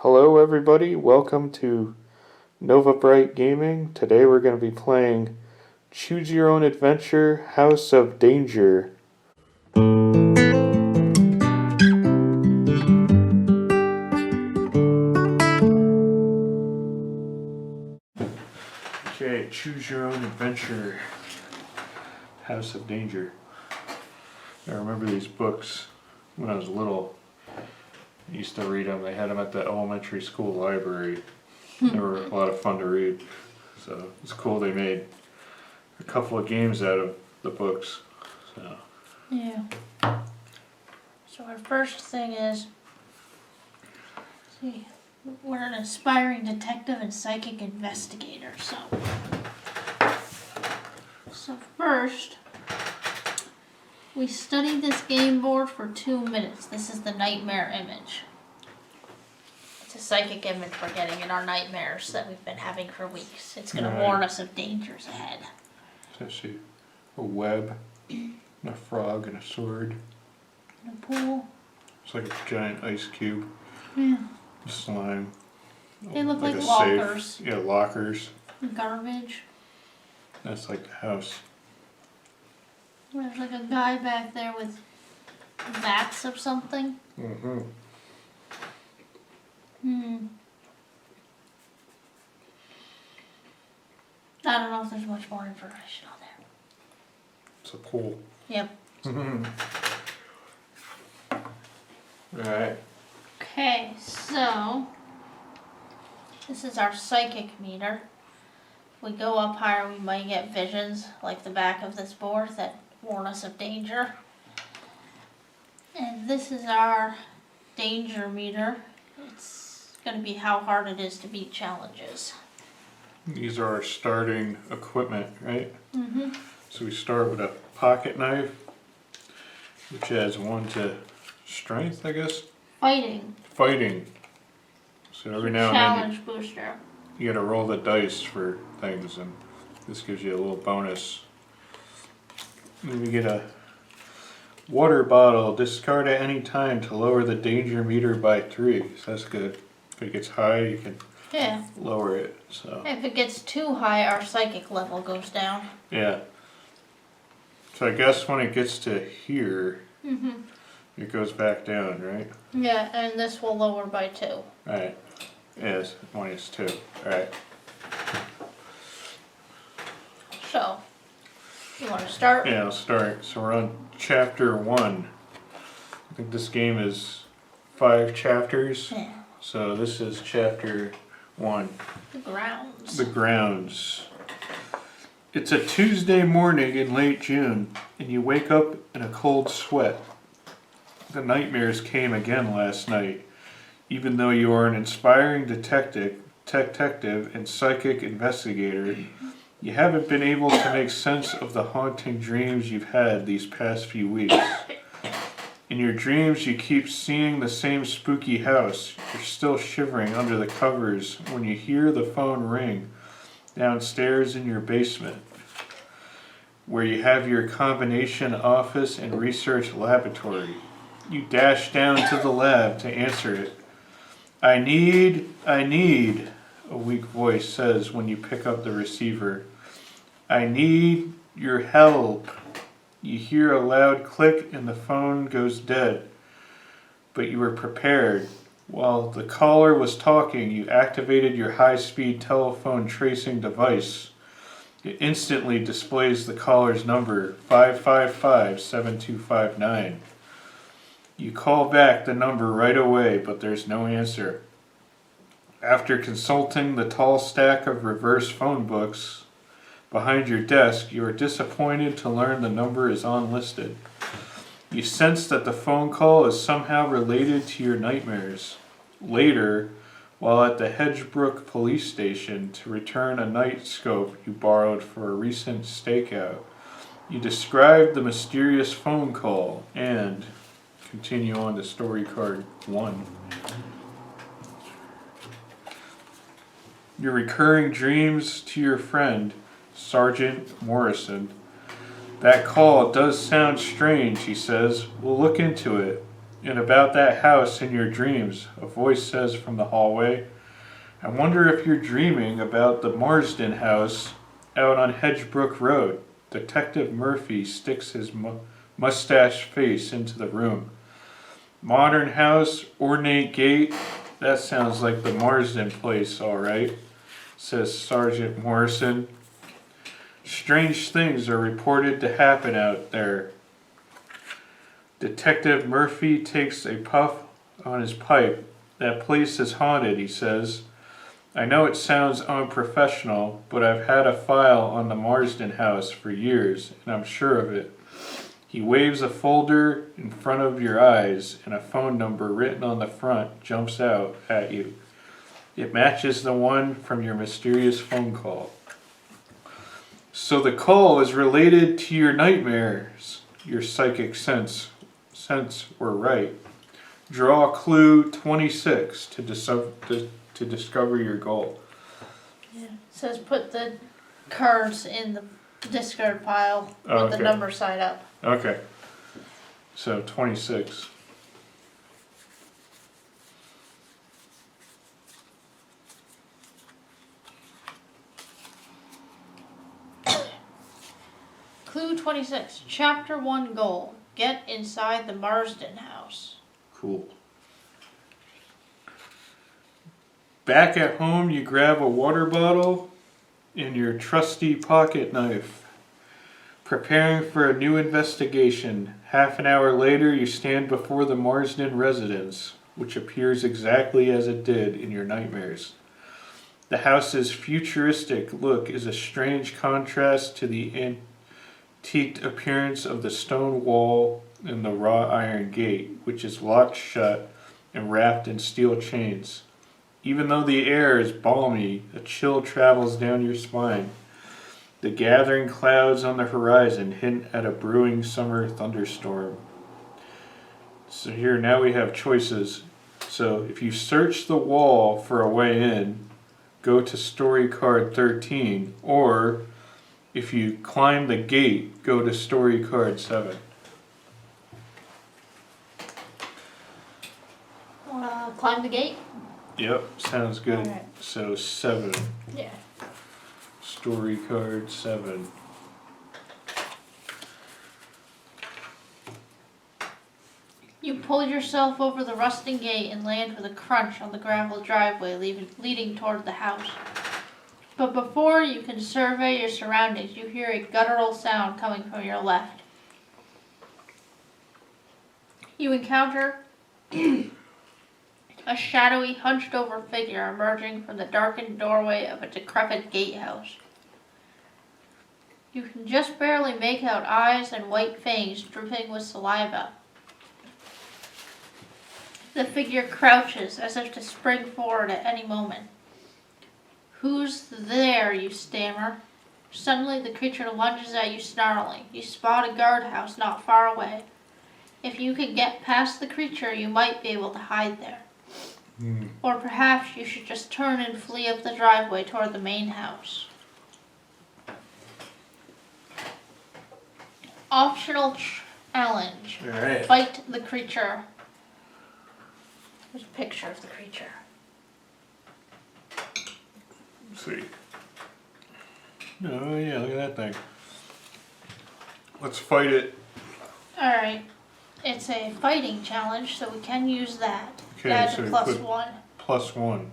Hello, everybody. Welcome to Nova Bright Gaming. Today we're going to be playing Choose Your Own Adventure House of Danger. Okay, Choose Your Own Adventure House of Danger. I remember these books when I was little. I used to read them. They had them at the elementary school library. They were a lot of fun to read. So it's cool they made a couple of games out of the books. So. Yeah. So our first thing is, see, we're an aspiring detective and psychic investigator. So first, we studied this game board for 2 minutes. This is the nightmare image. It's a psychic image we're getting in our nightmares that we've been having for weeks. It's going to warn us of dangers ahead. Let's see, a web, a frog, and a sword. And a pool. It's like a giant ice cube. Yeah. Slime. They look like a lockers. Safe. Yeah, lockers. Garbage. That's like the house. There's like a guy back there with bats or something. Mm-hmm. I don't know if there's much more information on there. It's a pool. Yep. Alright. Okay, so this is our psychic meter. If we go up higher, we might get visions like the back of this board that warn us of danger. And this is our danger meter. It's going to be how hard it is to beat challenges. These are our starting equipment, right? Mm-hmm. So we start with a pocket knife, which adds 1 to strength, I guess. Fighting. So every now and then challenge booster. you gotta roll the dice for things, and this gives you a little bonus. Then we get a water bottle. Discard at any time to lower the danger meter by 3. So that's good. If it gets high, you can lower it. So If it gets too high, our psychic level goes down. yeah. So I guess when it gets to here, it goes back down, right? Yeah, and this will lower by 2. Alright. Yes, minus 2. Alright. So, you want to start? Yeah, I'll start. So we're on chapter 1. I think this game is 5 chapters. Yeah. So this is chapter 1. The grounds. The grounds. It's a Tuesday morning in late June, and you wake up in a cold sweat. The nightmares came again last night. Even though you are an inspiring detective and psychic investigator, you haven't been able to make sense of the haunting dreams you've had these past few weeks. In your dreams, you keep seeing the same spooky house. You're still shivering under the covers when you hear the phone ring downstairs in your basement, where you have your combination office and research laboratory. You dash down to the lab to answer it. I need, a weak voice says when you pick up the receiver. I need your help. You hear a loud click and the phone goes dead. But you were prepared. While the caller was talking, you activated your high-speed telephone tracing device. It instantly displays the caller's number, 555-7259. You call back the number right away, but there's no answer. After consulting the tall stack of reverse phone books behind your desk, you are disappointed to learn the number is unlisted. You sense that the phone call is somehow related to your nightmares. Later, while at the Hedgebrook police station to return a night scope you borrowed for a recent stakeout, you describe the mysterious phone call and continue on to story card 1. Your recurring dreams to your friend, Sergeant Morrison. That call does sound strange, he says. We'll look into it. And about that house in your dreams, a voice says from the hallway, I wonder if you're dreaming about the Marsden house out on Hedgebrook Road. Detective Murphy sticks his mustache face into the room. Modern house, ornate gate. That sounds like the Marsden place, all right, says Sergeant Morrison. Strange things are reported to happen out there. Detective Murphy takes a puff on his pipe. That place is haunted, he says. I know it sounds unprofessional, but I've had a file on the Marsden house for years, and I'm sure of it. He waves a folder in front of your eyes, and a phone number written on the front jumps out at you. It matches the one from your mysterious phone call. So the call is related to your nightmares. Your psychic sense were right. Draw clue 26 to discover your goal. Yeah. It says put the cards in the discard pile with Okay. the number side up. Okay. So 26. Clue 26. Chapter 1 goal. Get inside the Marsden house. Cool. Back at home, you grab a water bottle and your trusty pocket knife. Preparing for a new investigation. Half an hour later, you stand before the Marsden residence, which appears exactly as it did in your nightmares. The house's futuristic look is a strange contrast to the antiqued appearance of the stone wall and the wrought iron gate, which is locked shut and wrapped in steel chains. Even though the air is balmy, a chill travels down your spine. The gathering clouds on the horizon hint at a brewing summer thunderstorm. So here now we have choices. So if you search the wall for a way in, go to story card 13, or if you climb the gate, go to story card 7. Climb the gate? Yep, sounds good. Alright. So 7. Yeah. Story card 7. You pull yourself over the rusting gate and land with a crunch on the gravel driveway leading toward the house. But before you can survey your surroundings, you hear a guttural sound coming from your left. You encounter a shadowy, hunched-over figure emerging from the darkened doorway of a decrepit gatehouse. You can just barely make out eyes and white fangs dripping with saliva. The figure crouches as if to spring forward at any moment. Who's there, you stammer. Suddenly the creature lunges at you snarling. You spot a guardhouse not far away. If you could get past the creature, you might be able to hide there. Or perhaps you should just turn and flee up the driveway toward the main house. Optional challenge. Alright. Fight the creature. There's a picture of the creature. Let's see. Oh yeah, look at that thing. Let's fight it. Alright. It's a fighting challenge, so we can use that. Okay, Add so to we plus put- 1. +1.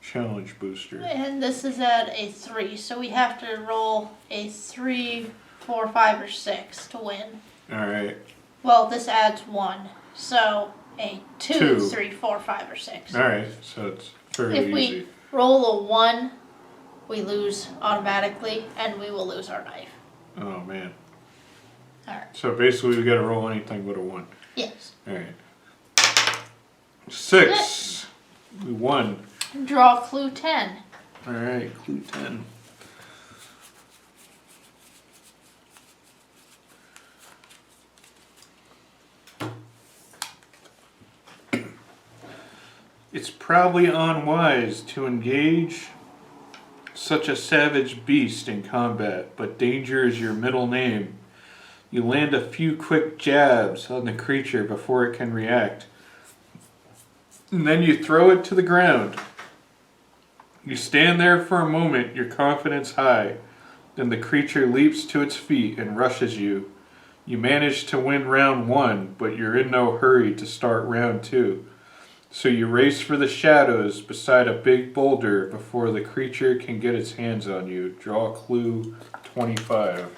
Challenge booster. And this is at a 3, so we have to roll a 3, 4, 5, or 6 to win. Alright. Well, this adds 1, so a 2, Two. 3, 4, 5, or 6. Alright, so it's fairly If we easy. roll a 1, we lose automatically, and we will lose our knife. Oh man. Alright. So basically we gotta roll anything but a 1. Yes. Alright. 6. We won. Draw clue 10. Alright, clue 10. It's probably unwise to engage such a savage beast in combat, but danger is your middle name. You land a few quick jabs on the creature before it can react. And then you throw it to the ground. You stand there for a moment, your confidence high. Then the creature leaps to its feet and rushes you. You manage to win round 1, but you're in no hurry to start round 2. So you race for the shadows beside a big boulder before the creature can get its hands on you. Draw clue 25.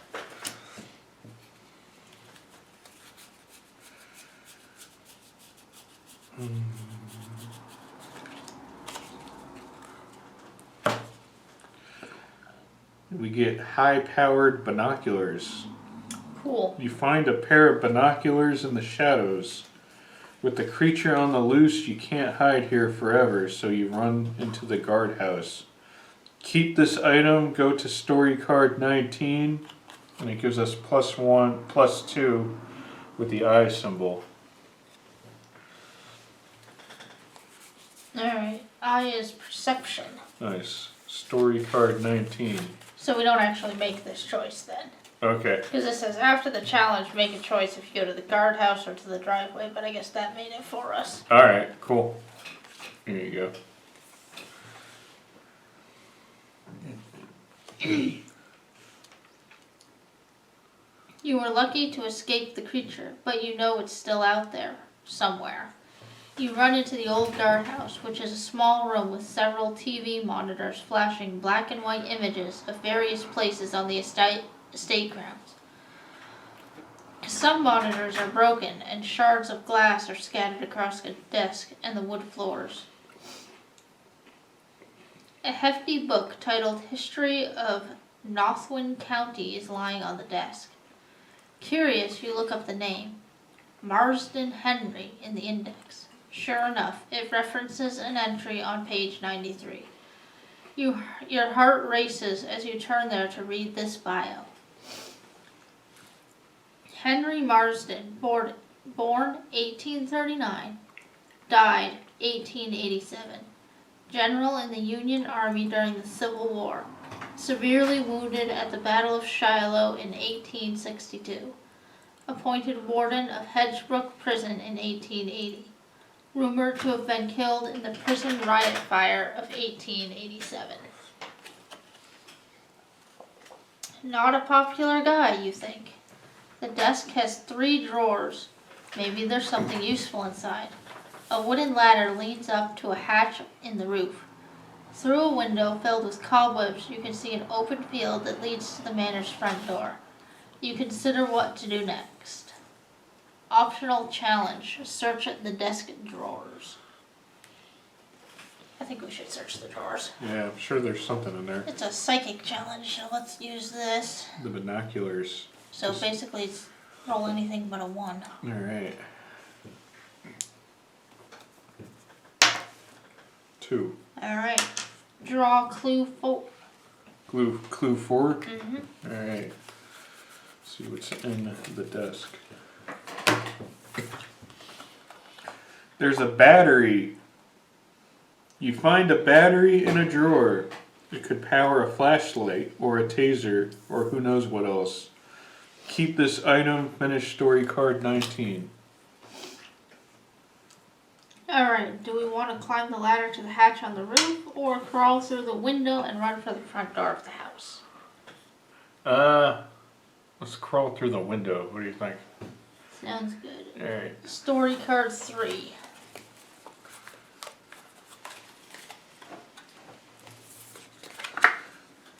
We get high-powered binoculars. Cool. You find a pair of binoculars in the shadows. With the creature on the loose, you can't hide here forever, so you run into the guardhouse. Keep this item, go to story card 19, and it gives us +1, +2 with the eye symbol. Alright, eye is perception. Nice. Story card 19. So we don't actually make this choice then. Okay. Because it says after the challenge, make a choice if you go to the guardhouse or to the driveway, but I guess that made it for us. Alright, cool. Here you go. You were lucky to escape the creature, but you know it's still out there, somewhere. You run into the old guardhouse, which is a small room with several TV monitors flashing black and white images of various places on the estate grounds. Some monitors are broken, and shards of glass are scattered across the desk and the wood floors. A hefty book titled History of Nothwin County is lying on the desk. Curious, you look up the name, Marsden Henry, in the index. Sure enough, it references an entry on page 93. Your heart races as you turn there to read this bio. Henry Marsden, born 1839, died 1887. General in the Union Army during the Civil War. Severely wounded at the Battle of Shiloh in 1862. Appointed warden of Hedgebrook Prison in 1880. Rumored to have been killed in the prison riot fire of 1887. Not a popular guy, you think. The desk has 3 drawers. Maybe there's something useful inside. A wooden ladder leads up to a hatch in the roof. Through a window filled with cobwebs, you can see an open field that leads to the manor's front door. You consider what to do next. Optional challenge. Search the desk drawers. I think we should search the drawers. Yeah, I'm sure there's something in there. It's a psychic challenge, so let's use this. The binoculars. So basically it's roll anything but a 1. Alright. 2. Alright. Draw clue 4. Clue 4? Mm-hmm. Alright. See what's in the desk. There's a battery. You find a battery in a drawer. It could power a flashlight or a taser or who knows what else. Keep this item, finish story card 19. Alright, do we want to climb the ladder to the hatch on the roof or crawl through the window and run for the front door of the house? Let's crawl through the window. What do you think? Sounds good. Alright. Story card 3.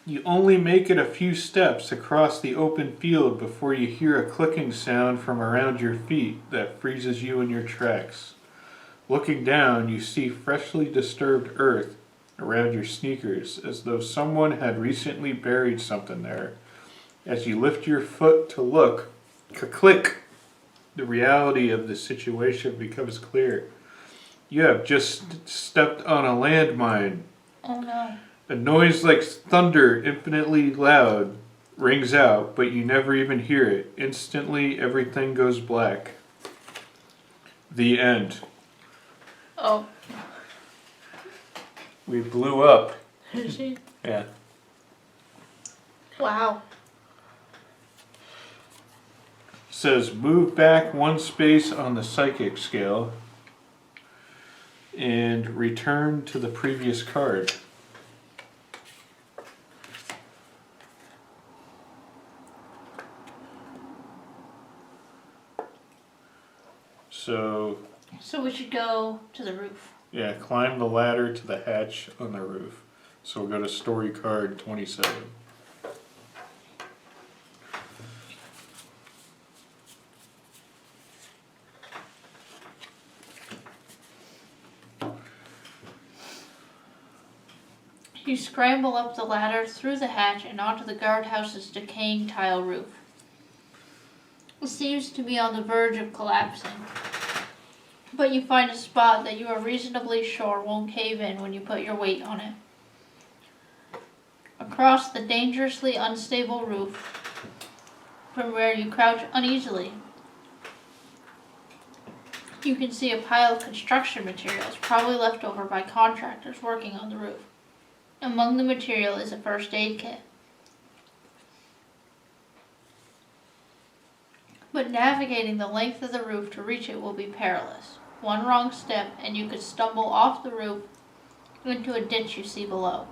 You only make it a few steps across the open field before you hear a clicking sound from around your feet that freezes you in your tracks. Looking down, you see freshly disturbed earth around your sneakers, as though someone had recently buried something there. As you lift your foot to look, click, the reality of the situation becomes clear. You have just stepped on a landmine. Oh no. A noise like thunder, infinitely loud, rings out, but you never even hear it. Instantly, everything goes black. The end. Oh. We blew up. Yeah. Wow. Says move back one space on the psychic scale and return to the previous card. So, So we should go to the roof. yeah, climb the ladder to the hatch on the roof. So we'll go to story card 27. You scramble up the ladder through the hatch and onto the guardhouse's decaying tile roof. It seems to be on the verge of collapsing, but you find a spot that you are reasonably sure won't cave in when you put your weight on it. Across the dangerously unstable roof, from where you crouch uneasily, you can see a pile of construction materials, probably left over by contractors working on the roof. Among the material is a first aid kit. But navigating the length of the roof to reach it will be perilous. One wrong step and you could stumble off the roof into a ditch you see below.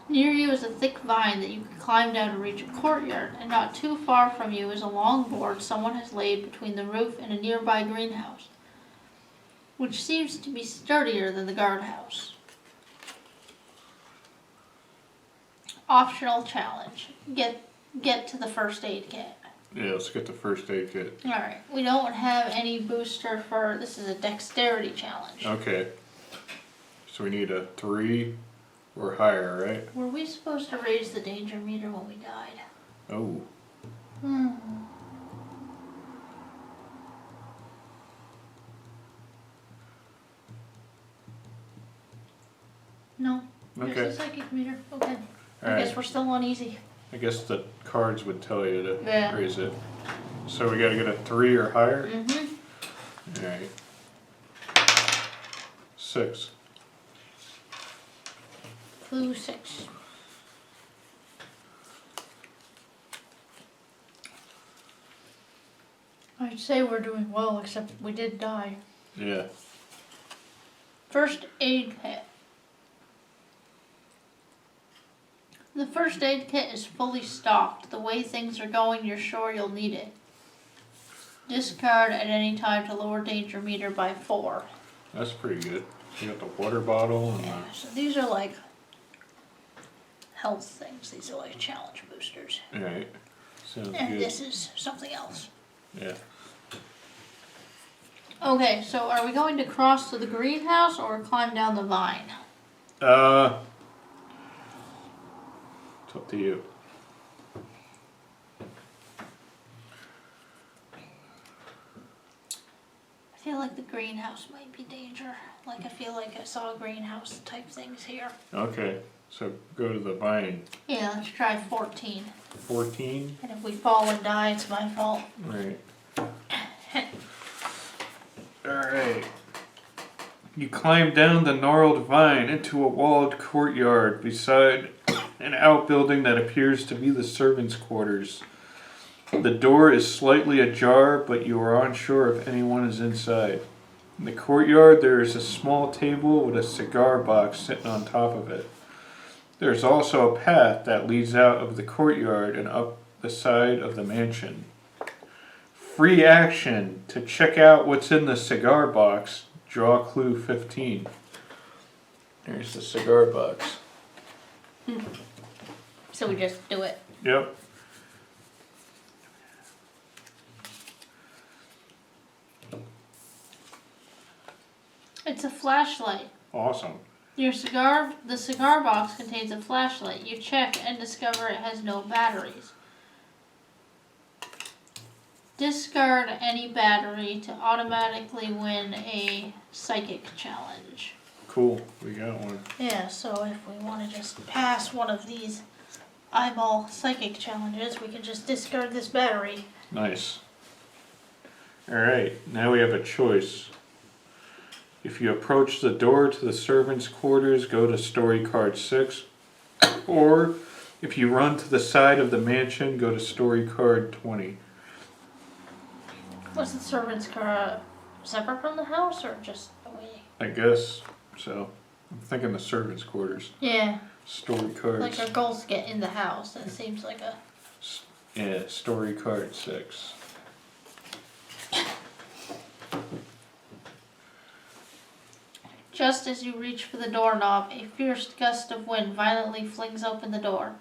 Near you is a thick vine that you can climb down to reach a courtyard, and not too far from you is a long board someone has laid between the roof and a nearby greenhouse, which seems to be sturdier than the guardhouse. Optional challenge. Get to the first aid kit. Yeah, let's get the first aid kit. Alright, we don't have any booster for, this is a dexterity challenge. Okay. So we need a 3 or higher, right? Were we supposed to raise the danger meter when we died? Oh. No. Okay. Here's the psychic meter. Okay. I Alright. guess we're still on easy. I guess the cards would tell you to Yeah. raise it. So we gotta get a 3 or higher? Mm-hmm. Alright. 6. Clue 6. I'd say we're doing well, except we did die. Yeah. First aid kit. The first aid kit is fully stocked. The way things are going, you're sure you'll need it. Discard at any time to lower danger meter by 4. That's pretty good. You got the water bottle and Yeah, so these are like health things. These are like challenge boosters. Alright. Sounds And good. this is something else. Yeah. Okay, so are we going to cross to the greenhouse or climb down the vine? It's up to you. I feel like the greenhouse might be danger. Like I feel like I saw greenhouse type things here. Okay. So go to the vine. Yeah, let's try 14. 14. And if we fall and die, it's my fault. Right. Alright. You climb down the gnarled vine into a walled courtyard beside an outbuilding that appears to be the servants' quarters. The door is slightly ajar, but you are unsure if anyone is inside. In the courtyard, there is a small table with a cigar box sitting on top of it. There is also a path that leads out of the courtyard and up the side of the mansion. Free action to check out what's in the cigar box. Draw clue 15. There's the cigar box. So we just do it. Yep. It's a flashlight. Awesome. The cigar box contains a flashlight. You check and discover it has no batteries. Discard any battery to automatically win a psychic challenge. Cool. We got one. Yeah, so if we want to just pass one of these eyeball psychic challenges, we can just discard this battery. Nice. Alright, now we have a choice. If you approach the door to the servants' quarters, go to story card 6. Or If you run to the side of the mansion, go to story card 20. Was the servant's car separate from the house or just away? I guess so. I'm thinking the servants' quarters. Yeah. Story cards. Like our goals to get in the house. That seems like a. Yeah, story card 6. Just as you reach for the doorknob, a fierce gust of wind violently flings open the door.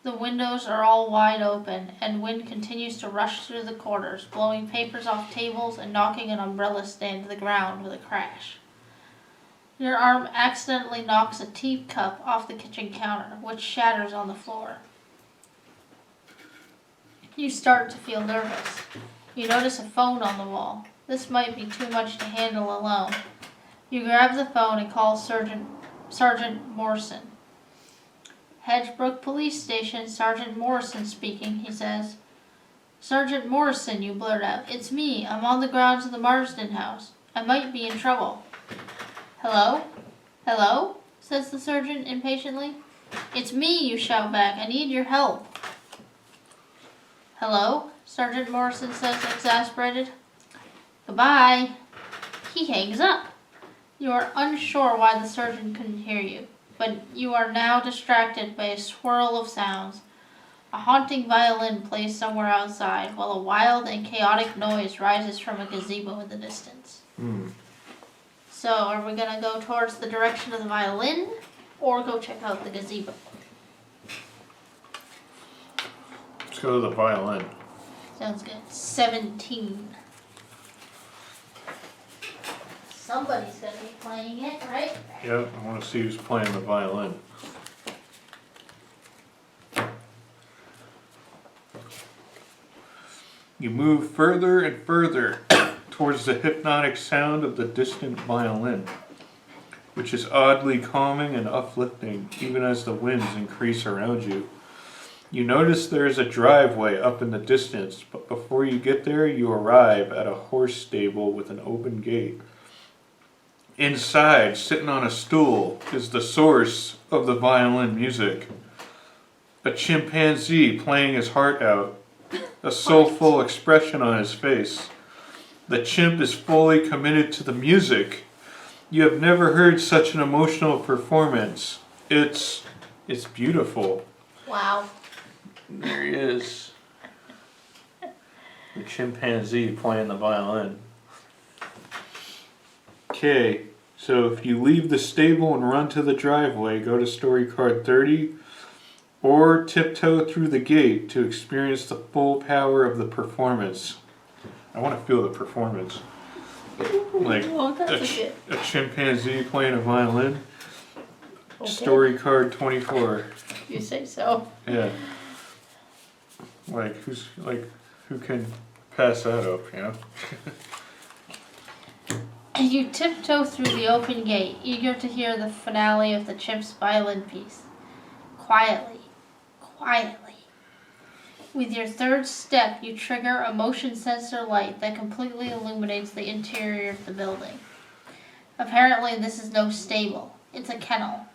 The windows are all wide open, and wind continues to rush through the quarters, blowing papers off tables and knocking an umbrella stand to the ground with a crash. Your arm accidentally knocks a teacup off the kitchen counter, which shatters on the floor. You start to feel nervous. You notice a phone on the wall. This might be too much to handle alone. You grab the phone and call Sergeant Morrison. Hedgebrook Police Station, Sergeant Morrison speaking, he says. Sergeant Morrison, you blurt out. It's me. I'm on the grounds of the Marsden house. I might be in trouble. Hello? Hello? Says the sergeant impatiently. It's me, you shout back. I need your help. Hello? Sergeant Morrison says, exasperated. Goodbye. He hangs up. You are unsure why the surgeon couldn't hear you, but you are now distracted by a swirl of sounds. A haunting violin plays somewhere outside, while a wild and chaotic noise rises from a gazebo in the distance. So, are we going to go towards the direction of the violin, or go check out the gazebo? Let's go to the violin. Sounds good. 17. Somebody's going to be playing it, right? Yep, I want to see who's playing the violin. You move further and further towards the hypnotic sound of the distant violin, which is oddly calming and uplifting even as the winds increase around you. You notice there is a driveway up in the distance, but before you get there, you arrive at a horse stable with an open gate. Inside, sitting on a stool, is the source of the violin music. A chimpanzee playing his heart out, a soulful expression on his face. The chimp is fully committed to the music. You have never heard such an emotional performance. It's beautiful. Wow. There he is. The chimpanzee playing the violin. Okay, so if you leave the stable and run to the driveway, go to story card 30, or tiptoe through the gate to experience the full power of the performance. I want to feel the performance. Like Well, that's a chimpanzee playing a violin. Okay. Story card 24. You say so. Yeah. Who can pass that up, you know? You tiptoe through the open gate, eager to hear the finale of the chimp's violin piece. Quietly. With your third step, you trigger a motion sensor light that completely illuminates the interior of the building. Apparently, this is no stable. It's a kennel.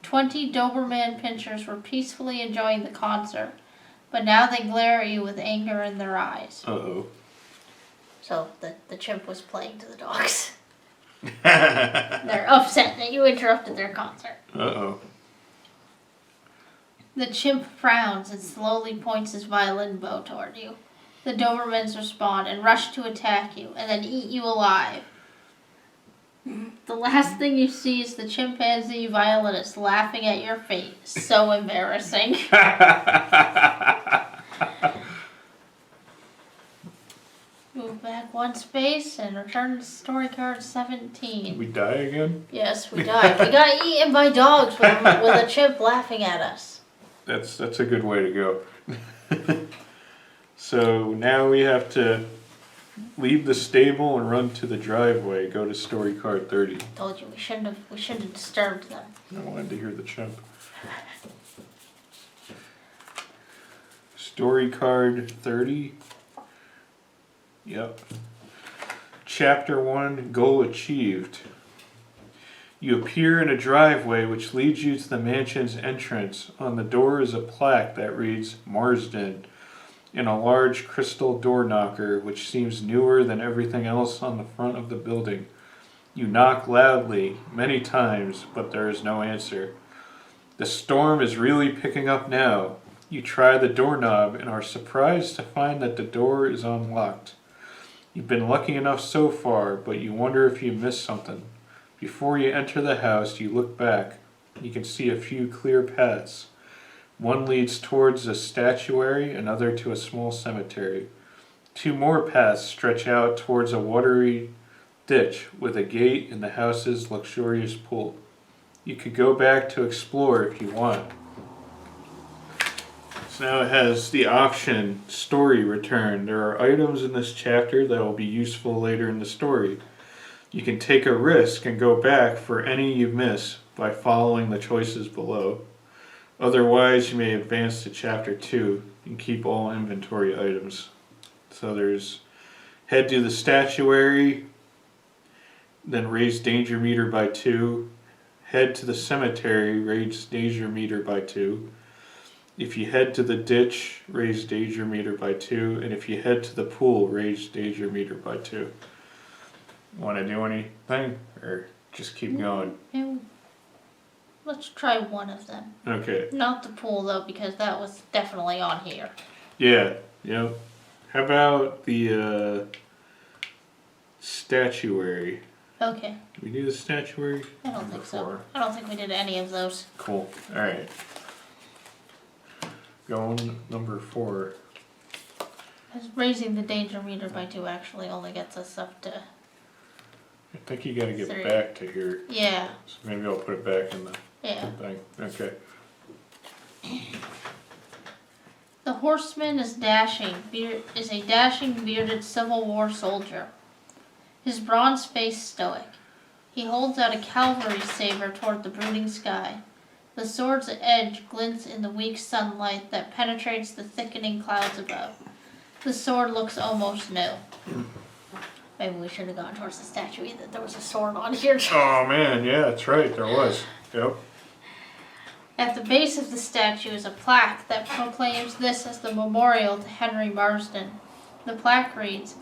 20 Doberman pinschers were peacefully enjoying the concert, but now they glare at you with anger in their eyes. Uh-oh. So the chimp was playing to the dogs. They're upset that you interrupted their concert. Uh-oh. The chimp frowns and slowly points his violin bow toward you. The Dobermans respond and rush to attack you and then eat you alive. The last thing you see is the chimpanzee violinist laughing at your fate. So embarrassing. Move back one space and return to story card 17. We die again? Yes, we died. We got eaten by dogs with a chimp laughing at us. That's a good way to go. So now we have to leave the stable and run to the driveway. Go to story card 30. Told you we shouldn't have disturbed them. I wanted to hear the chimp. Story card 30. Yep. Chapter 1, Goal Achieved. You appear in a driveway which leads you to the mansion's entrance. On the door is a plaque that reads Marsden and a large crystal door knocker which seems newer than everything else on the front of the building. You knock loudly, many times, but there is no answer. The storm is really picking up now. You try the doorknob and are surprised to find that the door is unlocked. You've been lucky enough so far, but you wonder if you missed something. Before you enter the house, you look back. You can see a few clear paths. One leads towards a statuary, another to a small cemetery. 2 more paths stretch out towards a watery ditch with a gate and the house's luxurious pool. You could go back to explore if you want. So now it has the option story return. There are items in this chapter that will be useful later in the story. You can take a risk and go back for any you miss by following the choices below. Otherwise, you may advance to chapter 2 and keep all inventory items. So there's head to the statuary, then raise danger meter by 2. Head to the cemetery, raise danger meter by 2. If you head to the ditch, raise danger meter by 2. And if you head to the pool, raise danger meter by 2. Want to do anything? Or just keep going? Let's try one of them. Okay. Not the pool though, because that was definitely on here. Yeah, yep. How about the statuary? Okay. Did we do the statuary? I don't think so. Before? I don't think we did any of those. Cool. Alright. Going number 4. Because raising the danger meter by 2 actually only gets us up to... I think you gotta get 3. back to here. Yeah. So maybe I'll put it back in the Yeah. thing. Okay. The horseman is a dashing bearded Civil War soldier. His bronze face stoic. He holds out a cavalry saber toward the brooding sky. The sword's edge glints in the weak sunlight that penetrates the thickening clouds above. The sword looks almost new. Maybe we should have gone towards the statue. That there was a sword on here. Oh man, yeah, that's right, there was. Yep. At the base of the statue is a plaque that proclaims this as the memorial to Henry Marsden. The plaque reads,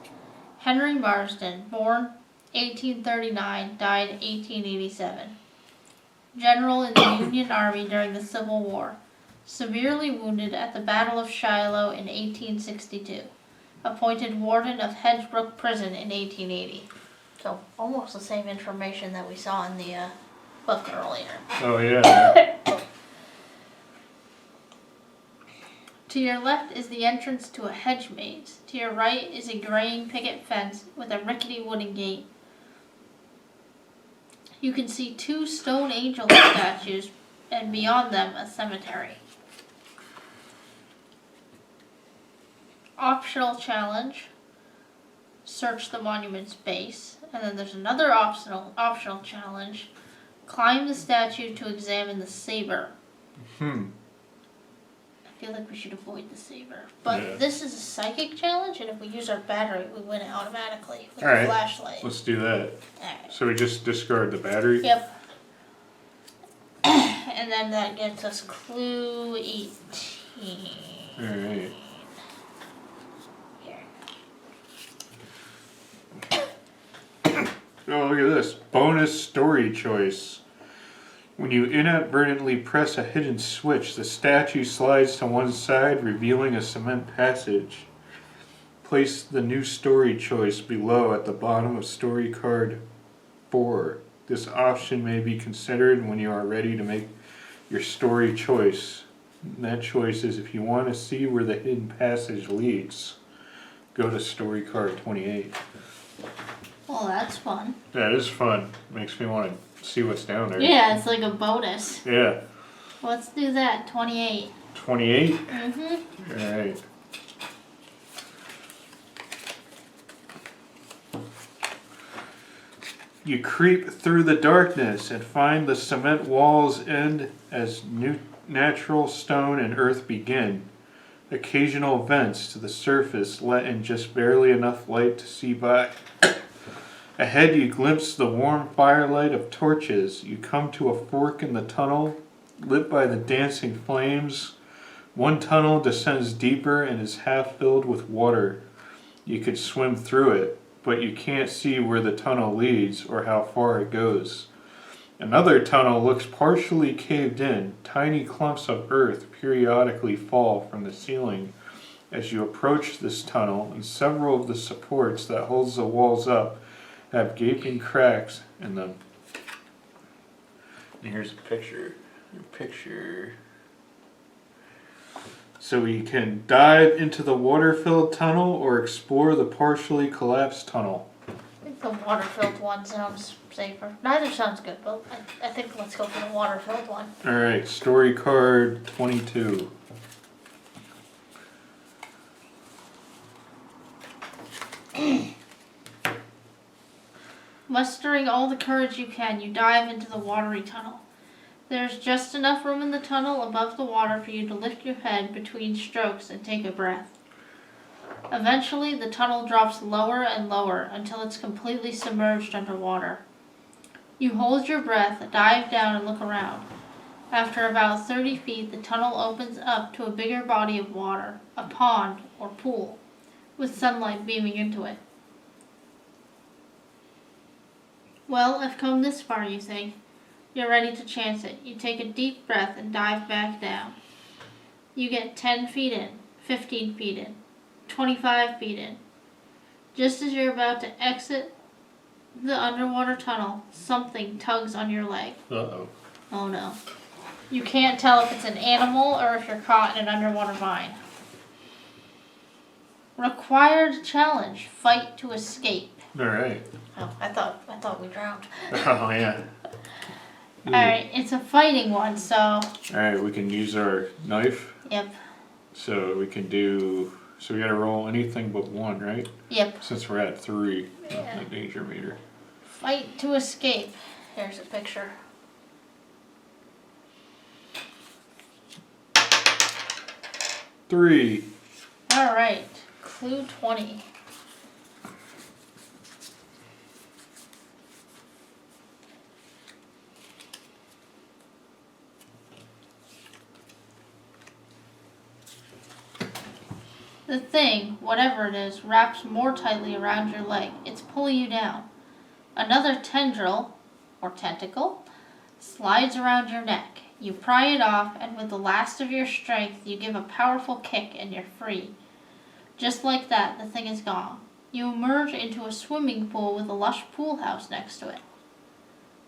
Henry Marsden, born 1839, died 1887. General in the Union Army during the Civil War. Severely wounded at the Battle of Shiloh in 1862. Appointed warden of Hedgebrook Prison in 1880. So almost the same information that we saw in the book earlier. Oh yeah. To your left is the entrance to a hedge maze. To your right is a graying picket fence with a rickety wooden gate. You can see 2 stone angel statues and beyond them a cemetery. Optional challenge. Search the monument's base. And then there's another optional challenge. Climb the statue to examine the saber. I feel like we should avoid the saber. But Yeah. this is a psychic challenge, and if we use our battery, we win it automatically with Alright. the flashlight. Let's do that. Alright. So we just discard the battery? Yep. And then that gets us clue 18. Alright. Here. Oh, look at this. Bonus story choice. When you inadvertently press a hidden switch, the statue slides to one side, revealing a cement passage. Place the new story choice below at the bottom of story card 4. This option may be considered when you are ready to make your story choice. And that choice is if you want to see where the hidden passage leads, go to story card 28. Well, that's fun. That is fun. Makes me want to see what's down there. Yeah, it's like a bonus. Yeah. Let's do that. 28. 28? Mm-hmm. Alright. You creep through the darkness and find the cement walls end as new natural stone and earth begin. Occasional vents to the surface let in just barely enough light to see by. Ahead you glimpse the warm firelight of torches. You come to a fork in the tunnel, lit by the dancing flames. One tunnel descends deeper and is half filled with water. You could swim through it, but you can't see where the tunnel leads or how far it goes. Another tunnel looks partially caved in. Tiny clumps of earth periodically fall from the ceiling as you approach this tunnel, and several of the supports that holds the walls up have gaping cracks in them. And here's a picture. So we can dive into the water-filled tunnel or explore the partially collapsed tunnel. I think the water-filled one sounds safer. Neither sounds good, but I think let's go for the water-filled one. Alright, story card 22. Mustering all the courage you can, you dive into the watery tunnel. There's just enough room in the tunnel above the water for you to lift your head between strokes and take a breath. Eventually, the tunnel drops lower and lower until it's completely submerged underwater. You hold your breath, dive down, and look around. After about 30 feet, the tunnel opens up to a bigger body of water, a pond or pool, with sunlight beaming into it. Well, I've come this far, you think. You're ready to chance it. You take a deep breath and dive back down. You get 10 feet in, 15 feet in, 25 feet in. Just as you're about to exit the underwater tunnel, something tugs on your leg. Uh-oh. Oh no. You can't tell if it's an animal or if you're caught in an underwater mine. Required challenge, fight to escape. Alright. Oh, I thought we drowned. Oh, yeah. Alright, it's a fighting one, so Alright, we can use our knife. yep. So we can do... So we gotta roll anything but one, right? Yep. Since we're at 3 Yeah. on the danger meter. Fight to escape. Here's a picture. Three. Alright. Clue 20. The thing, whatever it is, wraps more tightly around your leg. It's pulling you down. Another tendril, or tentacle, slides around your neck. You pry it off, and with the last of your strength, you give a powerful kick and you're free. Just like that, the thing is gone. You emerge into a swimming pool with a lush pool house next to it.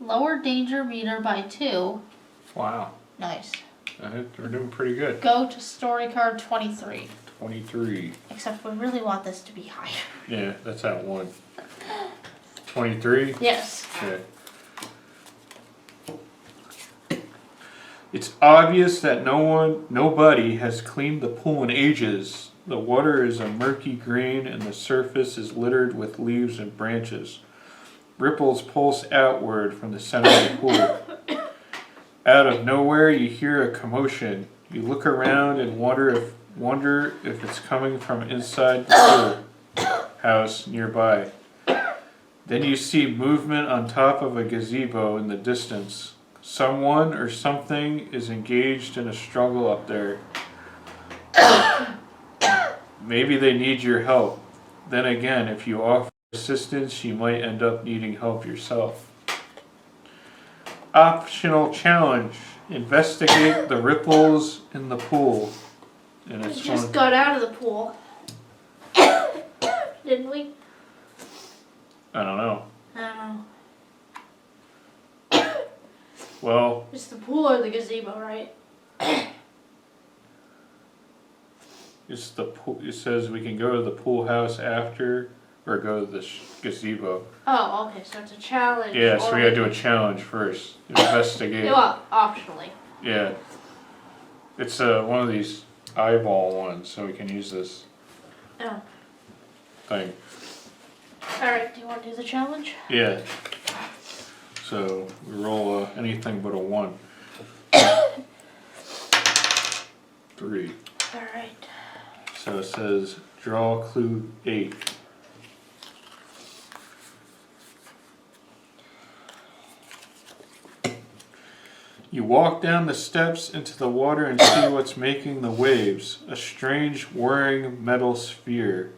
Lower danger meter by 2. Wow. Nice. We're doing pretty good. Go to story card 23. 23. Except we really want this to be higher. Yeah, that's at 1. 23? Yes. Okay. It's obvious that nobody has cleaned the pool in ages. The water is a murky green and the surface is littered with leaves and branches. Ripples pulse outward from the center of the pool. Out of nowhere you hear a commotion. You look around and wonder if it's coming from inside the pool house nearby. Then you see movement on top of a gazebo in the distance. Someone or something is engaged in a struggle up there. Maybe they need your help. Then again, if you offer assistance, you might end up needing help yourself. Optional challenge. Investigate the ripples in the pool. And We it's just one, got out of the pool. Didn't we? I don't know. I don't know. Well, It's the pool or the gazebo, right? it's the pool. It says we can go to the pool house after, or go to the gazebo. Oh, okay, so it's a challenge. Yeah, so or we gotta do a challenge first. Investigate. Well, optionally. Yeah. It's one of these eyeball ones, so we can use this Oh. thing. Alright, do you want to do the challenge? Yeah. So we roll anything but a 1. 3. Alright. So it says draw clue 8. You walk down the steps into the water and see what's making the waves. A strange, whirring metal sphere.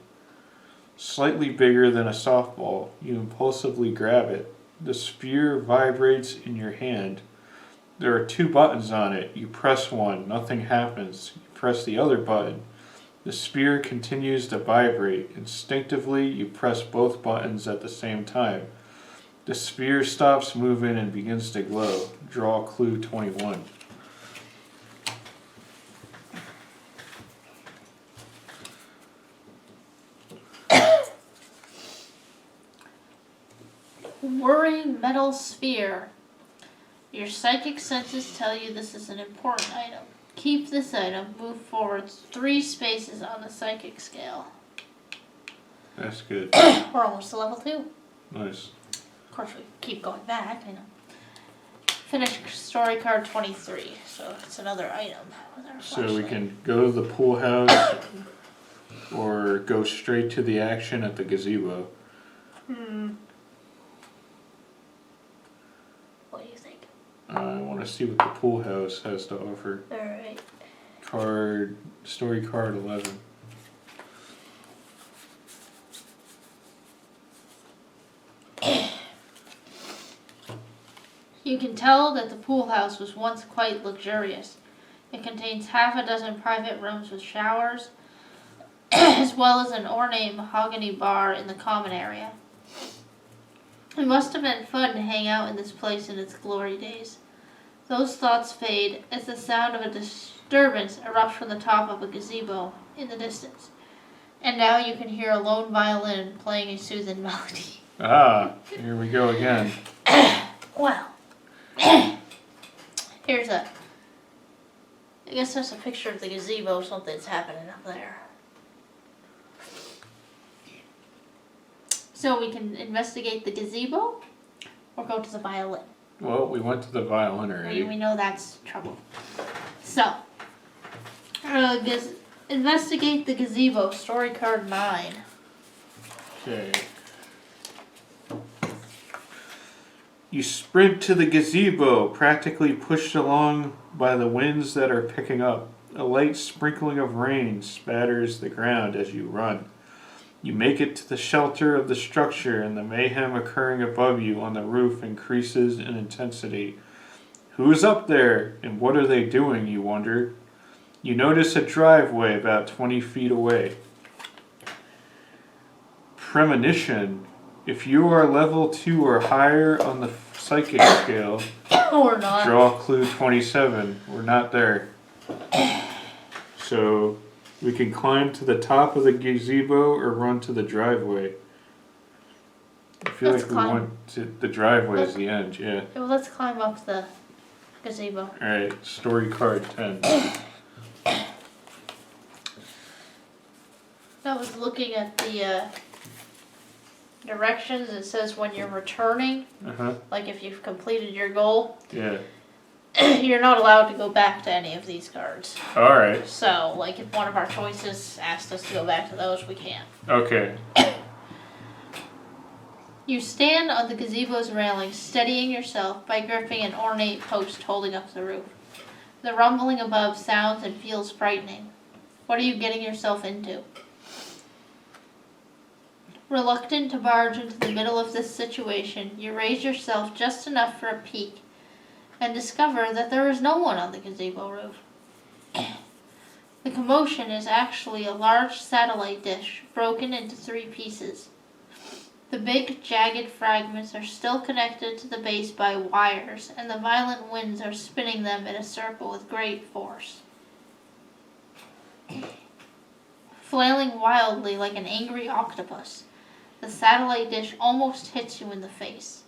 Slightly bigger than a softball. You impulsively grab it. The sphere vibrates in your hand. There are 2 buttons on it. You press one, nothing happens. You press the other button. The sphere continues to vibrate. Instinctively, you press both buttons at the same time. The sphere stops moving and begins to glow. Draw clue 21. Whirring metal sphere. Your psychic senses tell you this is an important item. Keep this item. Move forward 3 spaces on the psychic scale. That's good. We're almost to level 2. Nice. Of course, we keep going back, I know. Finish story card 23, so it's another item. With our So we flashlight. can go to the pool house or go straight to the action at the gazebo. What do you think? I want to see what the pool house has to offer. Alright. Story card 11. You can tell that the pool house was once quite luxurious. It contains half a dozen private rooms with showers, as well as an ornate mahogany bar in the common area. It must have been fun to hang out in this place in its glory days. Those thoughts fade as the sound of a disturbance erupts from the top of a gazebo in the distance. And now you can hear a lone violin playing a soothing melody. Ah, here we go again. Well, here's I guess that's a picture of the gazebo, something's happening up there. So we can investigate the gazebo or go to the violin. Well, we went to the violin We already. know that's trouble. So, investigate the gazebo, story card 9. Okay. You sprint to the gazebo, practically pushed along by the winds that are picking up. A light sprinkling of rain spatters the ground as you run. You make it to the shelter of the structure, and the mayhem occurring above you on the roof increases in intensity. Who is up there, and what are they doing, you wonder? You notice a driveway about 20 feet away. Premonition. If you are level 2 or higher on the psychic scale, Or not. draw clue 27. We're not there. So we can climb to the top of the gazebo or run to the driveway. I feel Let's like we climb. went to the driveway is the end, yeah. Well, let's climb up the gazebo. Alright, story card 10. I was looking at the directions. It says when you're returning, Uh-huh, like if you've completed your goal, yeah. you're not allowed to go back to any of these cards. Alright, So, like if one of our choices asked us to go back to those, we can't. okay. You stand on the gazebo's railing, steadying yourself by gripping an ornate post holding up the roof. The rumbling above sounds and feels frightening. What are you getting yourself into? Reluctant to barge into the middle of this situation, you raise yourself just enough for a peek and discover that there is no one on the gazebo roof. The commotion is actually a large satellite dish broken into 3 pieces. The big, jagged fragments are still connected to the base by wires, and the violent winds are spinning them in a circle with great force. Flailing wildly like an angry octopus, the satellite dish almost hits you in the face.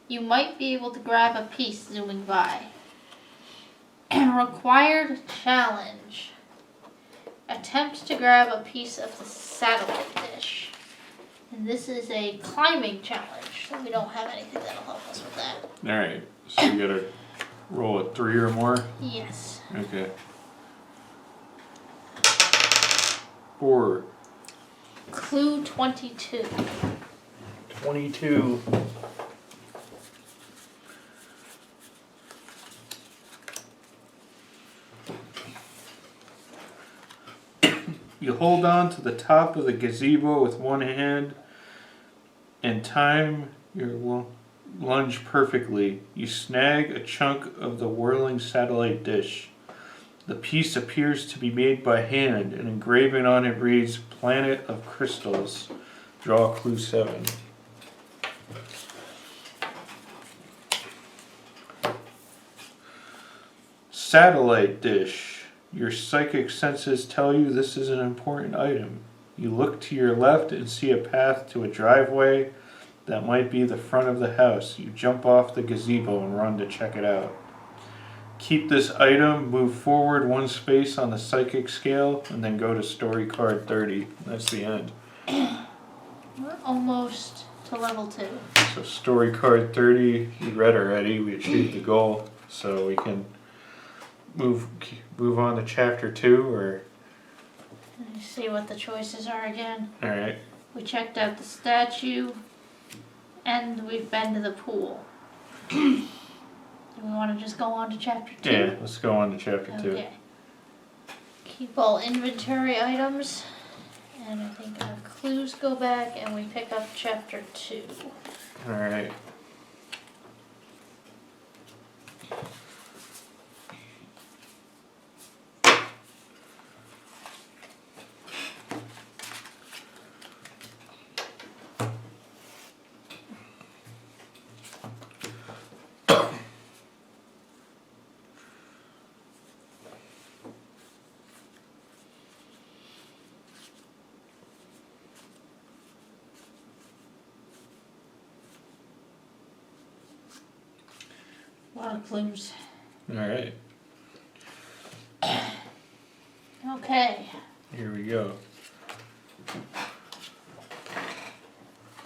You might be able to grab a piece zooming by. Required challenge. Attempt to grab a piece of the satellite dish. And this is a climbing challenge, so we don't have anything that'll help us with that. Alright, so we gotta roll a 3 or more? Yes. Okay. 4. Clue 22. 22. You hold on to the top of the gazebo with one hand and time your lunge perfectly. You snag a chunk of the whirling satellite dish. The piece appears to be made by hand, and engraving on it reads, Planet of Crystals. Draw clue 7. Satellite dish. Your psychic senses tell you this is an important item. You look to your left and see a path to a driveway that might be the front of the house. You jump off the gazebo and run to check it out. Keep this item, move forward one space on the psychic scale, and then go to story card 30. That's the end. We're almost to level 2. So story card 30, you read already. We achieved the goal, so we can move on to chapter 2, or Let me see what the choices are again. all right. We checked out the statue, and we've been to the pool. Do we want to just go on to chapter 2? Yeah, let's go on to chapter 2. Okay. Keep all inventory items, and I think our clues go back, and we pick up chapter 2. All right. A lot of clues. All right. Okay. Here we go.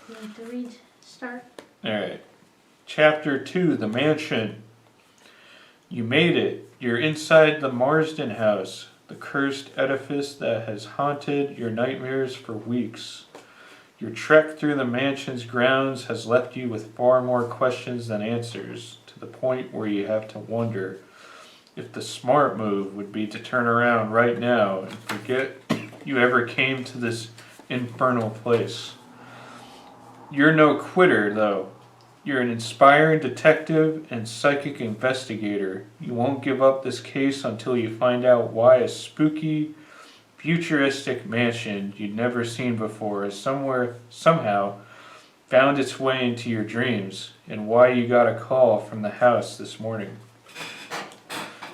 You like to read? Start. All right. Chapter 2, The Mansion. You made it. You're inside the Marsden house, the cursed edifice that has haunted your nightmares for weeks. Your trek through the mansion's grounds has left you with far more questions than answers, to the point where you have to wonder if the smart move would be to turn around right now and forget you ever came to this infernal place. You're no quitter, though. You're an inspiring detective and psychic investigator. You won't give up this case until you find out why a spooky, futuristic mansion you'd never seen before has somehow found its way into your dreams, and why you got a call from the house this morning.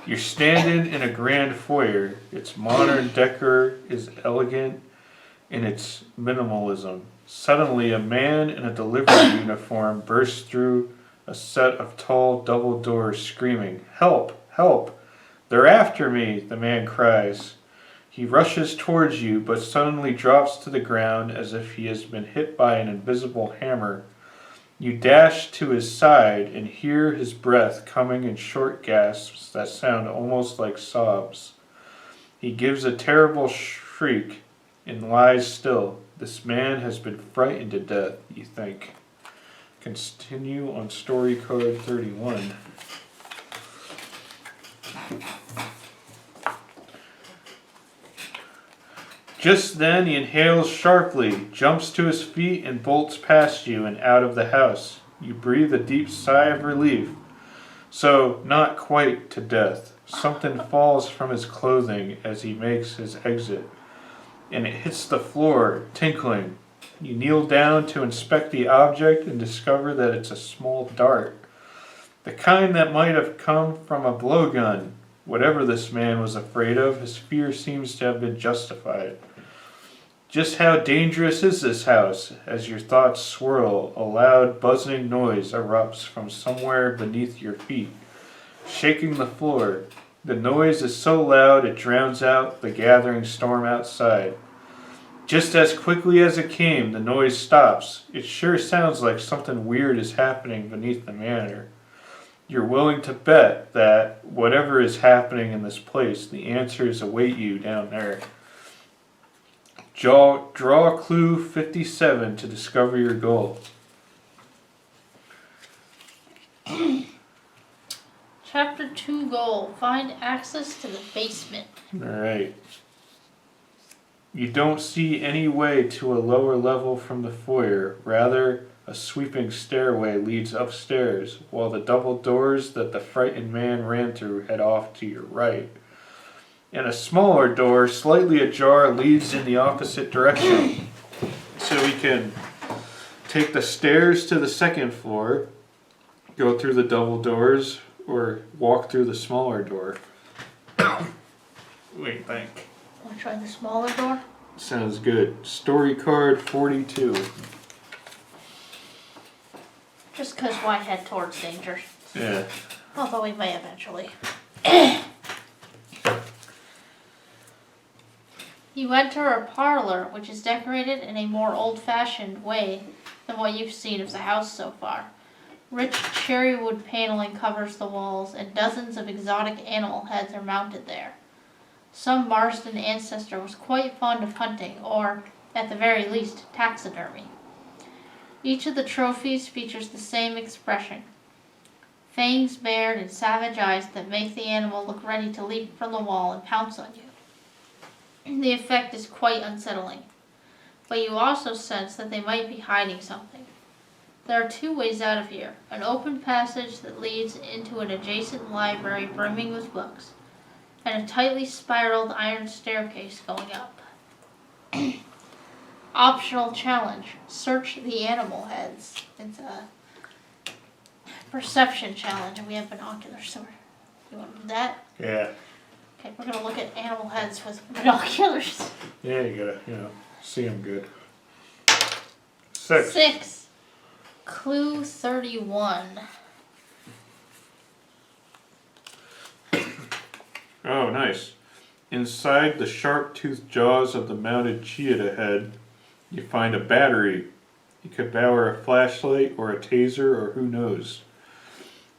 You're standing in a grand foyer. Its modern decor is elegant in its minimalism. Suddenly, a man in a delivery uniform bursts through a set of tall double doors screaming, "Help! Help! They're after me!" the man cries. He rushes towards you, but suddenly drops to the ground as if he has been hit by an invisible hammer. You dash to his side and hear his breath coming in short gasps that sound almost like sobs. He gives a terrible shriek and lies still. This man has been frightened to death, you think. Continue on story card 31. Just then he inhales sharply, jumps to his feet, and bolts past you and out of the house. You breathe a deep sigh of relief. So, not quite to death. Something falls from his clothing as he makes his exit, and it hits the floor, tinkling. You kneel down to inspect the object and discover that it's a small dart. The kind that might have come from a blowgun. Whatever this man was afraid of, his fear seems to have been justified. Just how dangerous is this house? As your thoughts swirl, a loud buzzing noise erupts from somewhere beneath your feet, shaking the floor. The noise is so loud it drowns out the gathering storm outside. Just as quickly as it came, the noise stops. It sure sounds like something weird is happening beneath the manor. You're willing to bet that whatever is happening in this place, the answers await you down there. Draw clue 57 to discover your goal. Chapter 2 goal. Find access to the basement. Alright. You don't see any way to a lower level from the foyer. Rather, a sweeping stairway leads upstairs, while the double doors that the frightened man ran through head off to your right. And a smaller door, slightly ajar, leads in the opposite direction. So we can take the stairs to the second floor, go through the double doors, or walk through the smaller door. Wait, think. Want to try the smaller door? Sounds good. Story card 42. Just because why head towards danger? Yeah. Although we may eventually. You enter a parlor, which is decorated in a more old-fashioned way than what you've seen of the house so far. Rich cherry wood paneling covers the walls, and dozens of exotic animal heads are mounted there. Some Marsden ancestor was quite fond of hunting, or, at the very least, taxidermy. Each of the trophies features the same expression: fangs bared and savage eyes that make the animal look ready to leap from the wall and pounce on you. The effect is quite unsettling, but you also sense that they might be hiding something. There are two ways out of here: an open passage that leads into an adjacent library brimming with books, and a tightly spiraled iron staircase going up. Optional challenge: search the animal heads. It's a perception challenge, and we have binoculars, so you want to do that? Yeah. Okay, we're gonna look at animal heads with binoculars. Yeah, you gotta, see them good. 6. 6. Clue 31. Oh, nice. Inside the sharp-toothed jaws of the mounted cheetah head, you find a battery. It could power a flashlight or a taser or who knows.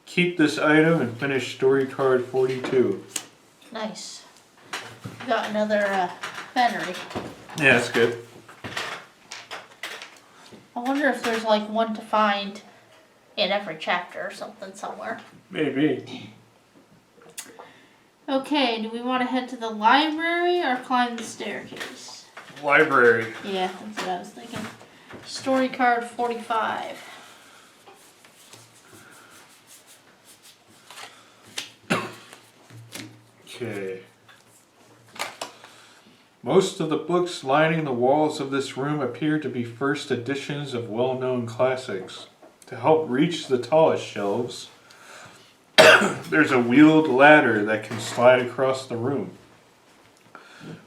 Keep this item and finish story card 42. Nice. Got another battery. Yeah, that's good. I wonder if there's like one to find in every chapter or something somewhere. Maybe. Okay, do we want to head to the library or climb the staircase? Library. Yeah, that's what I was thinking. Story card 45. Okay. Most of the books lining the walls of this room appear to be first editions of well-known classics. To help reach the tallest shelves, there's a wheeled ladder that can slide across the room.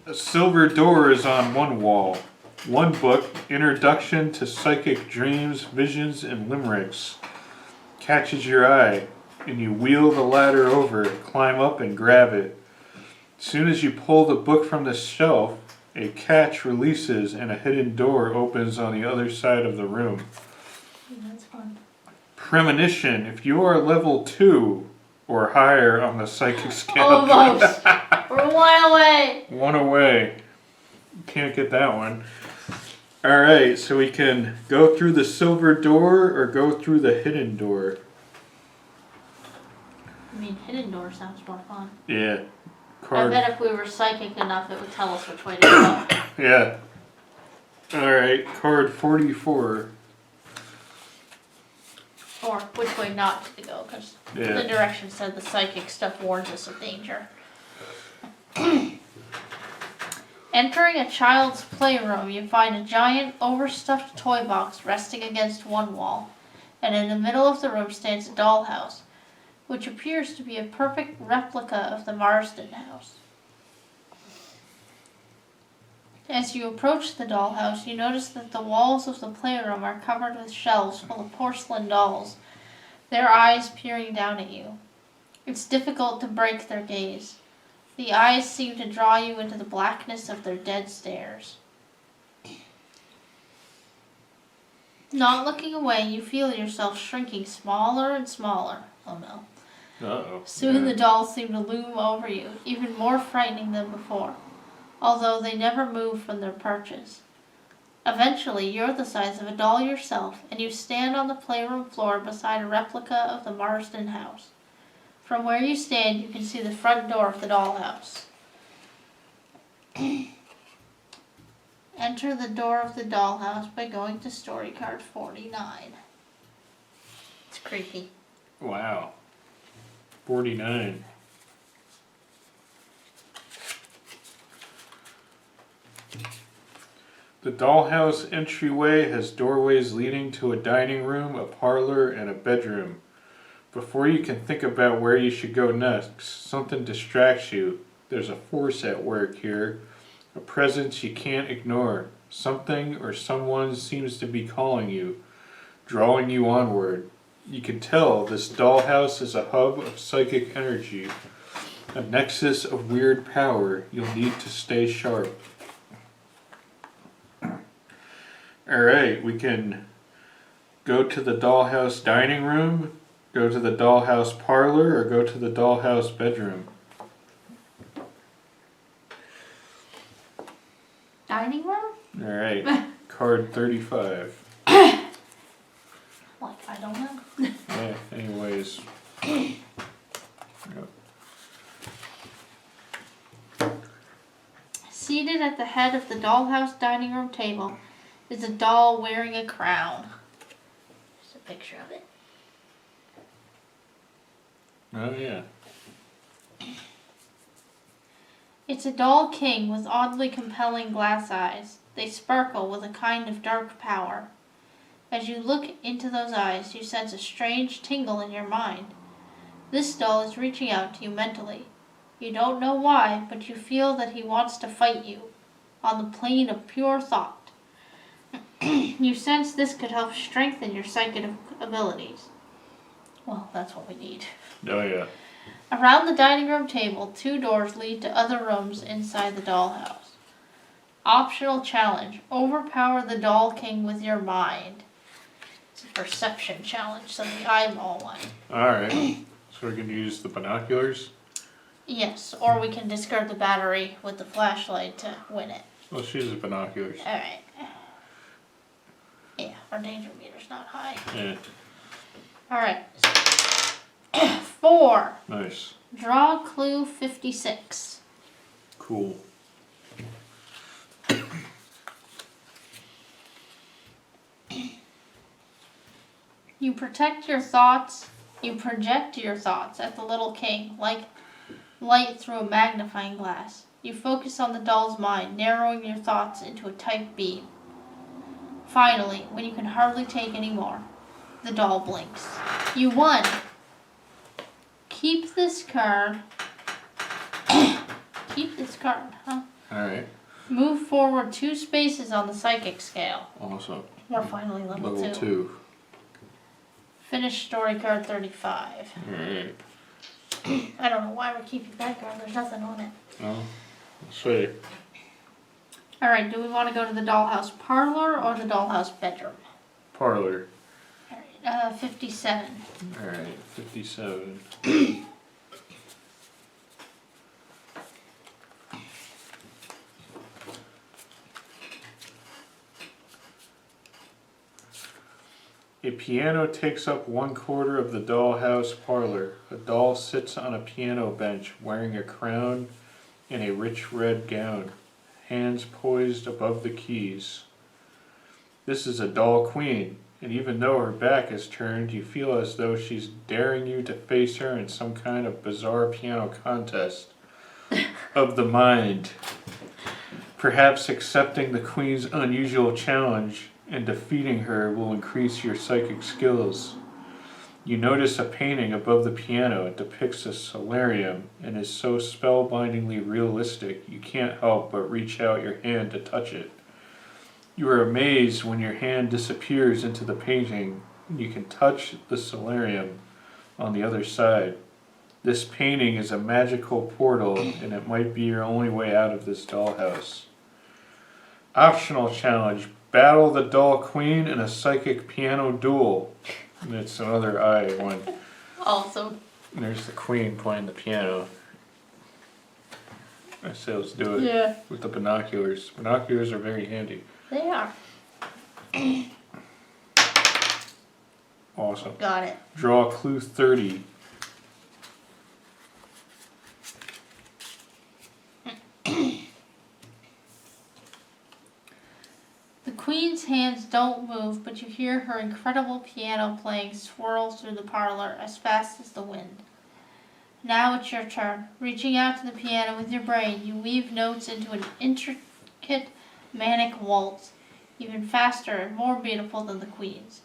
A silver door is on one wall. One book, Introduction to Psychic Dreams, Visions, and Limericks, catches your eye, and you wheel the ladder over, climb up, and grab it. As soon as you pull the book from the shelf, a catch releases and a hidden door opens on the other side of the room. That's fun. Premonition: if you are level 2 or higher on the psychic scale. Almost. We're 1 away. 1 away. Can't get that one. Alright, so we can go through the silver door or go through the hidden door. I mean, hidden door sounds more fun. Yeah. I bet if we were psychic enough, it would tell us which way to go. Yeah. Alright, card 44. Or which way not to go, because Yeah. the direction said the psychic stuff warns us of danger. Entering a child's playroom, you find a giant, overstuffed toy box resting against one wall, and in the middle of the room stands a dollhouse, which appears to be a perfect replica of the Marsden house. As you approach the dollhouse, you notice that the walls of the playroom are covered with shelves full of porcelain dolls, their eyes peering down at you. It's difficult to break their gaze. The eyes seem to draw you into the blackness of their dead stares. Not looking away, you feel yourself shrinking smaller and smaller. Oh no. Uh-oh. Soon the dolls seem to loom over you, even more frightening than before, although they never move from their perches. Eventually, you're the size of a doll yourself, and you stand on the playroom floor beside a replica of the Marsden house. From where you stand, you can see the front door of the dollhouse. Enter the door of the dollhouse by going to story card 49. It's creepy. Wow. 49. The dollhouse entryway has doorways leading to a dining room, a parlor, and a bedroom. Before you can think about where you should go next, something distracts you. There's a force at work here, a presence you can't ignore. Something or someone seems to be calling you, drawing you onward. You can tell this dollhouse is a hub of psychic energy, a nexus of weird power. You'll need to stay sharp. Alright, we can go to the dollhouse dining room, go to the dollhouse parlor, or go to the dollhouse bedroom. Dining room? Alright, card 35. Like, I don't know. Yeah, anyways. Yep. Seated at the head of the dollhouse dining room table is a doll wearing a crown. There's a picture of it. Oh yeah. It's a doll king with oddly compelling glass eyes. They sparkle with a kind of dark power. As you look into those eyes, you sense a strange tingle in your mind. This doll is reaching out to you mentally. You don't know why, but you feel that he wants to fight you, on the plane of pure thought. You sense this could help strengthen your psychic abilities. Well, that's what we need. Oh yeah. Around the dining room table, 2 doors lead to other rooms inside the dollhouse. Optional challenge. Overpower the doll king with your mind. It's a perception challenge, so the eyeball one. Alright. So we can use the binoculars? Yes, or we can discard the battery with the flashlight to win it. Let's use the binoculars. Alright. Yeah, our danger meter's not high. Yeah. Alright. 4. Nice. Draw clue 56. Cool. You protect your thoughts. You project your thoughts at the little king, like light through a magnifying glass. You focus on the doll's mind, narrowing your thoughts into a tight beam. Finally, when you can hardly take any more, the doll blinks. You won! Keep this card. Keep this card, huh? Alright. Move forward 2 spaces on the psychic scale. Awesome. We're finally level 2. Finish story card 35. Alright. I don't know why we're keeping that card. There's nothing on it. Well, let's see. Alright, do we want to go to the dollhouse parlor or the dollhouse bedroom? Parlor. Alright, 57. Alright, 57. A piano takes up 1/4 of the dollhouse parlor. A doll sits on a piano bench wearing a crown and a rich red gown, hands poised above the keys. This is a doll queen, and even though her back is turned, you feel as though she's daring you to face her in some kind of bizarre piano contest of the mind. Perhaps accepting the queen's unusual challenge and defeating her will increase your psychic skills. You notice a painting above the piano. It depicts a solarium and is so spellbindingly realistic you can't help but reach out your hand to touch it. You are amazed when your hand disappears into the painting and you can touch the solarium on the other side. This painting is a magical portal and it might be your only way out of this dollhouse. Optional challenge. Battle the doll queen in a psychic piano duel. And it's another eye one. Awesome. And there's the queen playing the piano. I say let's do it. Yeah. With the binoculars. Binoculars are very handy. They are. Awesome. Got it. Draw clue 30. hands don't move, but you hear her incredible piano playing swirl through the parlor as fast as the wind. Now it's your turn. Reaching out to the piano with your brain, you weave notes into an intricate manic waltz, even faster and more beautiful than the Queen's.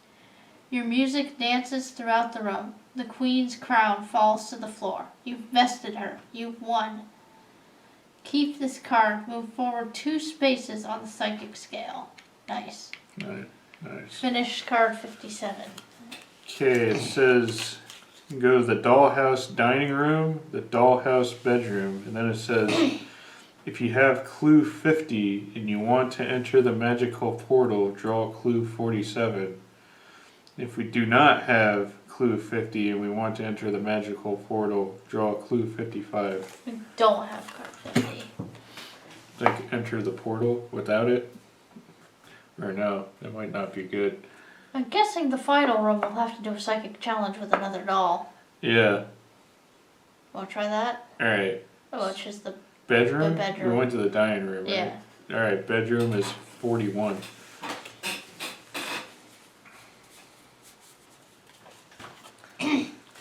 Your music dances throughout the room. The Queen's crown falls to the floor. You've bested her. You've won. Keep this card. Move forward 2 spaces on the psychic scale. Nice. Nice. Finish card 57. Okay, it says go to the dollhouse dining room, the dollhouse bedroom, and then it says if you have clue 50 and you want to enter the magical portal, draw clue 47. If we do not have clue 50 and we want to enter the magical portal, draw clue 55. We don't have card 50. Like enter the portal without it? Or no, that might not be good. I'm guessing the final room will have to do a psychic challenge with another doll. Yeah. Want to try that? Alright. Oh, it's just the Bedroom? The bedroom. We went to the dining room, right? Yeah. Alright, bedroom is 41.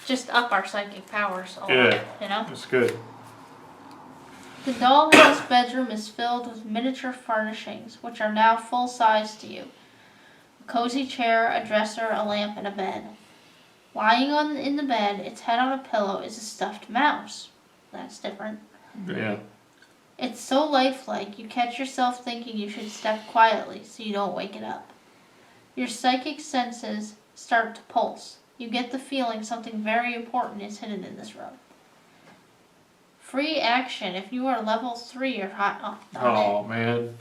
just up our psychic powers a lot, Yeah. you know? That's good. The dollhouse bedroom is filled with miniature furnishings, which are now full size to you. A cozy chair, a dresser, a lamp, and a bed. Lying in the bed, its head on a pillow, is a stuffed mouse. That's different. Yeah. It's so lifelike, you catch yourself thinking you should step quietly so you don't wake it up. Your psychic senses start to pulse. You get the feeling something very important is hidden in this room. Free action if you are level 3 or high. Oh, man.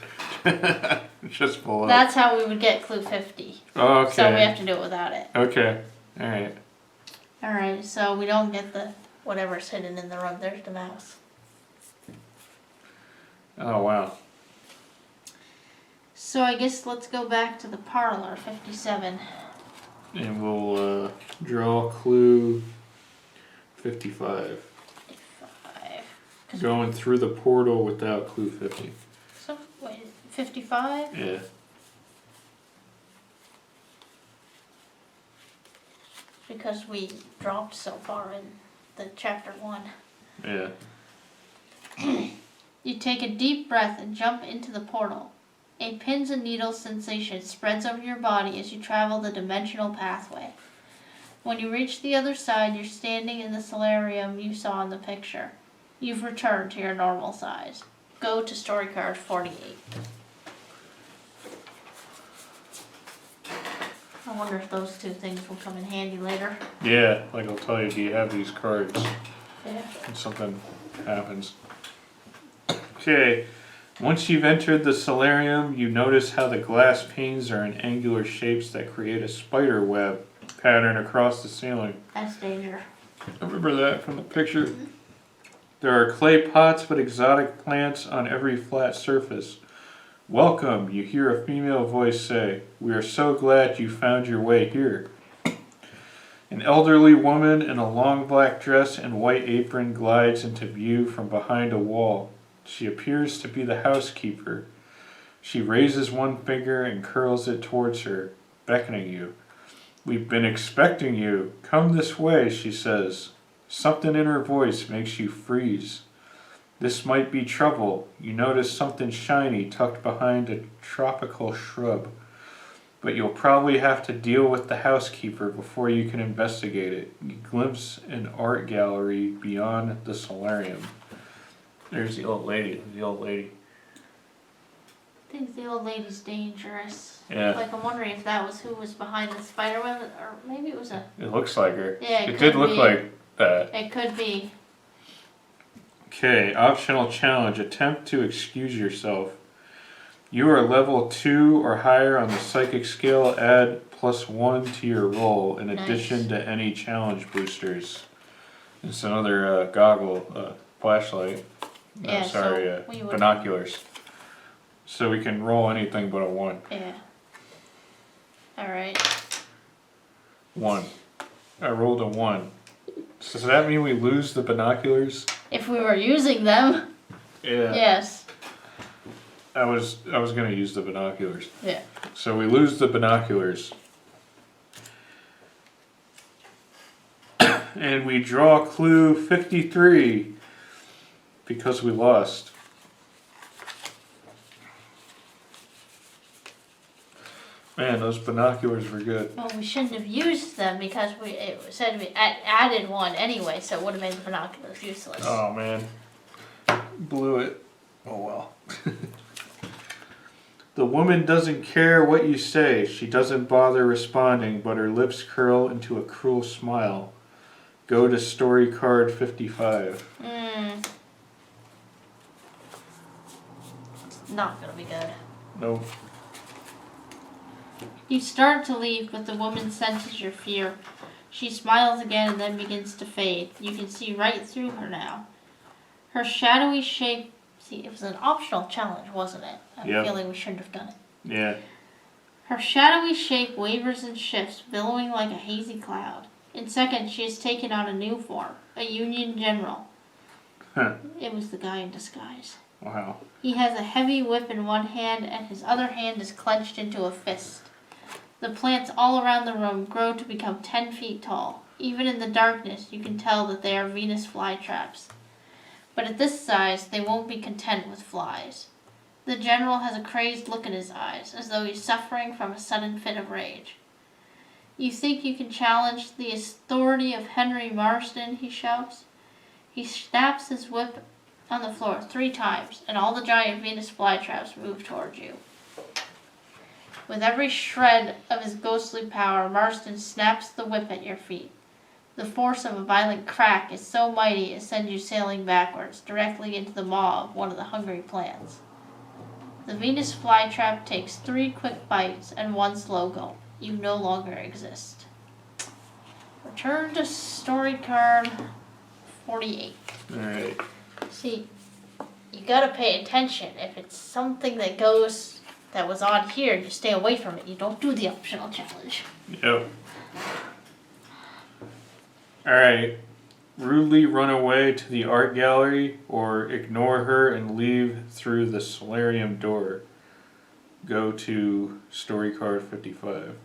Just pull up. That's how we would get clue 50. Okay. So we have to do it without it. Okay. Alright. Alright, so we don't get the whatever's hidden in the room. There's the mouse. Oh, wow. So I guess let's go back to the parlor, 57. And we'll draw clue 55. 55. Going through the portal without clue 50. So, wait, 55? Yeah. Because we dropped so far in the chapter 1. Yeah. You take a deep breath and jump into the portal. A pins and needles sensation spreads over your body as you travel the dimensional pathway. When you reach the other side, you're standing in the solarium you saw in the picture. You've returned to your normal size. Go to story card 48. I wonder if those 2 things will come in handy later. Yeah, like I'll tell you, do you have these cards? Yeah. And something happens. Okay. Once you've entered the solarium, you notice how the glass panes are in angular shapes that create a spider web pattern across the ceiling. That's danger. I remember that from the picture. There are clay pots with exotic plants on every flat surface. Welcome, you hear a female voice say. We are so glad you found your way here. An elderly woman in a long black dress and white apron glides into view from behind a wall. She appears to be the housekeeper. She raises one finger and curls it towards her, beckoning you. We've been expecting you. Come this way, she says. Something in her voice makes you freeze. This might be trouble. You notice something shiny tucked behind a tropical shrub. But you'll probably have to deal with the housekeeper before you can investigate it. You glimpse an art gallery beyond the solarium. There's the old lady. I think the old lady's dangerous. Yeah. Like, I'm wondering if that was who was behind the spider web, or maybe it was a... It looks like her. Yeah, it could did look be. like that. It could be. Okay, optional challenge. Attempt to excuse yourself. You are level 2 or higher on the psychic scale. Add +1 to your roll in addition to any challenge boosters. It's another flashlight. No, Yeah, sorry, so we would- binoculars. So we can roll anything but a 1. Yeah. Alright. 1. I rolled a 1. So does that mean we lose the binoculars? If we were using them, Yeah. yes. I was gonna use the binoculars. Yeah. So we lose the binoculars. And we draw clue 53 because we lost. Man, those binoculars were good. Well, we shouldn't have used them because it said we added one anyway, so it would have made the binoculars useless. Oh man, blew it. Oh well. The woman doesn't care what you say. She doesn't bother responding, but her lips curl into a cruel smile. Go to story card 55. It's not gonna be good. Nope. You start to leave, but the woman senses your fear. She smiles again and then begins to fade. You can see right through her now. Her shadowy shape... See, it was an optional challenge, wasn't it? I have a feeling we shouldn't have done it. Yeah. Her shadowy shape wavers and shifts, billowing like a hazy cloud. In seconds, she has taken on a new form, a Union general. Huh. It was the guy in disguise. Wow. He has a heavy whip in one hand, and his other hand is clenched into a fist. The plants all around the room grow to become 10 feet tall. Even in the darkness, you can tell that they are Venus flytraps. But at this size, they won't be content with flies. The general has a crazed look in his eyes, as though he's suffering from a sudden fit of rage. You think you can challenge the authority of Henry Marsden, he shouts. He snaps his whip on the floor 3 times, and all the giant Venus flytraps move towards you. With every shred of his ghostly power, Marston snaps the whip at your feet. The force of a violent crack is so mighty it sends you sailing backwards, directly into the maw of one of the hungry plants. The Venus flytrap takes 3 quick bites and 1 slow gulp. You no longer exist. Return to story card 48. Alright. See, you gotta pay attention. If it's something that was on here, you stay away from it. You don't do the optional challenge. Yep. Alright. Rudely run away to the art gallery or ignore her and leave through the solarium door. Go to story card 55.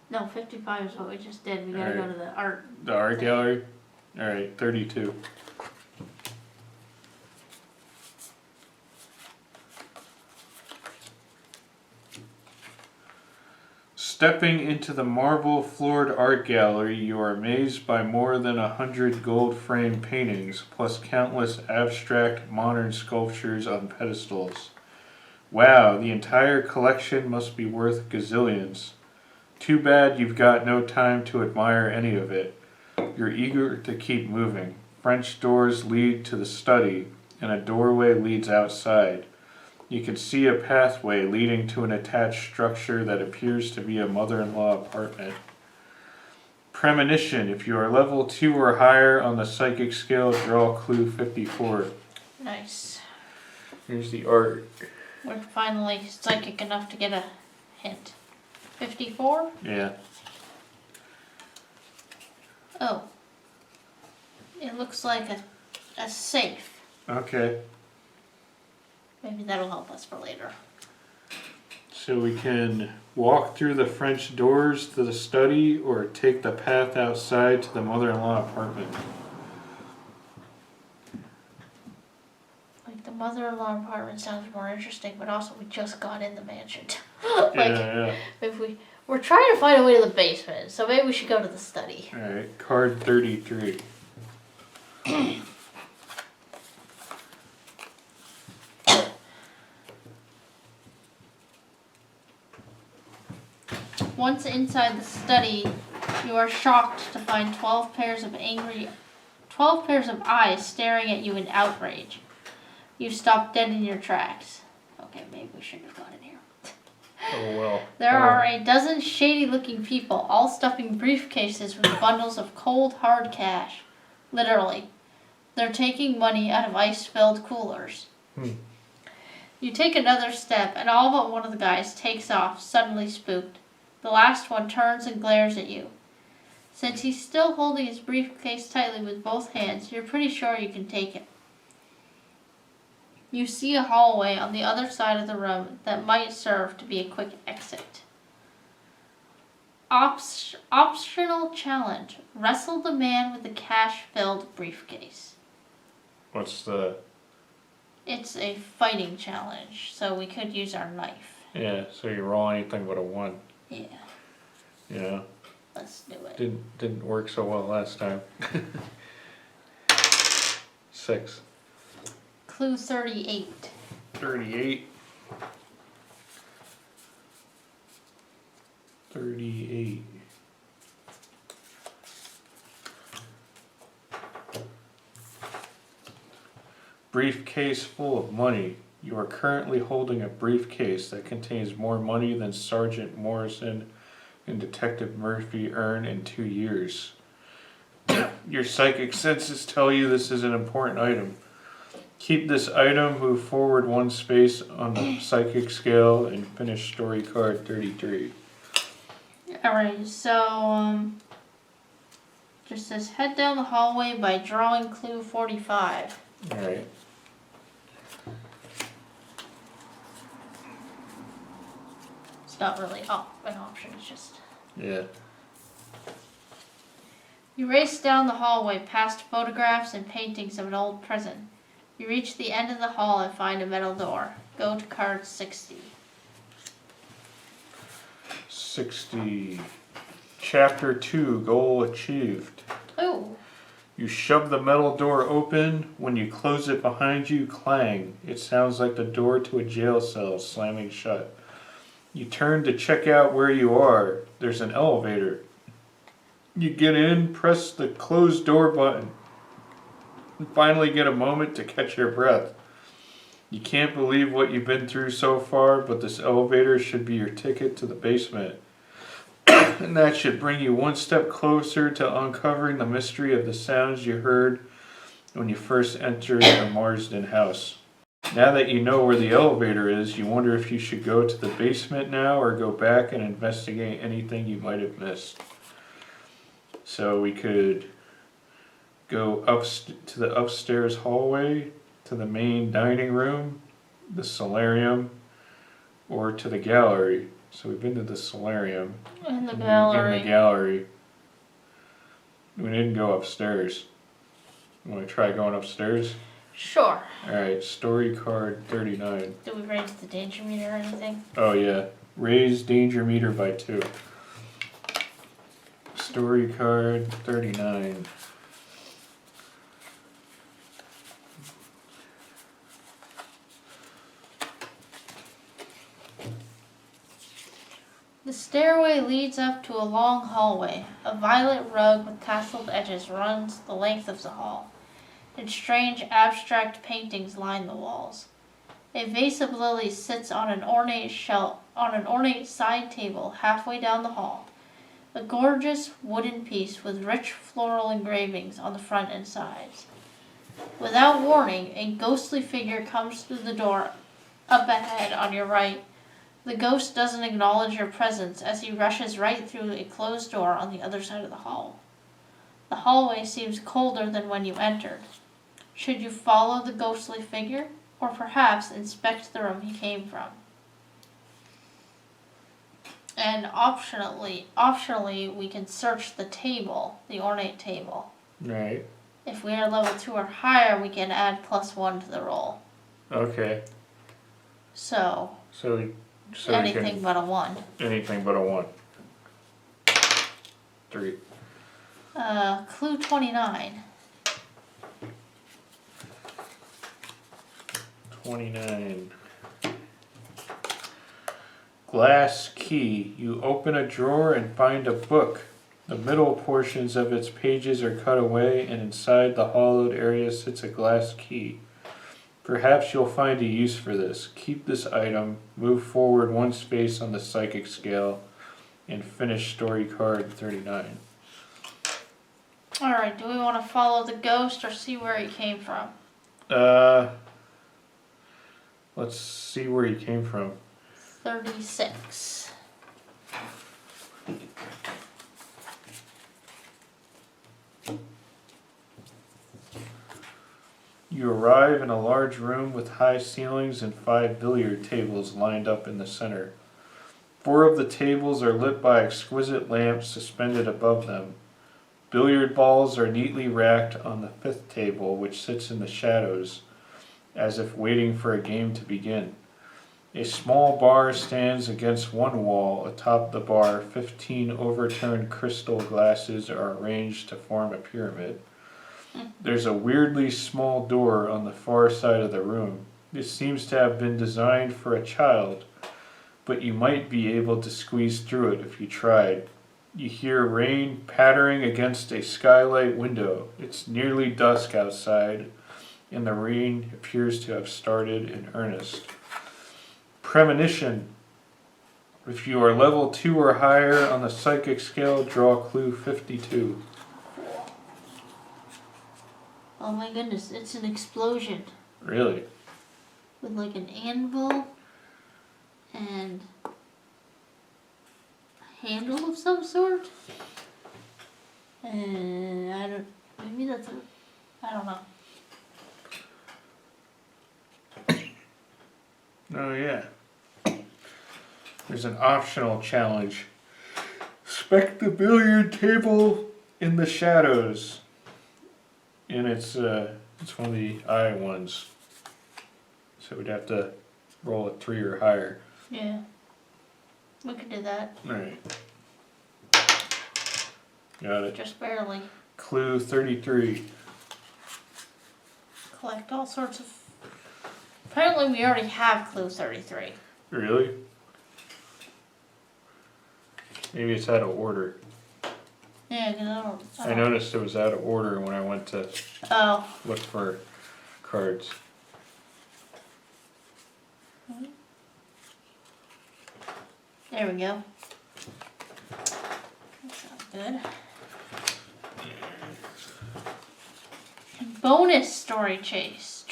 No, 55 is what we just did. We gotta go to the art. The art gallery? Alright, 32. Stepping into the marble-floored art gallery, you are amazed by more than 100 gold-framed paintings, plus countless abstract modern sculptures on pedestals. Wow, the entire collection must be worth gazillions. Too bad you've got no time to admire any of it. You're eager to keep moving. French doors lead to the study, and a doorway leads outside. You can see a pathway leading to an attached structure that appears to be a mother-in-law apartment. Premonition. If you are level 2 or higher on the psychic scale, draw clue 54. Nice. Here's the art. We're finally psychic enough to get a hint. 54? Yeah. Oh. It looks like a safe. Okay. Maybe that'll help us for later. So we can walk through the French doors to the study or take the path outside to the mother-in-law apartment. Like, the mother-in-law apartment sounds more interesting, but also we just got in the mansion. Yeah. If we're trying to find a way to the basement, so maybe we should go to the study. Alright, card 33. Once inside the study, you are shocked to find 12 pairs of eyes staring at you in outrage. You stop dead in your tracks. Okay, maybe we shouldn't have gone in here. Oh well. There are a dozen shady-looking people, all stuffing briefcases with bundles of cold, hard cash. Literally. They're taking money out of ice-filled coolers. You take another step, and all but one of the guys takes off, suddenly spooked. The last one turns and glares at you. Since he's still holding his briefcase tightly with both hands, you're pretty sure you can take it. You see a hallway on the other side of the room that might serve to be a quick exit. Optional challenge. Wrestle the man with the cash-filled briefcase. What's the... It's a fighting challenge, so we could use our knife. Yeah, so you roll anything but a 1. Yeah, You know? let's do it. Didn't work so well last time. 6. Clue 38. 38. 38. Briefcase full of money. You are currently holding a briefcase that contains more money than Sergeant Morrison and Detective Murphy earn in 2 years. Your psychic senses tell you this is an important item. Keep this item, move forward 1 space on the psychic scale, and finish story card 33. Alright, so, just says head down the hallway by drawing clue 45. Alright. It's not really an option, it's just... Yeah. You race down the hallway past photographs and paintings of an old prison. You reach the end of the hall and find a metal door. Go to card 60. 60. Chapter 2, goal achieved. Ooh. You shove the metal door open. When you close it behind you, clang. It sounds like the door to a jail cell slamming shut. You turn to check out where you are. There's an elevator. You get in, press the closed door button, and finally get a moment to catch your breath. You can't believe what you've been through so far, but this elevator should be your ticket to the basement. And that should bring you 1 step closer to uncovering the mystery of the sounds you heard when you first entered the Marsden house. Now that you know where the elevator is, you wonder if you should go to the basement now or go back and investigate anything you might have missed. So we could go to the upstairs hallway, to the main dining room, the solarium, or to the gallery. So we've been to the solarium. In the gallery. In the gallery. We didn't go upstairs. You want to try going upstairs? Sure. Alright, story card 39. Do we raise the danger meter or anything? Oh yeah, raise danger meter by 2. Story card 39. The stairway leads up to a long hallway. A violet rug with tasseled edges runs the length of the hall, and strange abstract paintings line the walls. A vase of lilies sits on an ornate side table halfway down the hall. A gorgeous wooden piece with rich floral engravings on the front and sides. Without warning, a ghostly figure comes through the door up ahead on your right. The ghost doesn't acknowledge your presence as he rushes right through a closed door on the other side of the hall. The hallway seems colder than when you entered. Should you follow the ghostly figure, or perhaps inspect the room he came from? And optionally, we can search the table, the ornate table. Right. If we are level 2 or higher, we can add +1 to the roll. Okay. So anything but a 1. Anything but a 1. 3. Clue 29. 29. Glass key. You open a drawer and find a book. The middle portions of its pages are cut away, and inside the hollowed area sits a glass key. Perhaps you'll find a use for this. Keep this item, move forward 1 space on the psychic scale, and finish story card 39. Alright, do we want to follow the ghost or see where he came from? Let's see where he came from. 36. You arrive in a large room with high ceilings and 5 billiard tables lined up in the center. 4 of the tables are lit by exquisite lamps suspended above them. Billiard balls are neatly racked on the 5th table, which sits in the shadows, as if waiting for a game to begin. A small bar stands against one wall. Atop the bar, 15 overturned crystal glasses are arranged to form a pyramid. There's a weirdly small door on the far side of the room. It seems to have been designed for a child, but you might be able to squeeze through it if you tried. You hear rain pattering against a skylight window. It's nearly dusk outside, and the rain appears to have started in earnest. Premonition. If you are level 2 or higher on the psychic scale, draw clue 52. Oh my goodness, it's an explosion. Really? With like an anvil and a handle of some sort. And I don't know. Oh yeah. There's an optional challenge. Spec the billiard table in the shadows. And it's one of the I ones. So we'd have to roll a 3 or higher. Yeah. We could do that. Alright. Got it. Just barely. Clue 33. Collect all sorts of... Apparently we already have clue 33. Really? Maybe it's out of order. Yeah, because I noticed it was out of order when I went to look for cards. There we go. That sounds good. Bonus story choice.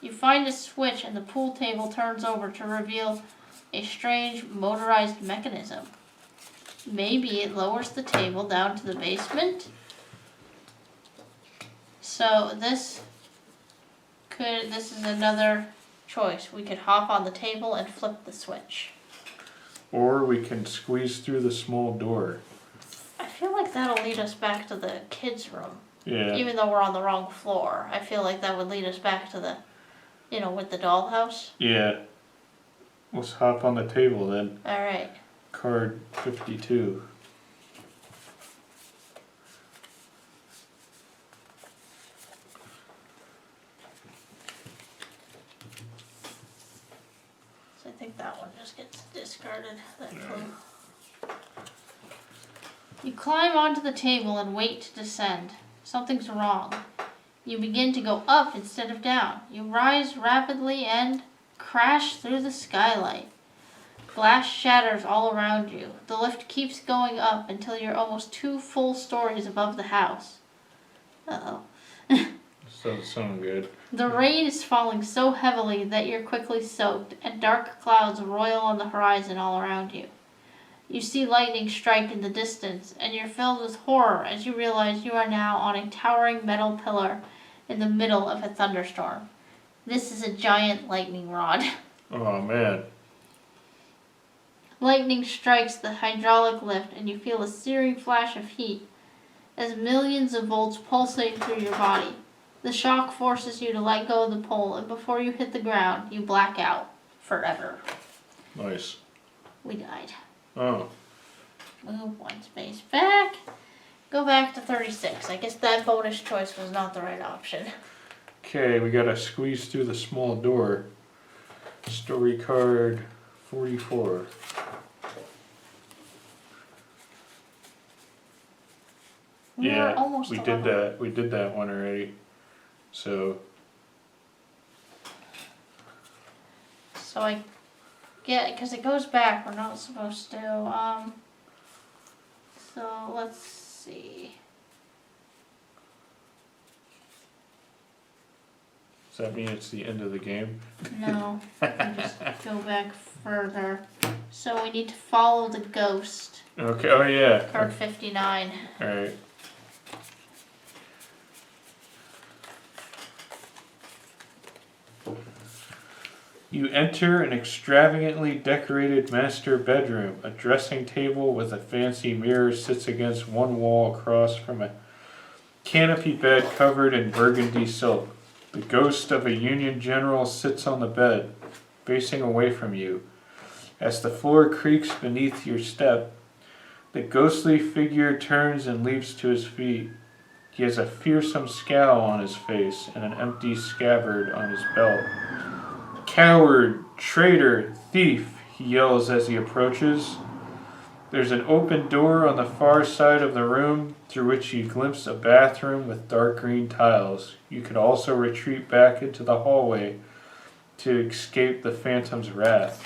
You find a switch and the pool table turns over to reveal a strange motorized mechanism. Maybe it lowers the table down to the basement. So this is another choice. We could hop on the table and flip the switch. Or we can squeeze through the small door. I feel like that'll lead us back to the kids' room. Yeah. Even though we're on the wrong floor. I feel like that would lead us back to the, with the dollhouse. Yeah. Let's hop on the table then. Alright. Card 52. So I think that one just gets discarded. That clue. You climb onto the table and wait to descend. Something's wrong. You begin to go up instead of down. You rise rapidly and crash through the skylight. Glass shatters all around you. The lift keeps going up until you're almost 2 full stories above the house. Uh-oh. Doesn't sound good. The rain is falling so heavily that you're quickly soaked, and dark clouds roil on the horizon all around you. You see lightning strike in the distance, and you're filled with horror as you realize you are now on a towering metal pillar in the middle of a thunderstorm. This is a giant lightning rod. Oh man. Lightning strikes the hydraulic lift, and you feel a searing flash of heat as millions of volts pulsate through your body. The shock forces you to let go of the pole, and before you hit the ground, you black out forever. Nice. We died. Oh. Move 1 space back. Go back to 36. I guess that bonus choice was not the right option. Okay, we gotta squeeze through the small door. Story card 44. We're almost we 11. did that. We did that one already. So I get, because it goes back, we're not supposed to. So let's see. does that mean it's the end of the game? No, we just go back further. So we need to follow the ghost. Okay. Oh yeah. Card 59. All right. You enter an extravagantly decorated master bedroom. A dressing table with a fancy mirror sits against one wall across from a canopy bed covered in burgundy silk. The ghost of a Union general sits on the bed, facing away from you. As the floor creaks beneath your step, the ghostly figure turns and leaps to his feet. He has a fearsome scowl on his face and an empty scabbard on his belt. "Coward, traitor, thief," he yells as he approaches. There's an open door on the far side of the room through which you glimpse a bathroom with dark green tiles. You could also retreat back into the hallway to escape the phantom's wrath.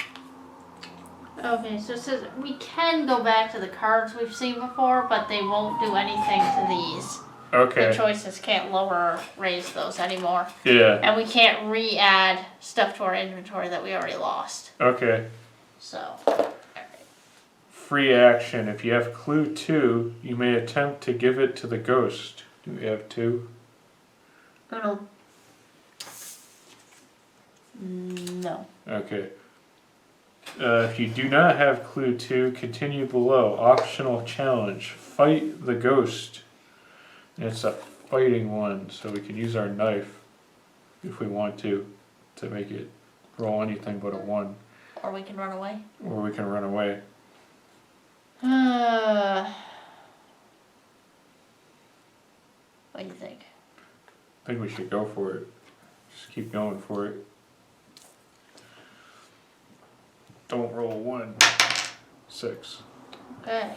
Okay, so it says we can go back to the cards we've seen before, but they won't do anything to these. Okay. The choices can't lower or raise those anymore. Yeah. And we can't re-add stuff to our inventory that we already lost. Okay. So, Free action. If you have clue 2, you may attempt to give it to the ghost. Do we have 2? no. Okay. If you do not have clue 2, continue below. Optional challenge. Fight the ghost. And it's a fighting one, so we can use our knife if we want to make it roll anything but a 1. Or we can run away. Or we can run away. What do you think? I think we should go for it. Just keep going for it. Don't roll a 1. 6. Okay.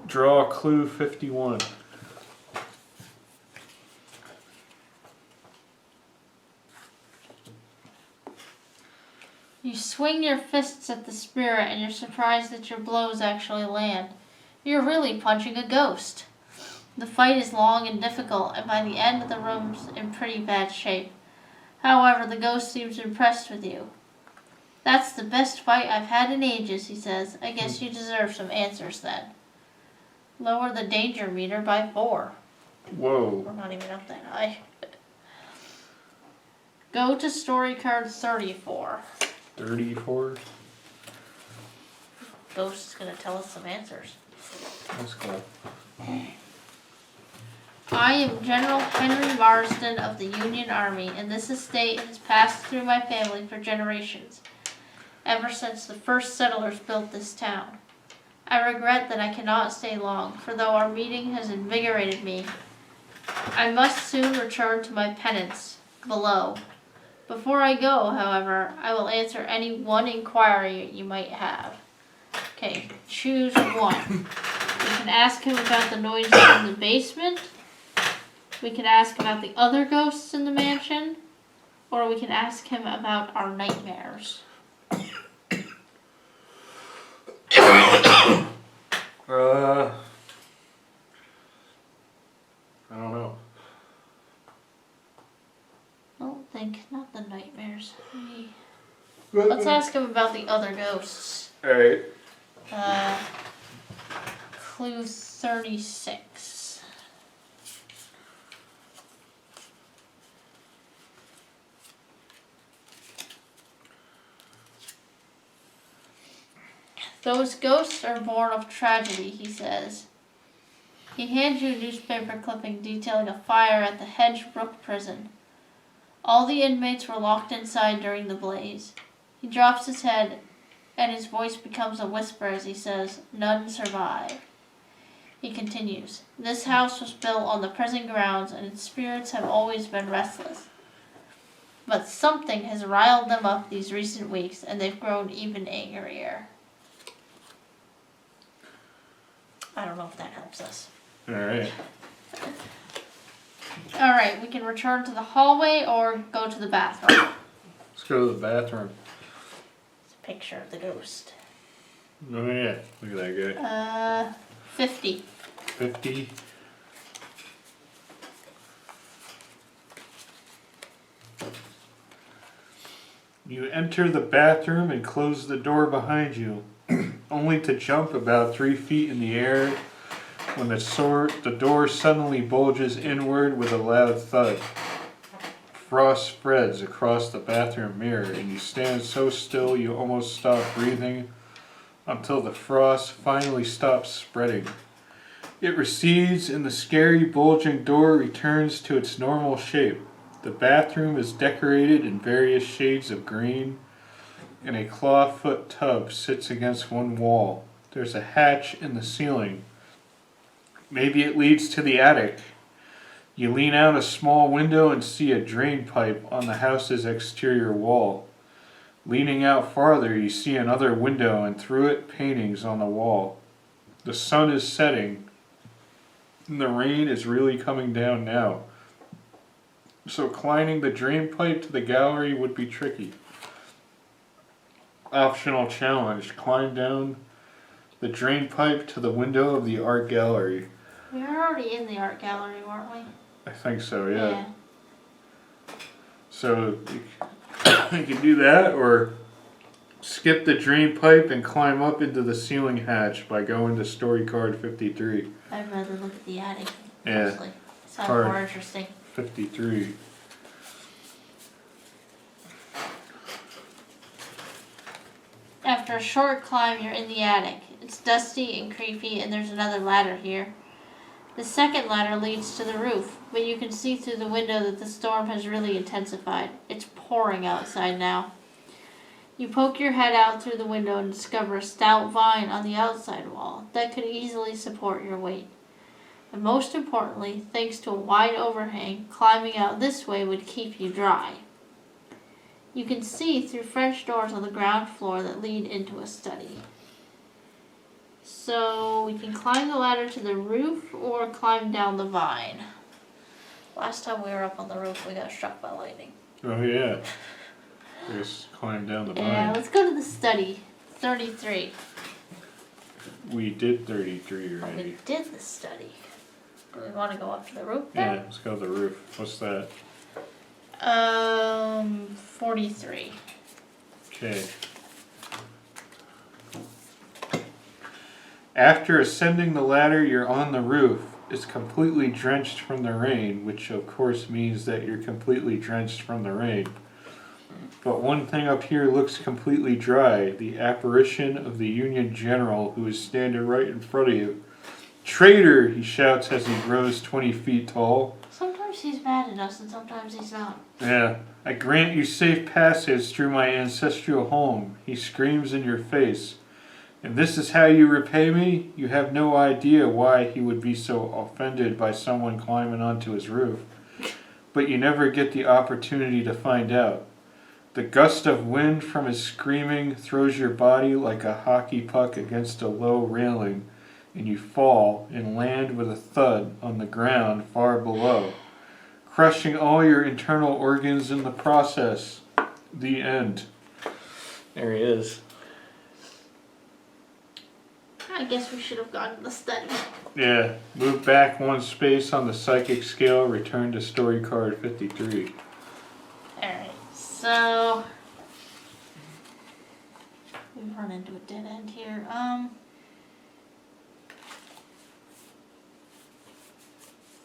Draw clue 51. You swing your fists at the spirit and you're surprised that your blows actually land. You're really punching a ghost. The fight is long and difficult, and by the end the room's in pretty bad shape. However, the ghost seems impressed with you. "That's the best fight I've had in ages," he says. "I guess you deserve some answers then." Lower the danger meter by 4. Whoa. We're not even up that high. Go to story card 34. 34? Ghost is going to tell us some answers. That's cool. I am General Henry Marsden of the Union Army, and this estate has passed through my family for generations, ever since the first settlers built this town. I regret that I cannot stay long, for though our meeting has invigorated me, I must soon return to my penance below. Before I go, however, I will answer any one inquiry you might have. Okay, choose one. We can ask him about the noises in the basement. We can ask about the other ghosts in the mansion. Or we can ask him about our nightmares. I don't know. I don't think, not the nightmares. Let's ask him about the other ghosts. Alright. Clue 36. Those ghosts are born of tragedy, he says. He hands you a newspaper clipping detailing a fire at the Hedgebrook prison. All the inmates were locked inside during the blaze. He drops his head, and his voice becomes a whisper as he says, "None survive." He continues, "This house was built on the prison grounds, and its spirits have always been restless. But something has riled them up these recent weeks, and they've grown even angrier." I don't know if that helps us. Alright. Alright, we can return to the hallway or go to the bathroom. Let's go to the bathroom. It's a picture of the ghost. Oh yeah, look at that guy. 50. 50. You enter the bathroom and close the door behind you, only to jump about 3 feet in the air when the door suddenly bulges inward with a loud thud. frost spreads across the bathroom mirror, and you stand so still you almost stop breathing until the frost finally stops spreading. It recedes, and the scary bulging door returns to its normal shape. The bathroom is decorated in various shades of green, and a clawfoot tub sits against one wall. There's a hatch in the ceiling. Maybe it leads to the attic. You lean out a small window and see a drain pipe on the house's exterior wall. Leaning out farther, you see another window, and through it, paintings on the wall. The sun is setting, and the rain is really coming down now. So climbing the drain pipe to the gallery would be tricky. Optional challenge: climb down the drain pipe to the window of the art gallery. We were already in the art gallery, weren't we? I think so, yeah. So you can do that, or skip the drain pipe and climb up into the ceiling hatch by going to story card 53. I'd rather look at the attic. Yeah. Honestly. Sounds Card. more interesting. 53. After a short climb, you're in the attic. It's dusty and creepy, and there's another ladder here. The second ladder leads to the roof, but you can see through the window that the storm has really intensified. It's pouring outside now. You poke your head out through the window and discover a stout vine on the outside wall that could easily support your weight. And most importantly, thanks to a wide overhang, climbing out this way would keep you dry. You can see through French doors on the ground floor that lead into a study. So we can climb the ladder to the roof or climb down the vine. Last time we were up on the roof, we got struck by lightning. Oh, yeah. Just climb down the vine. Yeah, let's go to the study. 33. We did 33 Oh, already. we did the study. Do we want to go up to the roof Yeah, then? let's go to the roof. What's that? 43. Okay. After ascending the ladder, you're on the roof. It's completely drenched from the rain, which of course means that you're completely drenched from the rain. But one thing up here looks completely dry: the apparition of the Union General, who is standing right in front of you. "Traitor!" he shouts as he grows 20 feet tall. Sometimes he's mad at us and sometimes he's not. "Yeah, I grant you safe passage through my ancestral home," he screams in your face. "And this is how you repay me?" You have no idea why he would be so offended by someone climbing onto his roof. But you never get the opportunity to find out. The gust of wind from his screaming throws your body like a hockey puck against a low railing, and you fall and land with a thud on the ground far below, crushing all your internal organs in the process. The end. There he is. I guess we should have gone to the study. Yeah, move back one space on the psychic scale, return to story card 53. Alright, so we've run into a dead end here.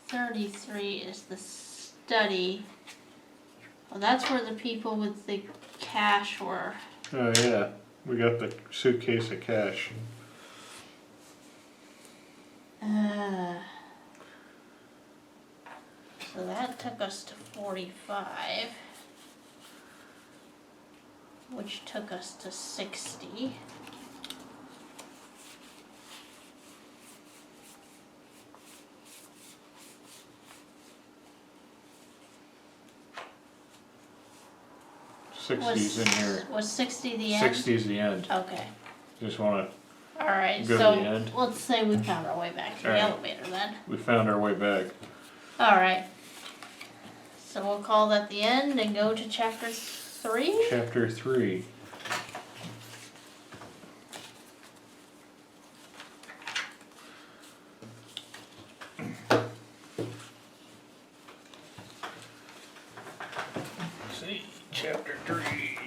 33 is the study. Well, that's where the people with the cash were. Oh yeah, we got the suitcase of cash. So that took us to 45, which took us to 60. Sixty's in here. Was 60 the end? 60's the end. Okay. Just wanna, Alright, Go to so the end. let's say we found our way back to the Alright. elevator then. we found our way back. Alright. So we'll call that the end and go to chapter 3? Chapter 3. Let's see, chapter 3.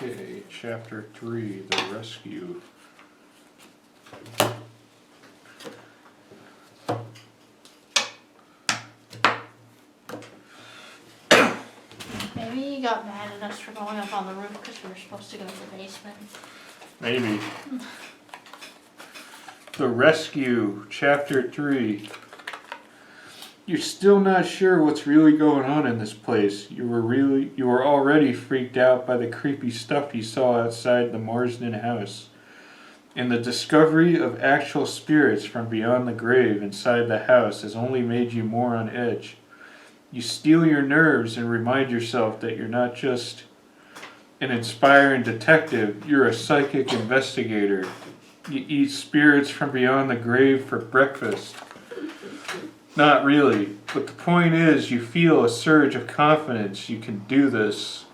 Okay, chapter 3, the rescue. Maybe you got mad at us for going up on the roof because we were supposed to go to the basement. Maybe. The rescue, chapter 3. You're still not sure what's really going on in this place. You were already freaked out by the creepy stuff you saw outside the Marsden house. And the discovery of actual spirits from beyond the grave inside the house has only made you more on edge. You steel your nerves and remind yourself that you're not just an inspiring detective, you're a psychic investigator. You eat spirits from beyond the grave for breakfast. Not really, but the point is you feel a surge of confidence you can do this.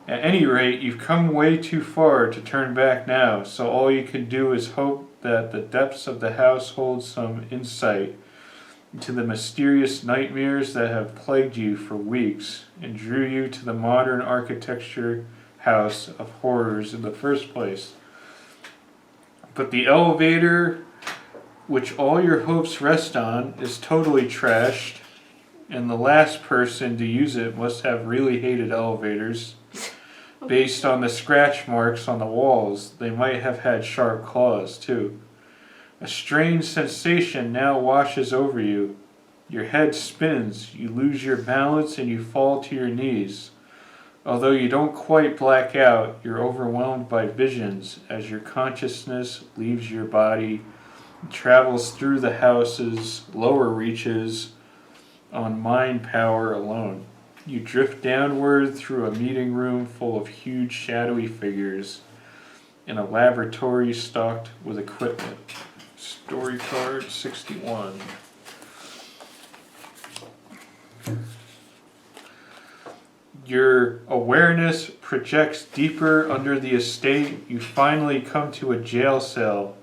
At any rate, you've come way too far to turn back now, so all you can do is hope that the depths of the house hold some insight into the mysterious nightmares that have plagued you for weeks and drew you to the modern architecture house of horrors in the first place. But the elevator, which all your hopes rest on, is totally trashed, and the last person to use it must have really hated elevators. Based on the scratch marks on the walls, they might have had sharp claws, too. A strange sensation now washes over you. Your head spins, you lose your balance, and you fall to your knees. Although you don't quite black out, you're overwhelmed by visions as your consciousness leaves your body and travels through the house's lower reaches on mind power alone. You drift downward through a meeting room full of huge shadowy figures in a laboratory stocked with equipment. Story card 61. Your awareness projects deeper under the estate. You finally come to a jail cell.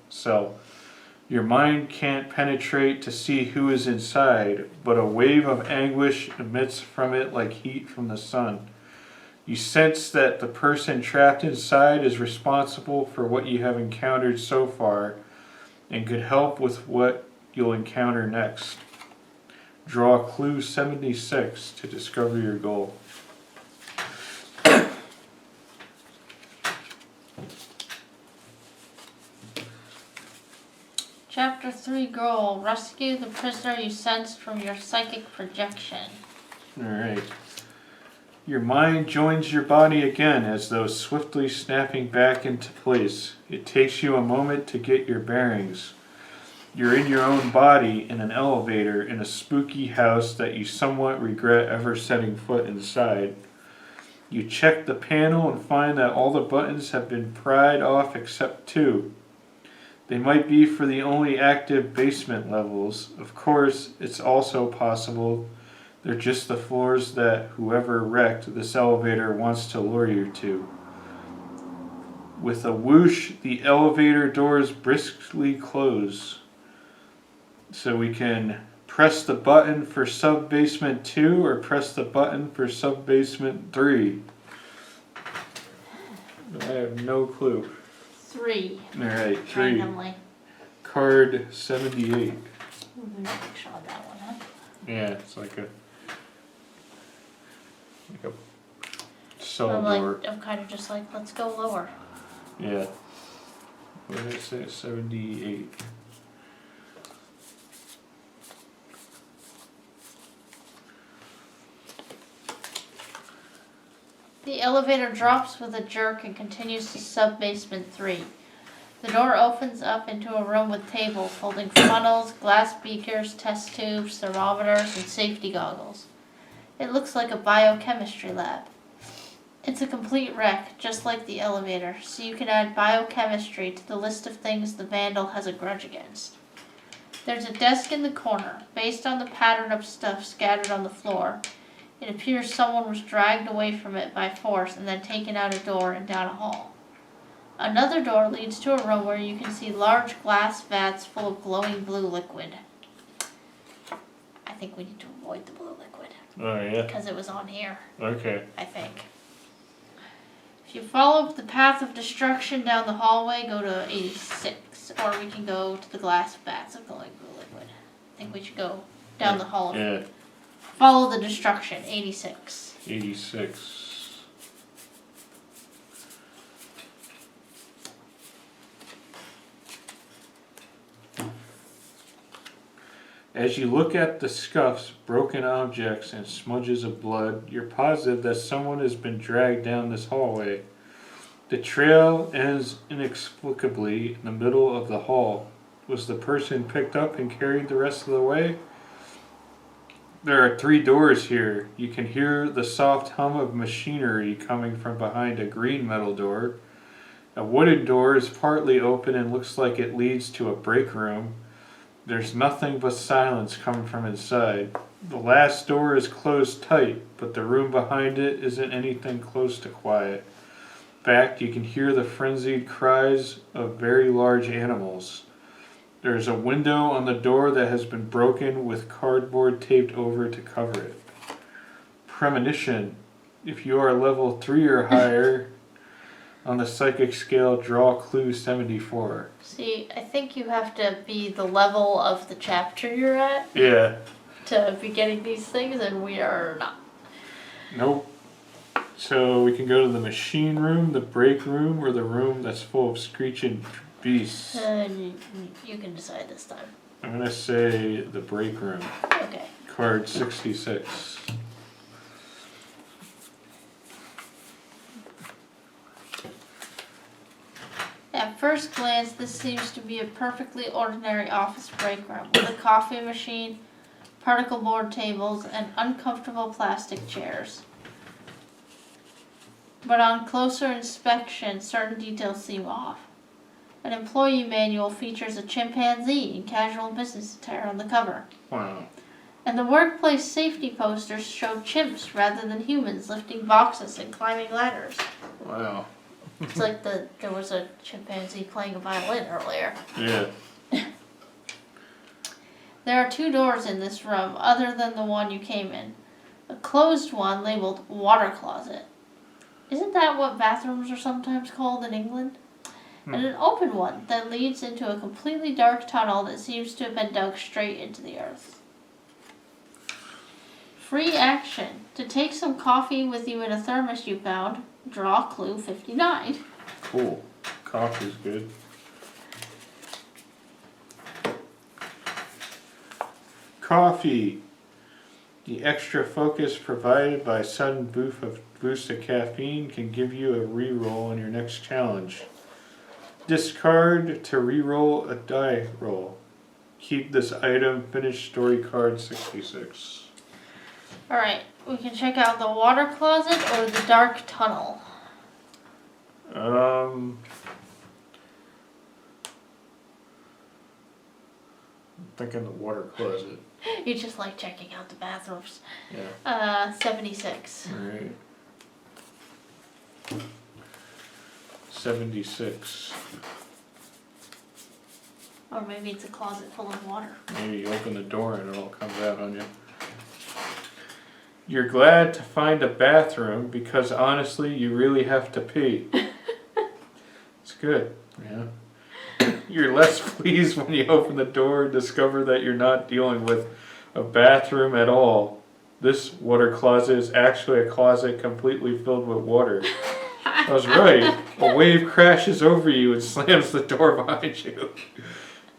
Your mind can't penetrate to see who is inside, but a wave of anguish emits from it like heat from the sun. You sense that the person trapped inside is responsible for what you have encountered so far and could help with what you'll encounter next. Draw clue 76 to discover your goal. Chapter 3 goal: rescue the prisoner you sensed from your psychic projection. Alright. Your mind joins your body again as though swiftly snapping back into place. It takes you a moment to get your bearings. You're in your own body in an elevator in a spooky house that you somewhat regret ever setting foot inside. You check the panel and find that all the buttons have been pried off except 2. They might be for the only active basement levels. Of course, it's also possible they're just the floors that whoever wrecked this elevator wants to lure you to. With a whoosh, the elevator doors briskly close. So we can press the button for sub-basement 2 or press the button for sub-basement 3. I have no clue. 3. Alright, 3. Randomly. Card 78. We make sure of that one, huh? Yeah, it's like a cell I'm door. I'm kind of just like, let's go lower. Yeah. What did I say? 78. The elevator drops with a jerk and continues to sub-basement 3. The door opens up into a room with tables holding funnels, glass beakers, test tubes, thermometers, and safety goggles. It looks like a biochemistry lab. It's a complete wreck, just like the elevator, so you can add biochemistry to the list of things the vandal has a grudge against. There's a desk in the corner. Based on the pattern of stuff scattered on the floor, it appears someone was dragged away from it by force and then taken out a door and down a hall. Another door leads to a room where you can see large glass vats full of glowing blue liquid. I think we need to avoid the blue liquid Oh, yeah. because it was on here, Okay. I think. If you follow the path of destruction down the hallway, go to 86. Or we can go to the glass vats of glowing blue liquid. I think we should go down the hall. Yeah, Follow the destruction, 86. 86. As you look at the scuffs, broken objects, and smudges of blood, you're positive that someone has been dragged down this hallway. The trail ends inexplicably in the middle of the hall. Was the person picked up and carried the rest of the way? There are 3 doors here. You can hear the soft hum of machinery coming from behind a green metal door. A wooden door is partly open and looks like it leads to a break room. There's nothing but silence coming from inside. The last door is closed tight, but the room behind it isn't anything close to quiet. In fact, you can hear the frenzied cries of very large animals. There's a window on the door that has been broken with cardboard taped over to cover it. Premonition. If you are level 3 or higher on the psychic scale, draw clue 74. See, I think you have to be the level of the chapter you're at Yeah. to be getting these things, and we are not. Nope. So we can go to the machine room, the break room, or the room that's full of screeching beasts. You can decide this time. I'm gonna say the break room. Okay. Card 66. At first glance, this seems to be a perfectly ordinary office break room with a coffee machine, particle board tables, and uncomfortable plastic chairs. But on closer inspection, certain details seem off. An employee manual features a chimpanzee in casual business attire on the cover. Wow. And the workplace safety posters show chimps rather than humans lifting boxes and climbing ladders. Wow. It's like there was a chimpanzee playing a violin earlier. Yeah. There are 2 doors in this room other than the one you came in. A closed one labeled water closet. Isn't that what bathrooms are sometimes called in England? And an open one that leads into a completely dark tunnel that seems to have been dug straight into the earth. Free action. To take some coffee with you in a thermos you found, draw clue 59. Cool. Coffee's good. Coffee. The extra focus provided by sudden boost of caffeine can give you a reroll on your next challenge. Discard to reroll a die roll. Keep this item. Finish story card 66. Alright, we can check out the water closet or the dark tunnel. I'm thinking the water closet. You just like checking out the bathrooms. Yeah. 76. Alright. 76. Or maybe it's a closet full of water. Maybe you open the door and it all comes out on you. You're glad to find a bathroom because honestly you really have to pee. It's good, yeah. You're less pleased when you open the door and discover that you're not dealing with a bathroom at all. This water closet is actually a closet completely filled with water. I was right. A wave crashes over you and slams the door behind you,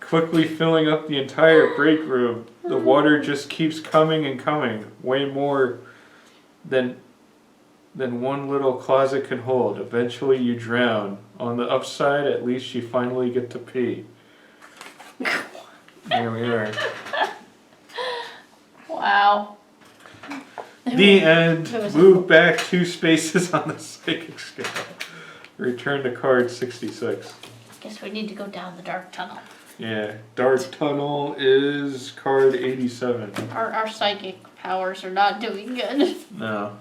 quickly filling up the entire break room. The water just keeps coming and coming, way more than one little closet can hold. Eventually you drown. On the upside, at least you finally get to pee. There we are. Wow. The end. There was Move back 2 spaces on the psychic scale. Return to card 66. Guess we need to go down the dark tunnel. Yeah, dark tunnel is card 87. Our psychic powers are not doing good. No.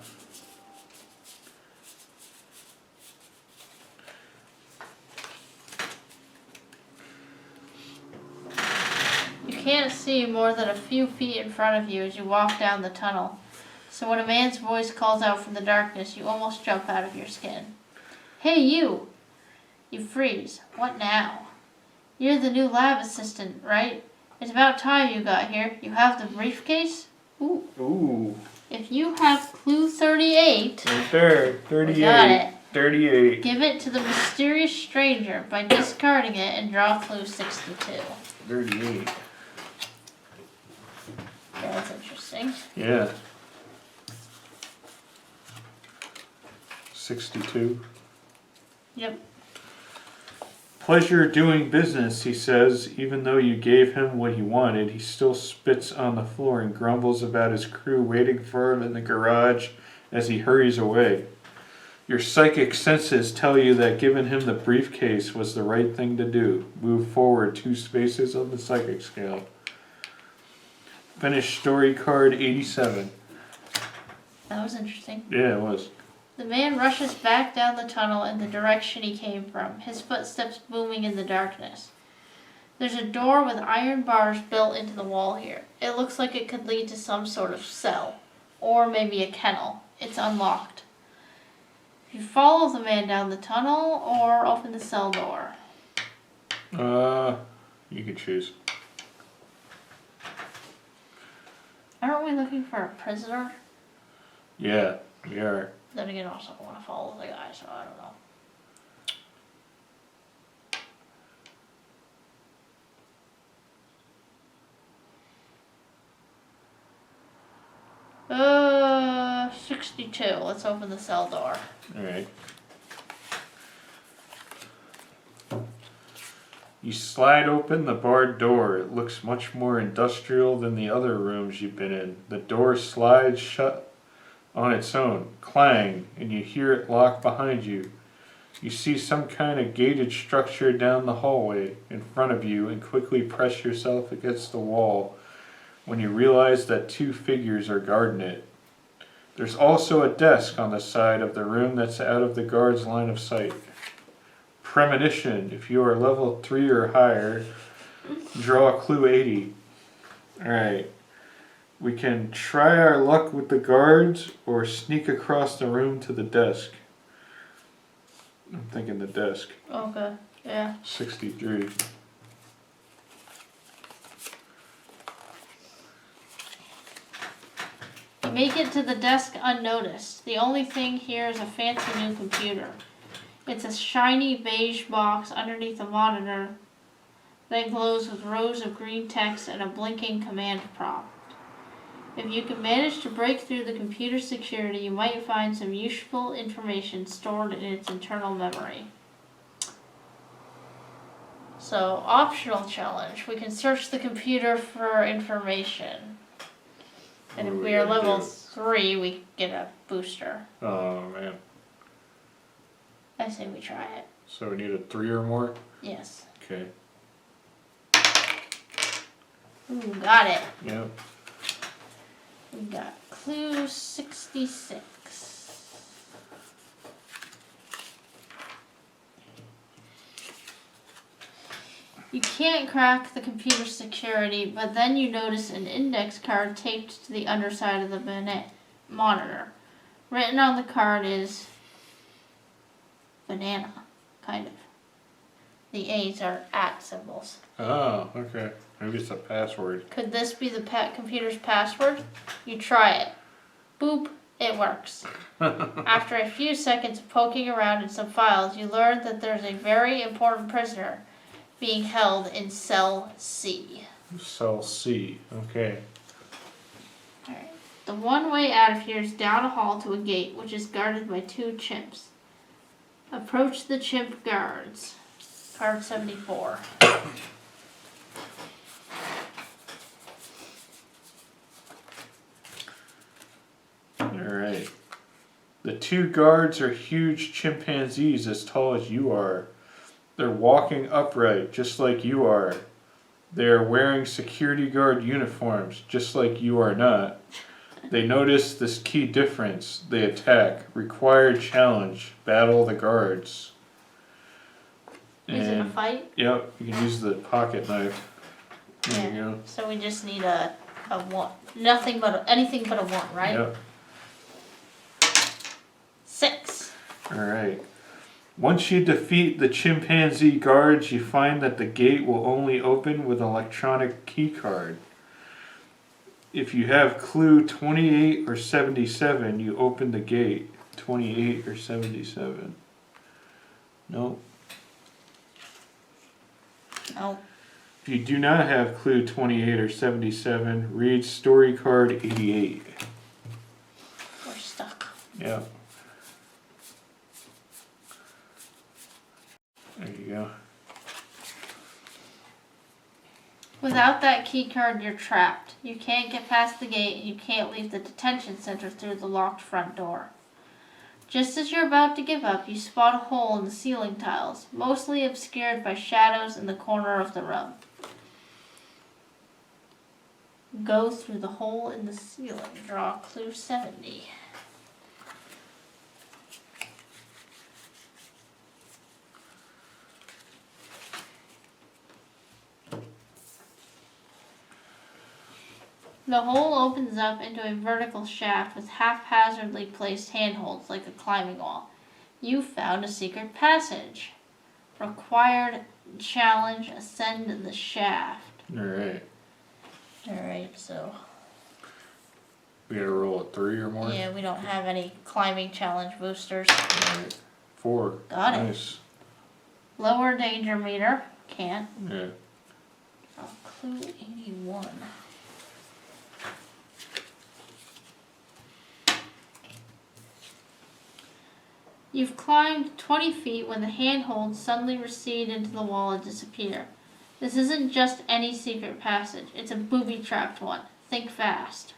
You can't see more than a few feet in front of you as you walk down the tunnel. So when a man's voice calls out from the darkness, you almost jump out of your skin. Hey, you! You freeze. What now? You're the new lab assistant, right? It's about time you got here. You have the briefcase? Ooh. Ooh. If you have clue 38, Right there. 38. we got it. 38. Give it to the mysterious stranger by discarding it and draw clue 62. 38. Yeah, that's interesting. Yeah. 62. Yep. Pleasure doing business, he says. Even though you gave him what he wanted, he still spits on the floor and grumbles about his crew waiting for him in the garage as he hurries away. Your psychic senses tell you that giving him the briefcase was the right thing to do. Move forward 2 spaces on the psychic scale. Finish story card 87. That was interesting. Yeah, it was. The man rushes back down the tunnel in the direction he came from, his footsteps booming in the darkness. There's a door with iron bars built into the wall here. It looks like it could lead to some sort of cell, or maybe a kennel. It's unlocked. You follow the man down the tunnel or open the cell door. You can choose. Aren't we looking for a prisoner? Yeah, we are. Then again, also I want to follow the guy, so I don't know. 62. Let's open the cell door. Alright. You slide open the barred door. It looks much more industrial than the other rooms you've been in. The door slides shut on its own. Clang, and you hear it lock behind you. You see some kind of gated structure down the hallway in front of you and quickly press yourself against the wall when you realize that 2 figures are guarding it. There's also a desk on the side of the room that's out of the guard's line of sight. Premonition. If you are level 3 or higher, draw clue 80. Alright. We can try our luck with the guards or sneak across the room to the desk. I'm thinking the desk. Okay, yeah. 63. You make it to the desk unnoticed. The only thing here is a fancy new computer. It's a shiny beige box underneath a monitor that glows with rows of green text and a blinking command prompt. If you can manage to break through the computer security, you might find some useful information stored in its internal memory. So, optional challenge. We can search the computer for information. And if we are level 3, we get a booster. Oh man. I say we try it. So we need a 3 or more? Yes. Okay. Ooh, got it. Yep. We got clue 66. You can't crack the computer security, but then you notice an index card taped to the underside of the monitor. Written on the card is banana, kind of. The A's are @ symbols. Oh, okay. Maybe it's a password. Could this be the computer's password? You try it. Boop, it works. After a few seconds of poking around in some files, you learn that there's a very important prisoner being held in cell C. Cell C. Okay. Alright. The one way out of here is down a hall to a gate, which is guarded by 2 chimps. Approach the chimp guards. Card 74. Alright. The 2 guards are huge chimpanzees as tall as you are. They're walking upright, just like you are. They are wearing security guard uniforms, just like you are not. They notice this key difference. They attack. Required challenge. Battle the guards. Is it a fight? Yep, you can use the pocket knife. There you go. So we just need a 1. Anything but a 1, right? Yep. 6. Alright. Once you defeat the chimpanzee guards, you find that the gate will only open with electronic keycard. If you have clue 28 or 77, you open the gate. 28 or 77. Nope. Oh, If you do not have clue 28 or 77, read story card 88. we're stuck. Yeah. There you go. Without that key card, you're trapped. You can't get past the gate and you can't leave the detention center through the locked front door. Just as you're about to give up, you spot a hole in the ceiling tiles, mostly obscured by shadows in the corner of the room. Go through the hole in the ceiling. Draw clue 70. The hole opens up into a vertical shaft with haphazardly placed handholds like a climbing wall. You found a secret passage. Required challenge, ascend the shaft. Alright. Alright, so We gotta roll a 3 or more? yeah, we don't have any climbing challenge boosters. Alright. 4. Got it. Nice. Lower danger meter. Can't. Yeah. Clue 81. You've climbed 20 feet when the handholds suddenly recede into the wall and disappear. This isn't just any secret passage. It's a booby-trapped one. Think fast.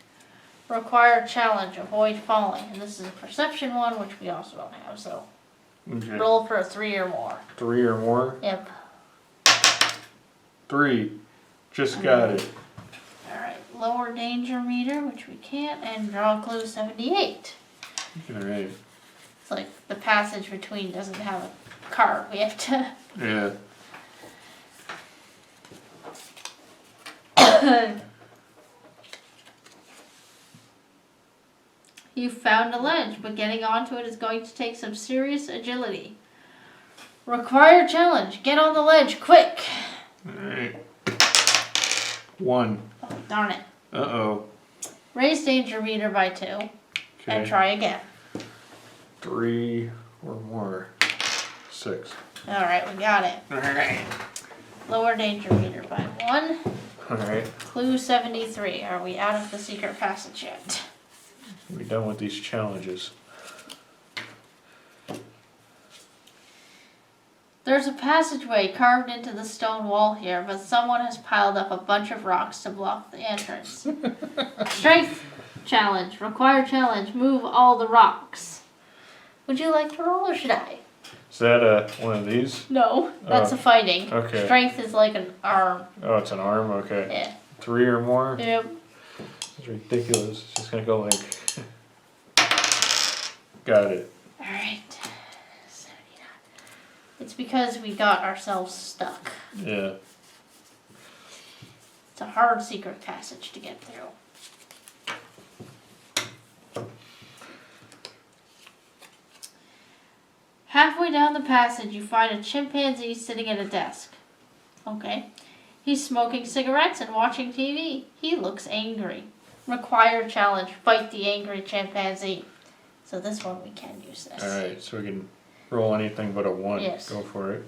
Require challenge. Avoid falling. And this is a perception one, which we also don't have, so Okay. roll for a 3 or more. 3 or more? Yep. 3. Just got it. Alright, lower danger meter, which we can't, and draw clue 78. Alright. It's like the passage between doesn't have a card. We have to. Yeah. You found a ledge, but getting onto it is going to take some serious agility. Require challenge. Get on the ledge, quick! Alright. 1. Oh, darn it. Uh-oh. Raise danger meter by 2, and Okay. try again. 3 or more. 6. Alright, we got it. Alright. Lower danger meter by 1. Alright. Clue 73. Are we out of the secret passage yet? We done with these challenges. There's a passageway carved into the stone wall here, but someone has piled up a bunch of rocks to block the entrance. Strength challenge. Require challenge. Move all the rocks. Would you like to roll or should I? Is that one of these? No, that's Oh, a fighting. okay. Strength is like an arm. Oh, it's an arm? Okay. Yeah. 3 or more? Yep. It's ridiculous. It's just gonna go like... Got it. Alright. 79. It's because we got ourselves stuck. Yeah. It's a hard secret passage to get through. Halfway down the passage, you find a chimpanzee sitting at a desk. Okay. He's smoking cigarettes and watching TV. He looks angry. Required challenge. Fight the angry chimpanzee. So this one we can use this. Alright, so we can roll anything but a 1. Yes. Go for it.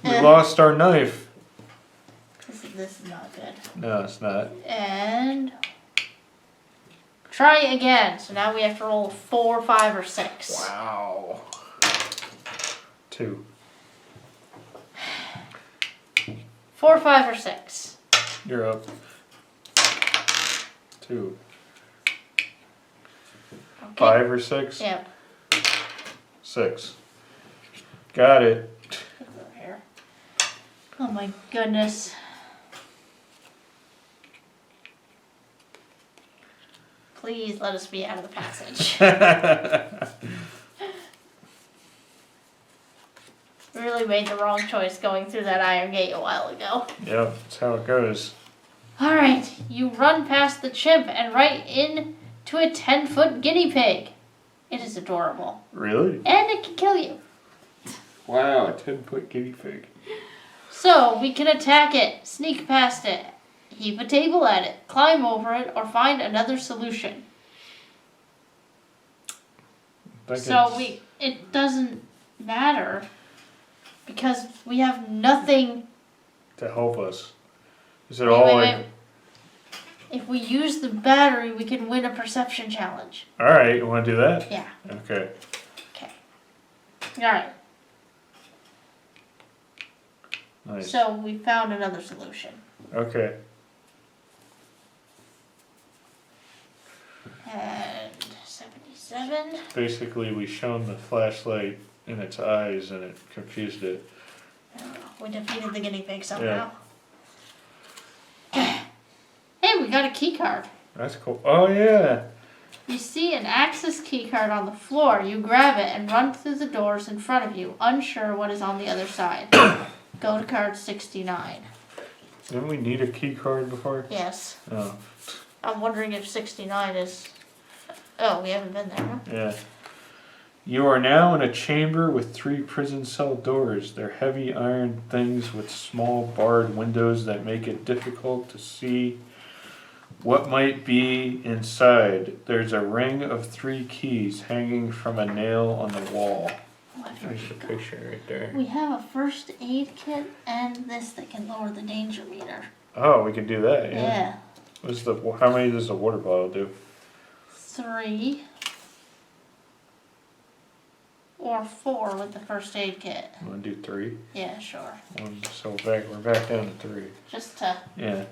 We lost our knife. This is not good. No, it's not. And try again. So now we have to roll 4, 5, or 6. Wow. 2. 4, 5, or 6. You're up. 2. Okay. 5 or 6? Yep. 6. Got it. Over here. Oh my goodness. Please let us be out of the passage. Really made the wrong choice going through that iron gate a while ago. Yep, that's how it goes. Alright, you run past the chimp and right into a 10-foot guinea pig. It is adorable. Really? And it can kill you. Wow, a 10-foot guinea pig. So, we can attack it, sneak past it, heap a table at it, climb over it, or find another solution. It doesn't matter because we have nothing to help us. Is it all like... If we use the battery, we can win a perception challenge. Alright, you want to do that? Yeah. Okay. Okay. Alright. Nice. So we found another solution. Okay. And 77. Basically, we shone the flashlight in its eyes and it confused it. We defeated the guinea pig somehow. Yeah. Hey, we got a key card. That's cool. Oh, yeah. You see an Axis key card on the floor. You grab it and run through the doors in front of you, unsure what is on the other side. Go to card 69. Didn't we need a key card before? Yes. Oh. I'm wondering if 69 is... Oh, we haven't been there, huh? Yeah. You are now in a chamber with 3 prison cell doors. They're heavy iron things with small barred windows that make it difficult to see what might be inside. There's a ring of 3 keys hanging from a nail on the wall. There's the picture right there. We have a first aid kit and this that can lower the danger meter. Oh, we can do that, yeah. Yeah. What's the, how many does the water bottle do? 3. Or 4 with the first aid kit. You want to do 3? Yeah, sure. So we're back down to 3. Just to... Yeah.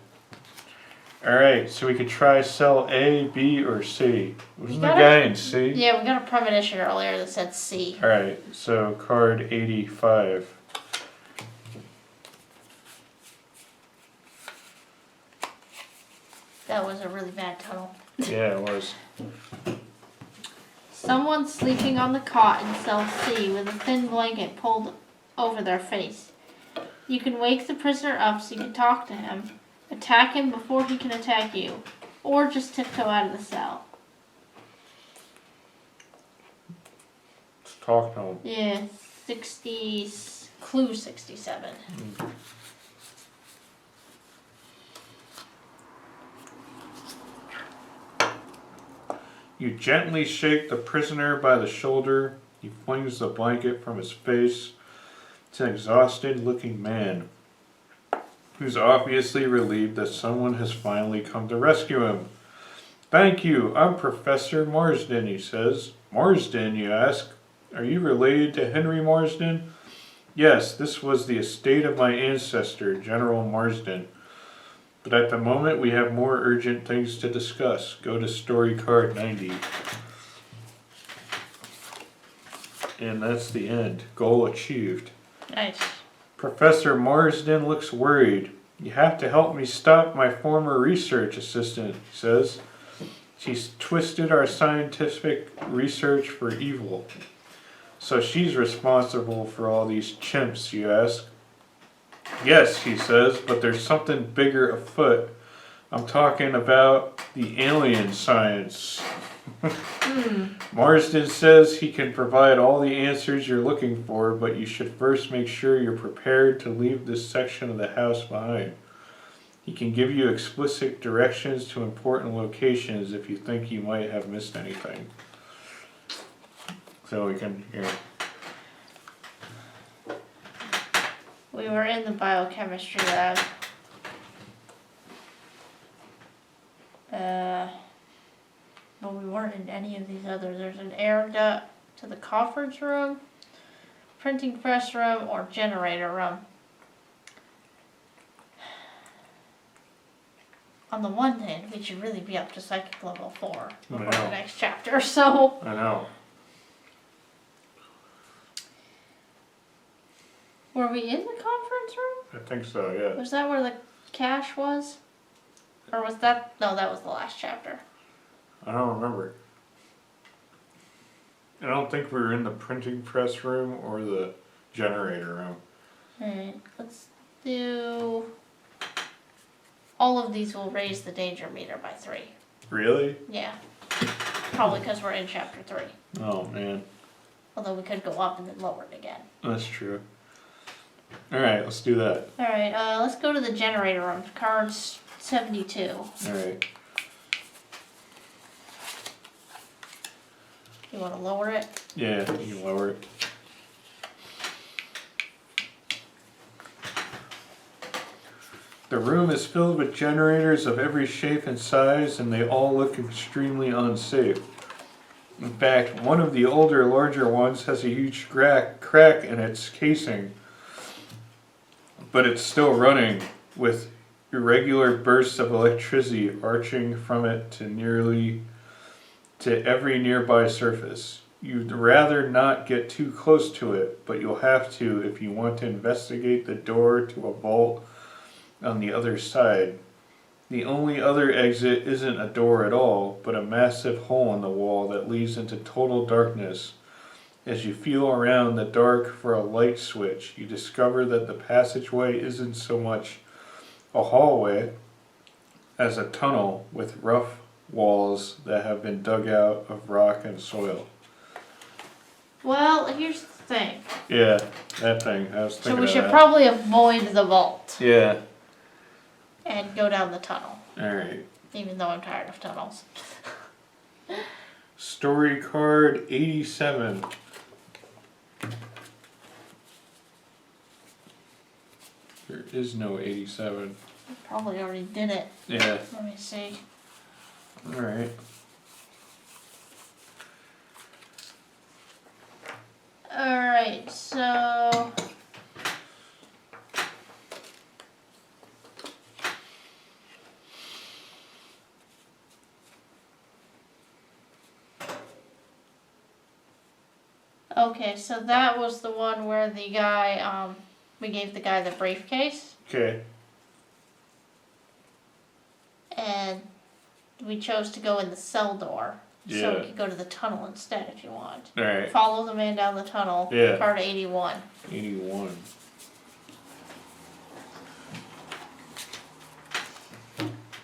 Alright, so we could try cell A, B, or C. Wasn't the guy in C? Yeah, we got a premonition earlier that said C. Alright, so card 85. That was a really bad tunnel. Yeah, it was. Someone sleeping on the cot in cell C with a thin blanket pulled over their face. You can wake the prisoner up so you can talk to him, attack him before he can attack you, or just tiptoe out of the cell. Let's talk to him. Yeah, clue 67. You gently shake the prisoner by the shoulder. He flings the blanket from his face. It's an exhausted looking man who's obviously relieved that someone has finally come to rescue him. Thank you, I'm Professor Marsden, he says. Marsden, you ask? Are you related to Henry Marsden? Yes, this was the estate of my ancestor, General Marsden. But at the moment, we have more urgent things to discuss. Go to story card 90. And that's the end. Goal achieved. Nice. Professor Marsden looks worried. You have to help me stop my former research assistant, he says. She's twisted our scientific research for evil. So she's responsible for all these chimps, you ask? Yes, he says, but there's something bigger afoot. I'm talking about the alien science. Marsden says he can provide all the answers you're looking for, but you should first make sure you're prepared to leave this section of the house behind. He can give you explicit directions to important locations if you think you might have missed anything. So we can, here. We were in the biochemistry lab. But we weren't in any of these others. There's an air duct to the conference room, printing press room, or generator room. On the one hand, we should really be up to psychic level 4 before the next chapter, so... I know. Were we in the conference room? I think so, yeah. Was that where the cache was? Or was that... No, that was the last chapter. I don't remember. I don't think we were in the printing press room or the generator room. Alright, let's do... All of these will raise the danger meter by 3. Really? Yeah. Probably because we're in chapter 3. Oh, man. Although we could go up and then lower it again. That's true. Alright, let's do that. Alright, let's go to the generator room. Cards 72. Alright. You want to lower it? Yeah, you can lower it. The room is filled with generators of every shape and size, and they all look extremely unsafe. In fact, one of the older, larger ones has a huge crack in its casing, but it's still running, with irregular bursts of electricity arching from it to every nearby surface. You'd rather not get too close to it, but you'll have to if you want to investigate the door to a vault on the other side. The only other exit isn't a door at all, but a massive hole in the wall that leads into total darkness. As you feel around the dark for a light switch, you discover that the passageway isn't so much a hallway as a tunnel with rough walls that have been dug out of rock and soil. Well, here's the thing. Yeah, that thing. I was thinking So we of should that. probably avoid the vault Yeah. and go down the tunnel. Alright. Even though I'm tired of tunnels. Story card 87. There is no 87. Probably already did it. Yeah. Let me see. Alright. Alright, so... Okay, so that was the one where the guy, we gave the guy the briefcase, Okay. and we chose to go in the cell door, so Yeah. we could go to the tunnel instead if you want. Alright. Follow the man down the tunnel, Yeah. card 81. 81.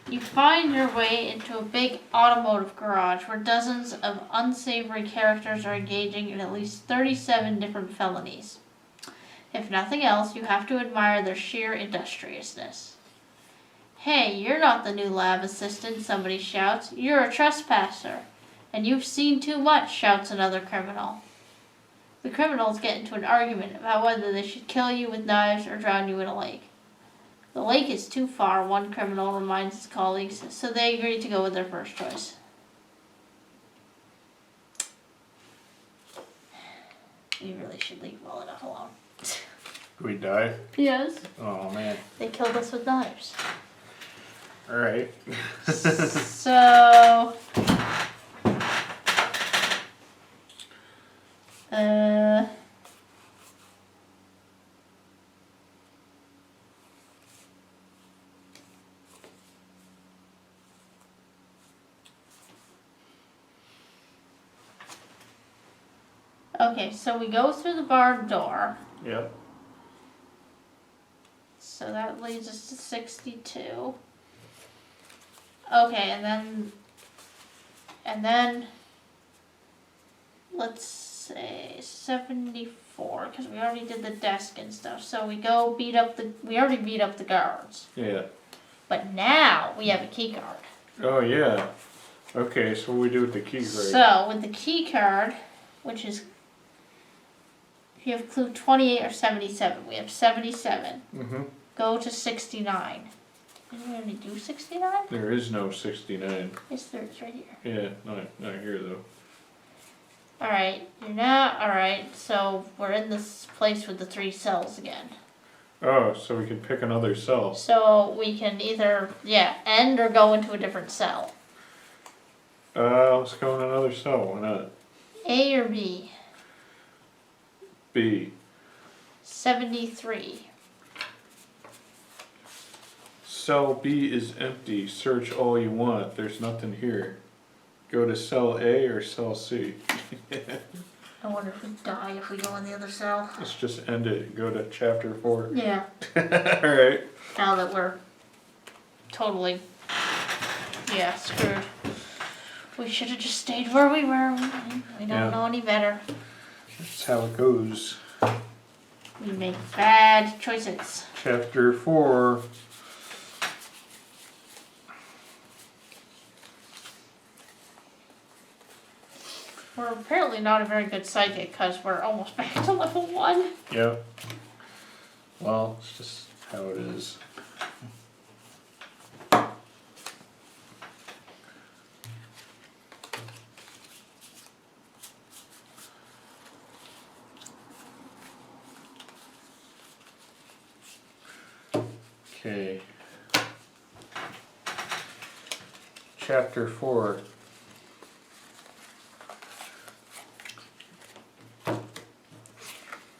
You find your way into a big automotive garage where dozens of unsavory characters are engaging in at least 37 different felonies. If nothing else, you have to admire their sheer industriousness. Hey, you're not the new lab assistant, somebody shouts. You're a trespasser. And you've seen too much, shouts another criminal. The criminals get into an argument about whether they should kill you with knives or drown you in a lake. The lake is too far, one criminal reminds his colleagues, so they agree to go with their first choice. We really should leave well enough alone. We die? Yes. Oh man. They killed us with knives. Alright. So... Okay, so we go through the barn door. Yep. So that leads us to 62. Okay, and then let's say 74, because we already did the desk and stuff. So we already beat up the guards. Yeah. But now we have a key card. Oh yeah. Okay, so what do we do with the key card? So with the key card, which is, if you have clue 28 or 77, we have 77. Mm-hmm. Go to 69. Did we already do 69? There is no 69. Yes, there is right here. Yeah, not here though. Alright, alright, so we're in this place with the 3 cells again. Oh, so we can pick another cell. So we can either, end or go into a different cell. Let's go in another cell, why not? A or B? B. 73. Cell B is empty. Search all you want. There's nothing here. Go to cell A or cell C. I wonder if we die if we go in the other cell. Let's just end it. Go to chapter 4. Yeah, Alright. now that we're totally, screwed. We should have just stayed where we were. We don't Yeah. know any better. That's how it goes. We make bad choices. Chapter 4. We're apparently not a very good psychic because we're almost back to level 1. Yep. Well, it's just how it is. Okay. Chapter 4.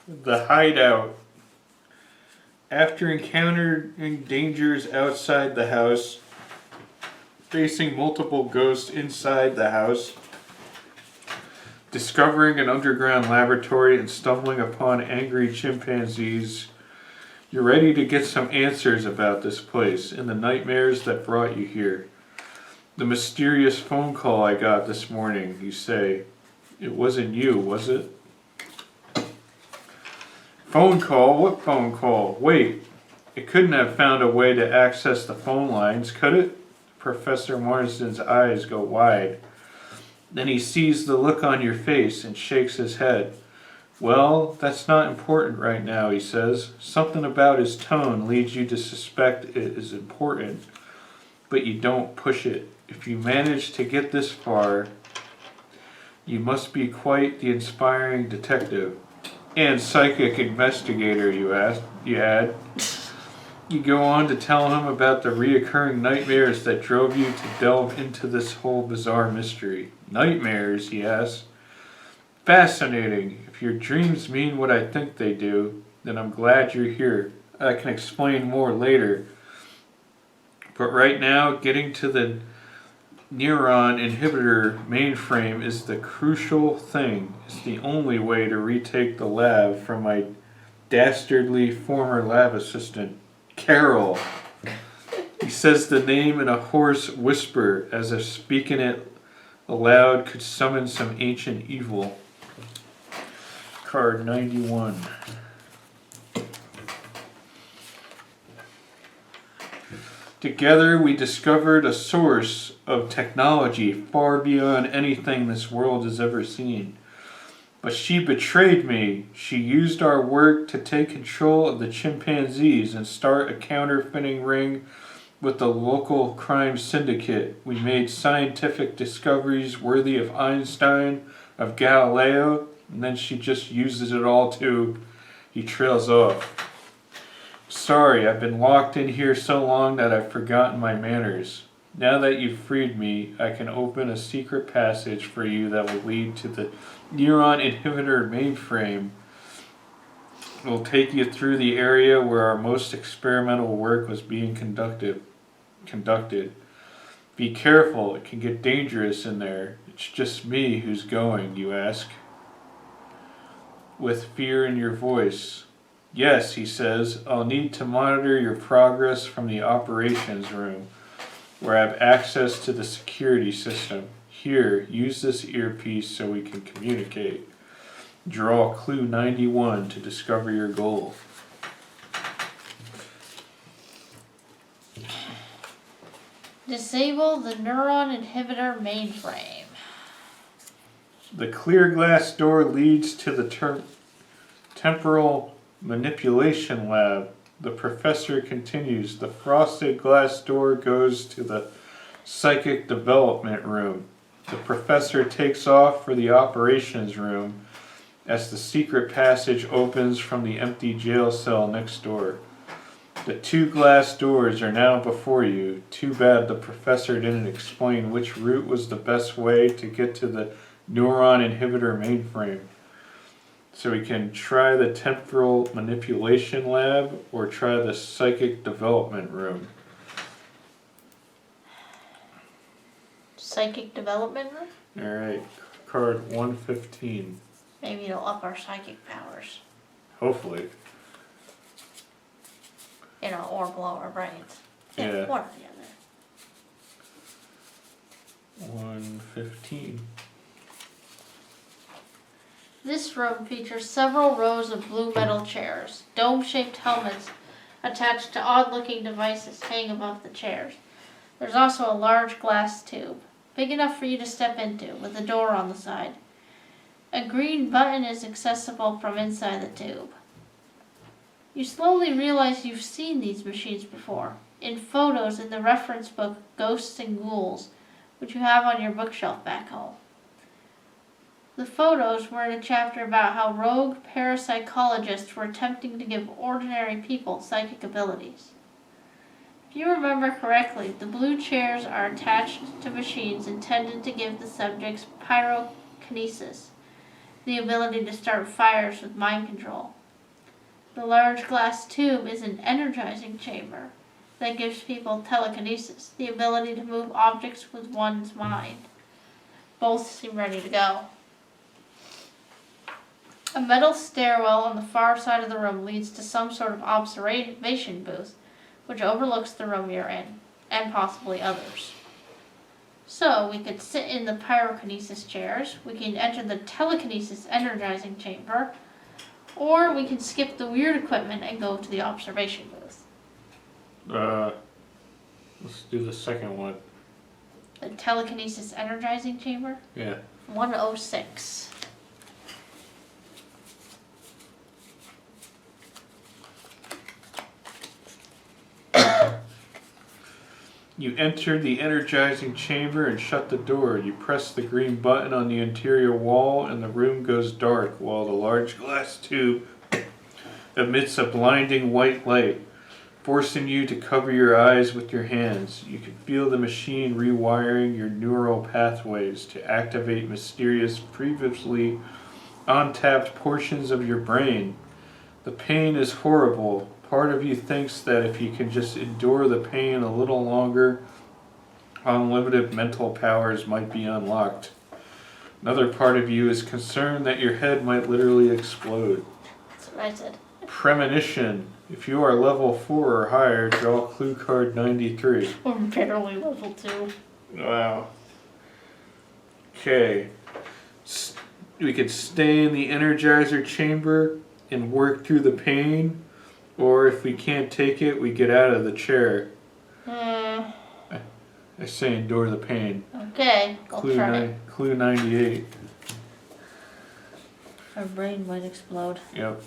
The Hideout. After encountering dangers outside the house, facing multiple ghosts inside the house, discovering an underground laboratory and stumbling upon angry chimpanzees, you're ready to get some answers about this place and the nightmares that brought you here. The mysterious phone call I got this morning, you say. It wasn't you, was it? Phone call? What phone call? Wait, it couldn't have found a way to access the phone lines, could it? Professor Marsden's eyes go wide. Then he sees the look on your face and shakes his head. Well, that's not important right now, he says. Something about his tone leads you to suspect it is important, but you don't push it. If you manage to get this far, you must be quite the inspiring detective. And psychic investigator, you add. You go on to tell him about the reoccurring nightmares that drove you to delve into this whole bizarre mystery. Nightmares, he asks. Fascinating. If your dreams mean what I think they do, then I'm glad you're here. I can explain more later. But right now, getting to the neuron inhibitor mainframe is the crucial thing. It's the only way to retake the lab from my dastardly former lab assistant, Carol. He says the name in a hoarse whisper, as if speaking it aloud could summon some ancient evil. Card 91. Together we discovered a source of technology far beyond anything this world has ever seen. But she betrayed me. She used our work to take control of the chimpanzees and start a counterfeiting ring with the local crime syndicate. We made scientific discoveries worthy of Einstein, of Galileo, and then she just uses it all to... He trails off. Sorry, I've been locked in here so long that I've forgotten my manners. Now that you've freed me, I can open a secret passage for you that will lead to the neuron inhibitor mainframe. It will take you through the area where our most experimental work was being conducted. Be careful, it can get dangerous in there. It's just me who's going, you ask, with fear in your voice. Yes, he says, I'll need to monitor your progress from the operations room, where I have access to the security system. Here, use this earpiece so we can communicate. Draw clue 91 to discover your goal. Disable the neuron inhibitor mainframe. The clear glass door leads to the temporal manipulation lab. The professor continues. The frosted glass door goes to the psychic development room. The professor takes off for the operations room as the secret passage opens from the empty jail cell next door. The two glass doors are now before you. Too bad the professor didn't explain which route was the best way to get to the neuron inhibitor mainframe. So we can try the temporal manipulation lab or try the psychic development room. Psychic development room? Alright, card 115. Maybe it'll up our psychic powers. Hopefully. You know, or blow our brains. Yeah. One or the other. 115. This room features several rows of blue metal chairs, dome-shaped helmets attached to odd-looking devices hanging above the chairs. There's also a large glass tube, big enough for you to step into, with a door on the side. A green button is accessible from inside the tube. You slowly realize you've seen these machines before, in photos in the reference book Ghosts and Ghouls, which you have on your bookshelf back home. The photos were in a chapter about how rogue parapsychologists were attempting to give ordinary people psychic abilities. If you remember correctly, the blue chairs are attached to machines intended to give the subjects pyrokinesis, the ability to start fires with mind control. The large glass tube is an energizing chamber that gives people telekinesis, the ability to move objects with one's mind. Both seem ready to go. A metal stairwell on the far side of the room leads to some sort of observation booth, which overlooks the room you're in, and possibly others. So, we could sit in the pyrokinesis chairs, we can enter the telekinesis energizing chamber, or we can skip the weird equipment and go to the observation booth. Let's do the second one. The telekinesis energizing chamber? Yeah. 106. You enter the energizing chamber and shut the door. You press the green button on the interior wall and the room goes dark while the large glass tube emits a blinding white light, forcing you to cover your eyes with your hands. You can feel the machine rewiring your neural pathways to activate mysterious, previously untapped portions of your brain. The pain is horrible. Part of you thinks that if you can just endure the pain a little longer, unlimited mental powers might be unlocked. Another part of you is concerned that your head might literally explode. That's what I said. Premonition. If you are level 4 or higher, draw clue card 93. We're barely level 2. Wow. Okay. We could stay in the Energizer chamber and work through the pain. Or if we can't take it, we get out of the chair. I say endure the pain. Okay, I'll try it. Clue 98. Our brain might explode. Yep.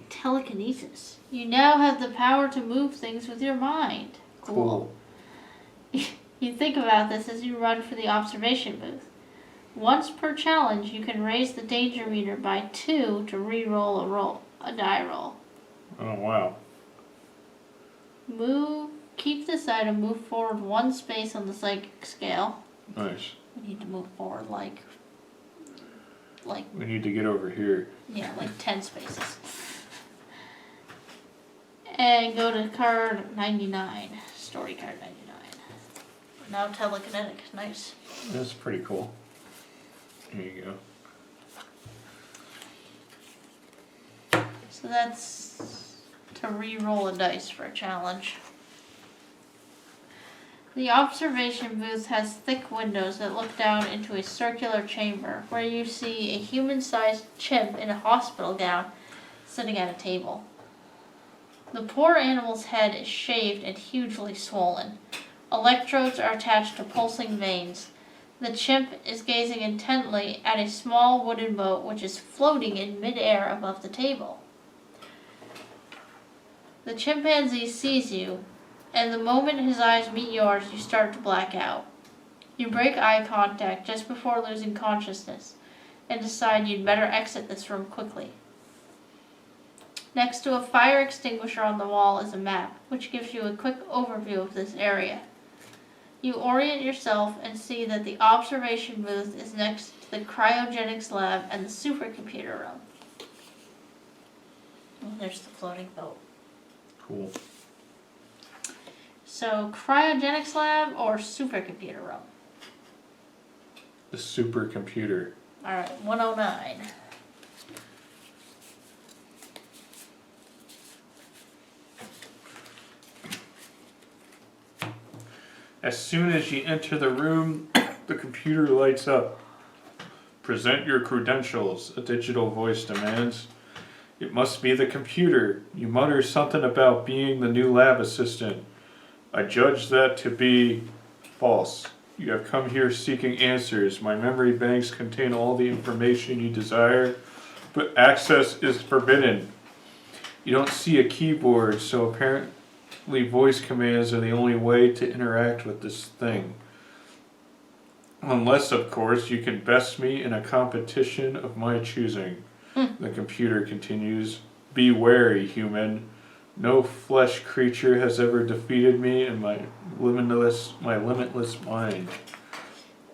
Telekinesis. You now have the power to move things with your mind. Cool. You think about this as you run for the observation booth. Once per challenge, you can raise the danger meter by 2 to re-roll a die roll. Oh, wow. Keep this item, move forward 1 space on the psychic scale. Nice. We need to move forward like, We need to get over here. yeah, like 10 spaces. And go to card 99, story card 99. Now telekinetic, nice. That's pretty cool. There you go. So that's to re-roll a dice for a challenge. The observation booth has thick windows that look down into a circular chamber where you see a human-sized chimp in a hospital gown sitting at a table. The poor animal's head is shaved and hugely swollen. Electrodes are attached to pulsing veins. The chimp is gazing intently at a small wooden boat which is floating in midair above the table. The chimpanzee sees you, and the moment his eyes meet yours, you start to black out. You break eye contact just before losing consciousness, and decide you'd better exit this room quickly. Next to a fire extinguisher on the wall is a map, which gives you a quick overview of this area. You orient yourself and see that the observation booth is next to the cryogenics lab and the supercomputer room. Oh, there's the floating boat. Cool. So, cryogenics lab or supercomputer room? The supercomputer. Alright, 109. As soon as you enter the room, the computer lights up. Present your credentials, a digital voice demands. It must be the computer. You mutter something about being the new lab assistant. I judge that to be false. You have come here seeking answers. My memory banks contain all the information you desire, but access is forbidden. You don't see a keyboard, so apparently voice commands are the only way to interact with this thing. Unless, of course, you can best me in a competition of my choosing. The computer continues. Be wary, human. No flesh creature has ever defeated me in my limitless mind.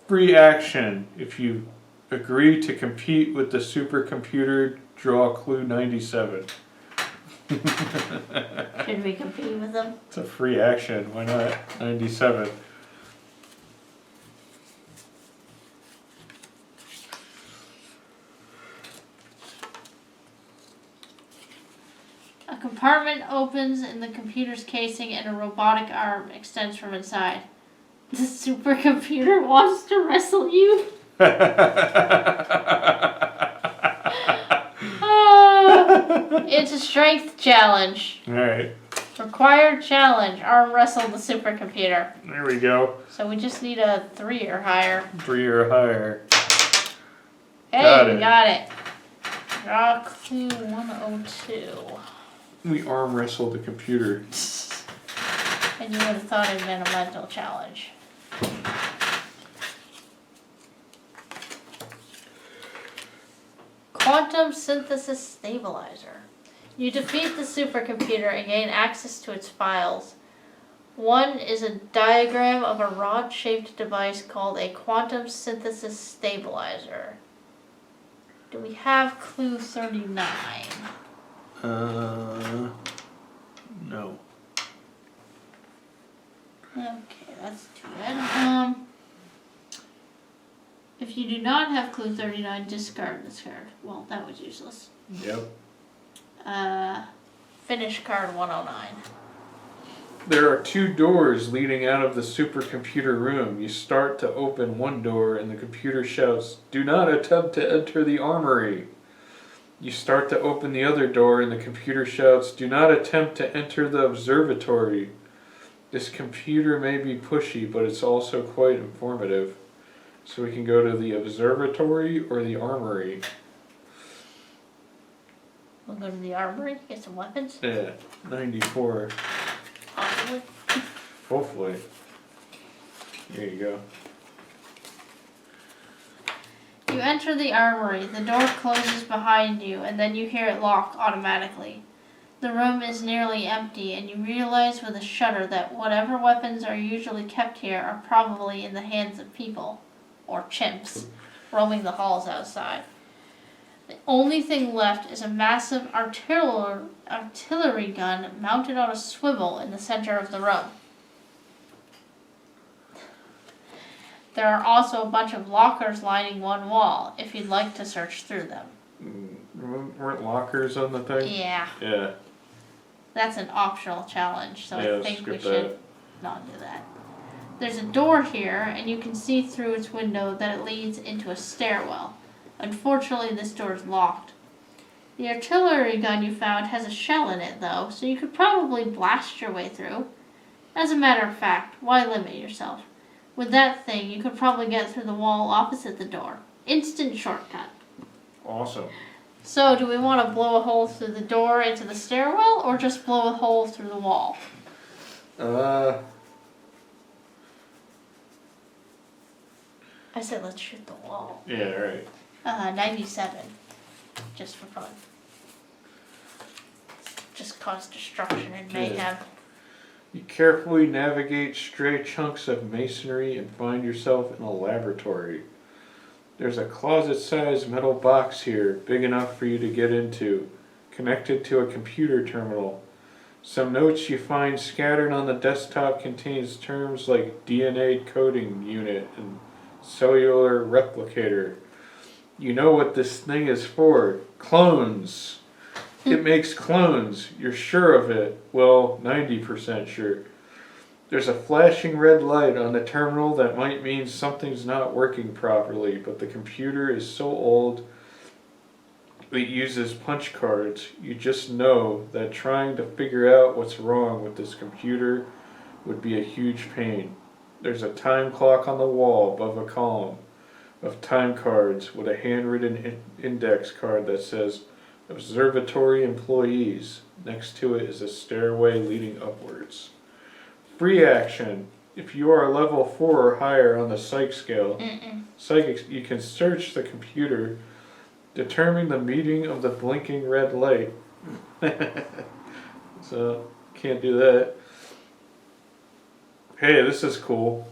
Free action. If you agree to compete with the supercomputer, draw clue 97. Should we compete with them? It's a free action. Why not? 97. A compartment opens in the computer's casing and a robotic arm extends from inside. The supercomputer wants to wrestle you. It's a strength challenge. Alright, Required challenge. Arm wrestle the supercomputer. there we go. So we just need a 3 or higher. 3 or higher. Hey, we it. got it. Draw clue 102. We arm wrestled the computer. And you would have thought it'd been a mental challenge. Quantum synthesis stabilizer. You defeat the supercomputer and gain access to its files. One is a diagram of a rod-shaped device called a quantum synthesis stabilizer. Do we have clue 39? No. Okay, that's too bad. If you do not have clue 39, discard this card. Well, that was useless. Yep. Finish card 109. There are 2 doors leading out of the supercomputer room. You start to open one door and the computer shouts, "Do not attempt to enter the armory." You start to open the other door and the computer shouts, "Do not attempt to enter the observatory." This computer may be pushy, but it's also quite informative. So we can go to the observatory or the armory. We'll go to the armory, get some weapons. Yeah, 94. Possibly. Hopefully. There you go. You enter the armory. The door closes behind you, and then you hear it lock automatically. The room is nearly empty, and you realize with a shudder that whatever weapons are usually kept here are probably in the hands of people, or chimps, roaming the halls outside. The only thing left is a massive artillery gun mounted on a swivel in the center of the room. There are also a bunch of lockers lining one wall, if you'd like to search through them. Weren't lockers on the thing? Yeah, Yeah. that's an optional challenge, so Yeah, I let's think we skip should that. not do that. There's a door here, and you can see through its window that it leads into a stairwell. Unfortunately, this door is locked. The artillery gun you found has a shell in it, though, so you could probably blast your way through. As a matter of fact, why limit yourself? With that thing, you could probably get through the wall opposite the door. Instant shortcut. Awesome. So, do we want to blow a hole through the door into the stairwell, or just blow a hole through the wall? I said let's shoot the wall. Yeah, right. 97. Just for fun. Just cause destruction and mayhem. You carefully navigate stray chunks of masonry and find yourself in a laboratory. There's a closet-sized metal box here, big enough for you to get into, connected to a computer terminal. Some notes you find scattered on the desktop contains terms like DNA coding unit and cellular replicator. You know what this thing is for. Clones. It makes clones. You're sure of it. Well, 90% sure. There's a flashing red light on the terminal that might mean something's not working properly, but the computer is so old it uses punch cards. You just know that trying to figure out what's wrong with this computer would be a huge pain. There's a time clock on the wall above a column of time cards with a handwritten index card that says Observatory Employees. Next to it is a stairway leading upwards. Free action. If you are level 4 or higher on the psych scale, you can search the computer, determine the meaning of the blinking red light. So, can't do that. Hey, this is cool.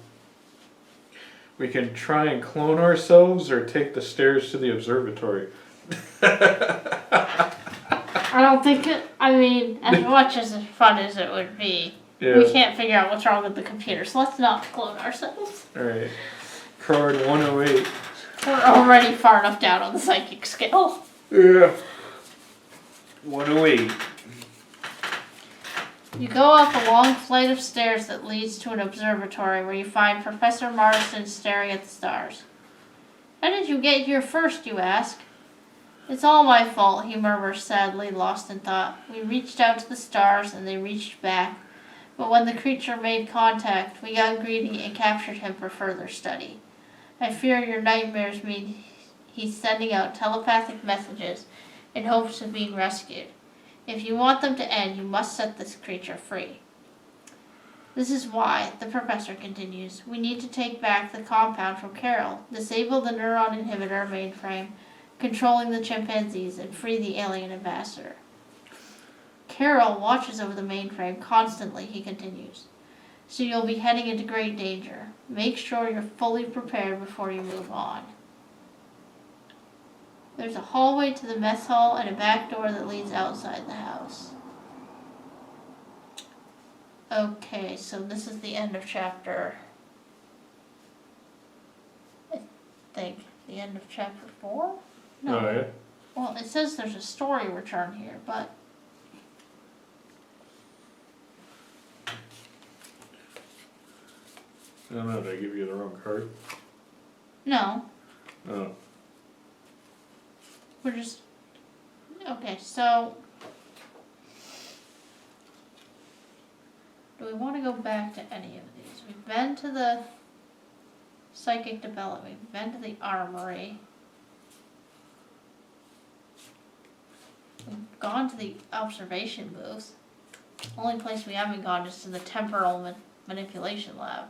We can try and clone ourselves or take the stairs to the observatory. I don't think it, I mean, as much as fun as it would be, Yeah. we can't figure out what's wrong with the computer, so let's not clone ourselves. Alright. Card 108. We're already far enough down on the psychic scale. Yeah. 108. You go up a long flight of stairs that leads to an observatory where you find Professor Marston staring at the stars. How did you get here first, you ask? It's all my fault, he murmurs sadly, lost in thought. We reached out to the stars and they reached back. But when the creature made contact, we got greedy and captured him for further study. I fear your nightmares mean he's sending out telepathic messages in hopes of being rescued. If you want them to end, you must set this creature free. This is why, the professor continues, we need to take back the compound from Carol, disable the neuron inhibitor mainframe, controlling the chimpanzees, and free the alien ambassador. Carol watches over the mainframe constantly, he continues. So you'll be heading into great danger. Make sure you're fully prepared before you move on. There's a hallway to the mess hall and a back door that leads outside the house. Okay, so this is the end of chapter... I think the end of chapter 4? No. Oh, yeah? Well, it says there's a story return here, but... I don't know, did I give you the wrong card? No. Oh. We're just... Okay, so... Do we want to go back to any of these? We've been to the psychic development. We've been to the armory. We've gone to the observation booth. Only place we haven't gone is to the temporal manipulation lab.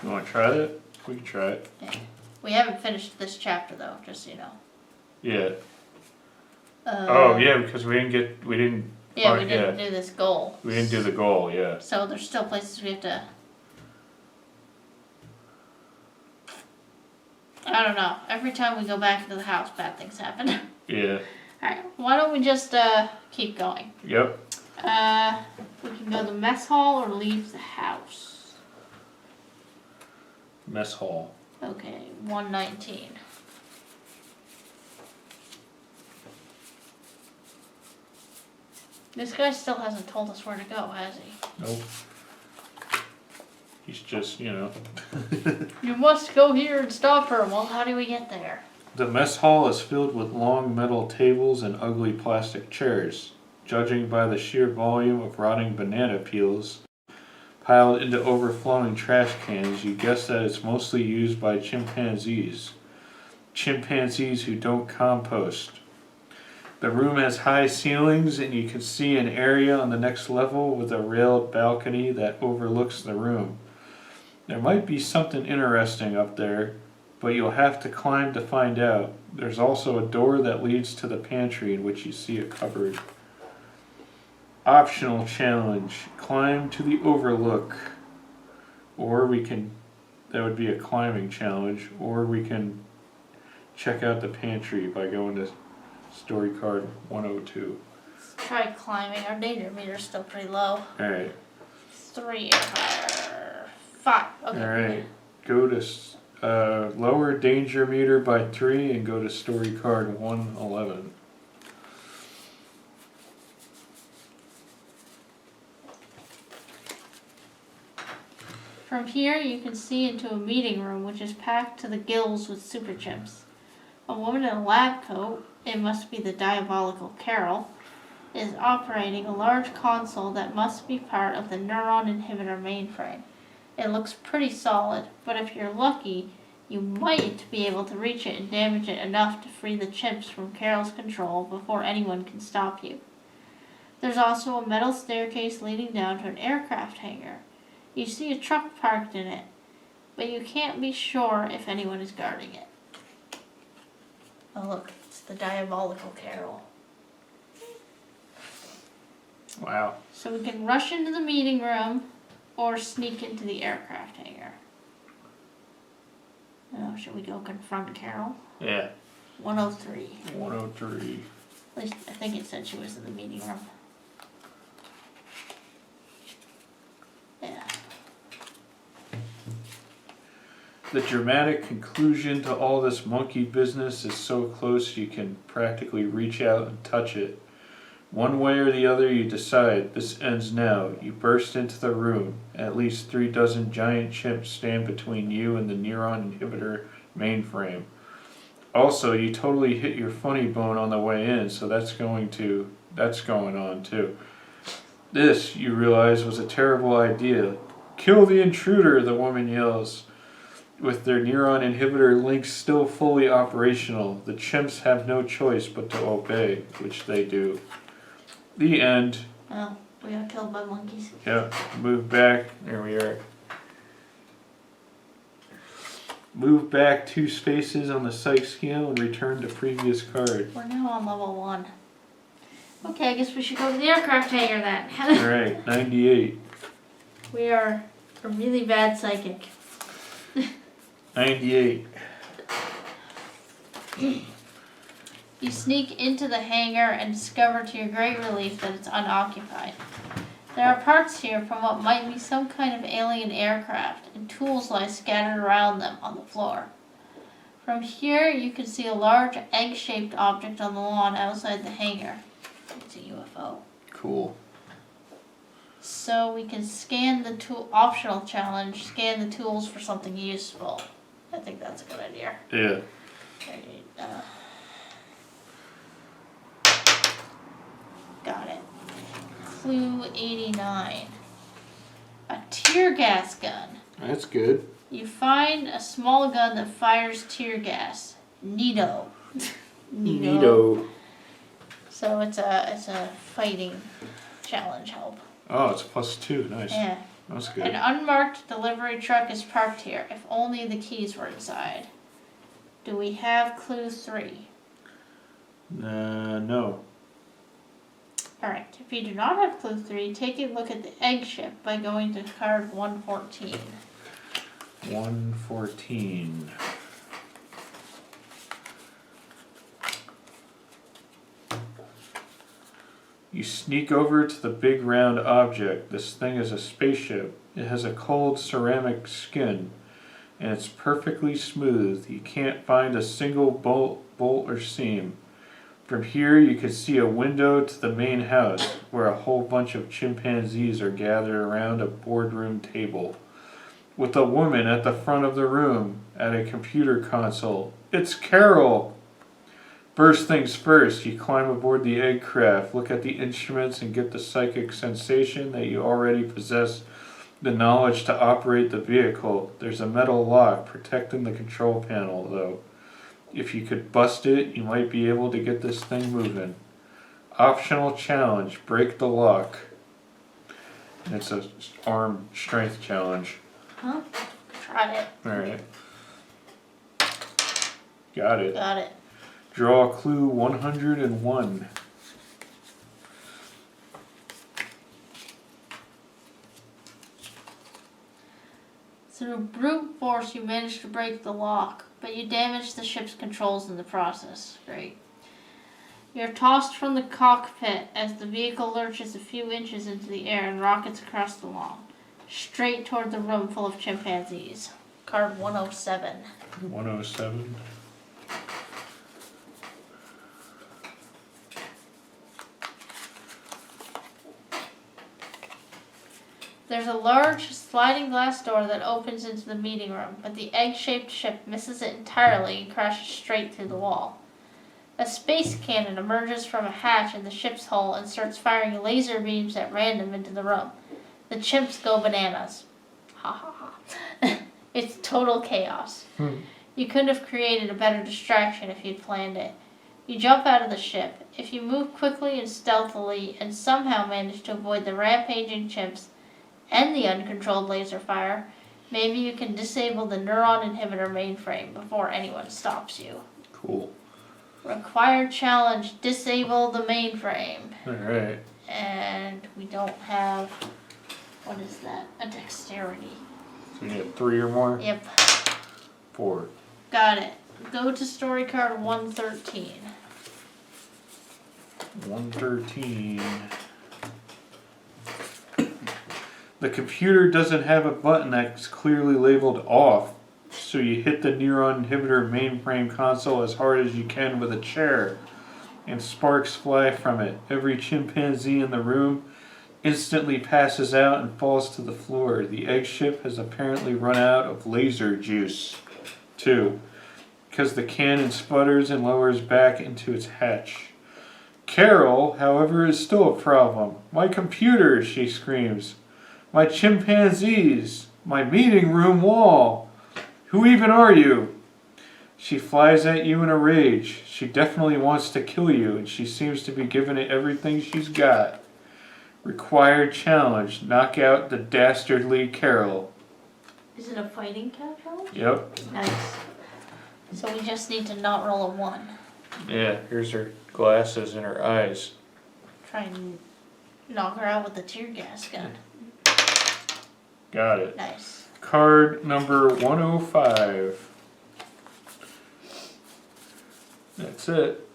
You want to try that? We can try it. Yeah. We haven't finished this chapter though, just so you know. Yeah. Oh, yeah, because we didn't. Yeah, we didn't do this goal. We didn't do the goal, yeah. So there's still places we have to... I don't know. Every time we go back into the house, bad things happen. Yeah. Alright, why don't we just keep going? Yep. We can go to the mess hall or leave the house. Mess hall. Okay, 119. This guy still hasn't told us where to go, has he? Nope. He's just, You must go here and stop her. Well, how do we get there? The mess hall is filled with long metal tables and ugly plastic chairs. Judging by the sheer volume of rotting banana peels piled into overflowing trash cans, you guess that it's mostly used by chimpanzees. Chimpanzees who don't compost. The room has high ceilings and you can see an area on the next level with a railed balcony that overlooks the room. There might be something interesting up there, but you'll have to climb to find out. There's also a door that leads to the pantry in which you see a cupboard. Optional challenge. Climb to the overlook. Or we can... That would be a climbing challenge. Or we can check out the pantry by going to story card 102. Let's try climbing. Our danger meter's still pretty low. Alright. 3 or higher. 5. Okay. Alright. Go to lower danger meter by 3 and go to story card 111. From here, you can see into a meeting room which is packed to the gills with super chimps. A woman in a lab coat, it must be the diabolical Carol, is operating a large console that must be part of the neuron inhibitor mainframe. It looks pretty solid, but if you're lucky, you might be able to reach it and damage it enough to free the chimps from Carol's control before anyone can stop you. There's also a metal staircase leading down to an aircraft hangar. You see a truck parked in it, but you can't be sure if anyone is guarding it. Oh look, it's the diabolical Carol. Wow. So we can rush into the meeting room or sneak into the aircraft hangar. Oh, should we go confront Carol? Yeah. 103. 103. At least I think it said she was in the meeting room. Yeah. The dramatic conclusion to all this monkey business is so close you can practically reach out and touch it. One way or the other you decide, this ends now. You burst into the room. At least 36 giant chimps stand between you and the neuron inhibitor mainframe. Also, you totally hit your funny bone on the way in, so that's going on too. This, you realize, was a terrible idea. Kill the intruder, the woman yells. With their neuron inhibitor links still fully operational, the chimps have no choice but to obey, which they do. The end. Oh, we got killed by monkeys. Yep, move back. There we are. Move back 2 spaces on the psych scale and return to previous card. We're now on level 1. Okay, I guess we should go to the aircraft hangar then. Alright, 98. We are a really bad psychic. 98. You sneak into the hangar and discover to your great relief that it's unoccupied. There are parts here from what might be some kind of alien aircraft, and tools lie scattered around them on the floor. From here, you can see a large egg-shaped object on the lawn outside the hangar. It's a UFO. Cool. So we can scan the optional challenge, scan the tools for something useful. I think that's a good idea. Yeah. Got it. Clue 89. A tear gas gun. That's good. You find a small gun that fires tear gas. Neato. Neato. So it's a fighting challenge help. Oh, it's +2. Nice. Yeah. That's good. An unmarked delivery truck is parked here. If only the keys were inside. Do we have clue 3? No. Alright, if you do not have clue 3, take a look at the egg ship by going to card 114. 114. You sneak over to the big round object. This thing is a spaceship. It has a cold ceramic skin, and it's perfectly smooth. You can't find a single bolt or seam. From here you can see a window to the main house, where a whole bunch of chimpanzees are gathered around a boardroom table, with a woman at the front of the room at a computer console. It's Carol! First things first, you climb aboard the egg craft, look at the instruments, and get the psychic sensation that you already possess the knowledge to operate the vehicle. There's a metal lock protecting the control panel, though. If you could bust it, you might be able to get this thing moving. Optional challenge, break the lock. And it's a arm strength challenge. Huh? Try it. Alright. Got it. Got it. Draw clue 101. Through brute force, you managed to break the lock, but you damaged the ship's controls in the process. Great. You're tossed from the cockpit as the vehicle lurches a few inches into the air and rockets across the lawn, straight toward the room full of chimpanzees. Card 107. 107. There's a large sliding glass door that opens into the meeting room, but the egg-shaped ship misses it entirely and crashes straight through the wall. A space cannon emerges from a hatch in the ship's hull and starts firing laser beams at random into the room. The chimps go bananas. Ha ha ha. It's total chaos. You couldn't have created a better distraction if you'd planned it. You jump out of the ship. If you move quickly and stealthily and somehow manage to avoid the rampaging chimps and the uncontrolled laser fire, maybe you can disable the neuron inhibitor mainframe before anyone stops you. Cool. Required challenge, disable the mainframe. Alright. And we don't have, what is that? A dexterity. So we need 3 or more? Yep. 4. Got it. Go to story card 113. 113. The computer doesn't have a button that's clearly labeled off, so you hit the neuron inhibitor mainframe console as hard as you can with a chair, and sparks fly from it. Every chimpanzee in the room instantly passes out and falls to the floor. The egg ship has apparently run out of laser juice. 2. Because the cannon sputters and lowers back into its hatch. Carol, however, is still a problem. My computer, she screams. My chimpanzees. My meeting room wall. Who even are you? She flies at you in a rage. She definitely wants to kill you, and she seems to be giving it everything she's got. Required challenge. Knock out the dastardly Carol. Is it a fighting cat challenge? Yep. Nice. So we just need to not roll a 1. Yeah, here's her glasses and her eyes. Try and knock her out with the tear gas gun. Got it. Nice. Card number 105. That's it.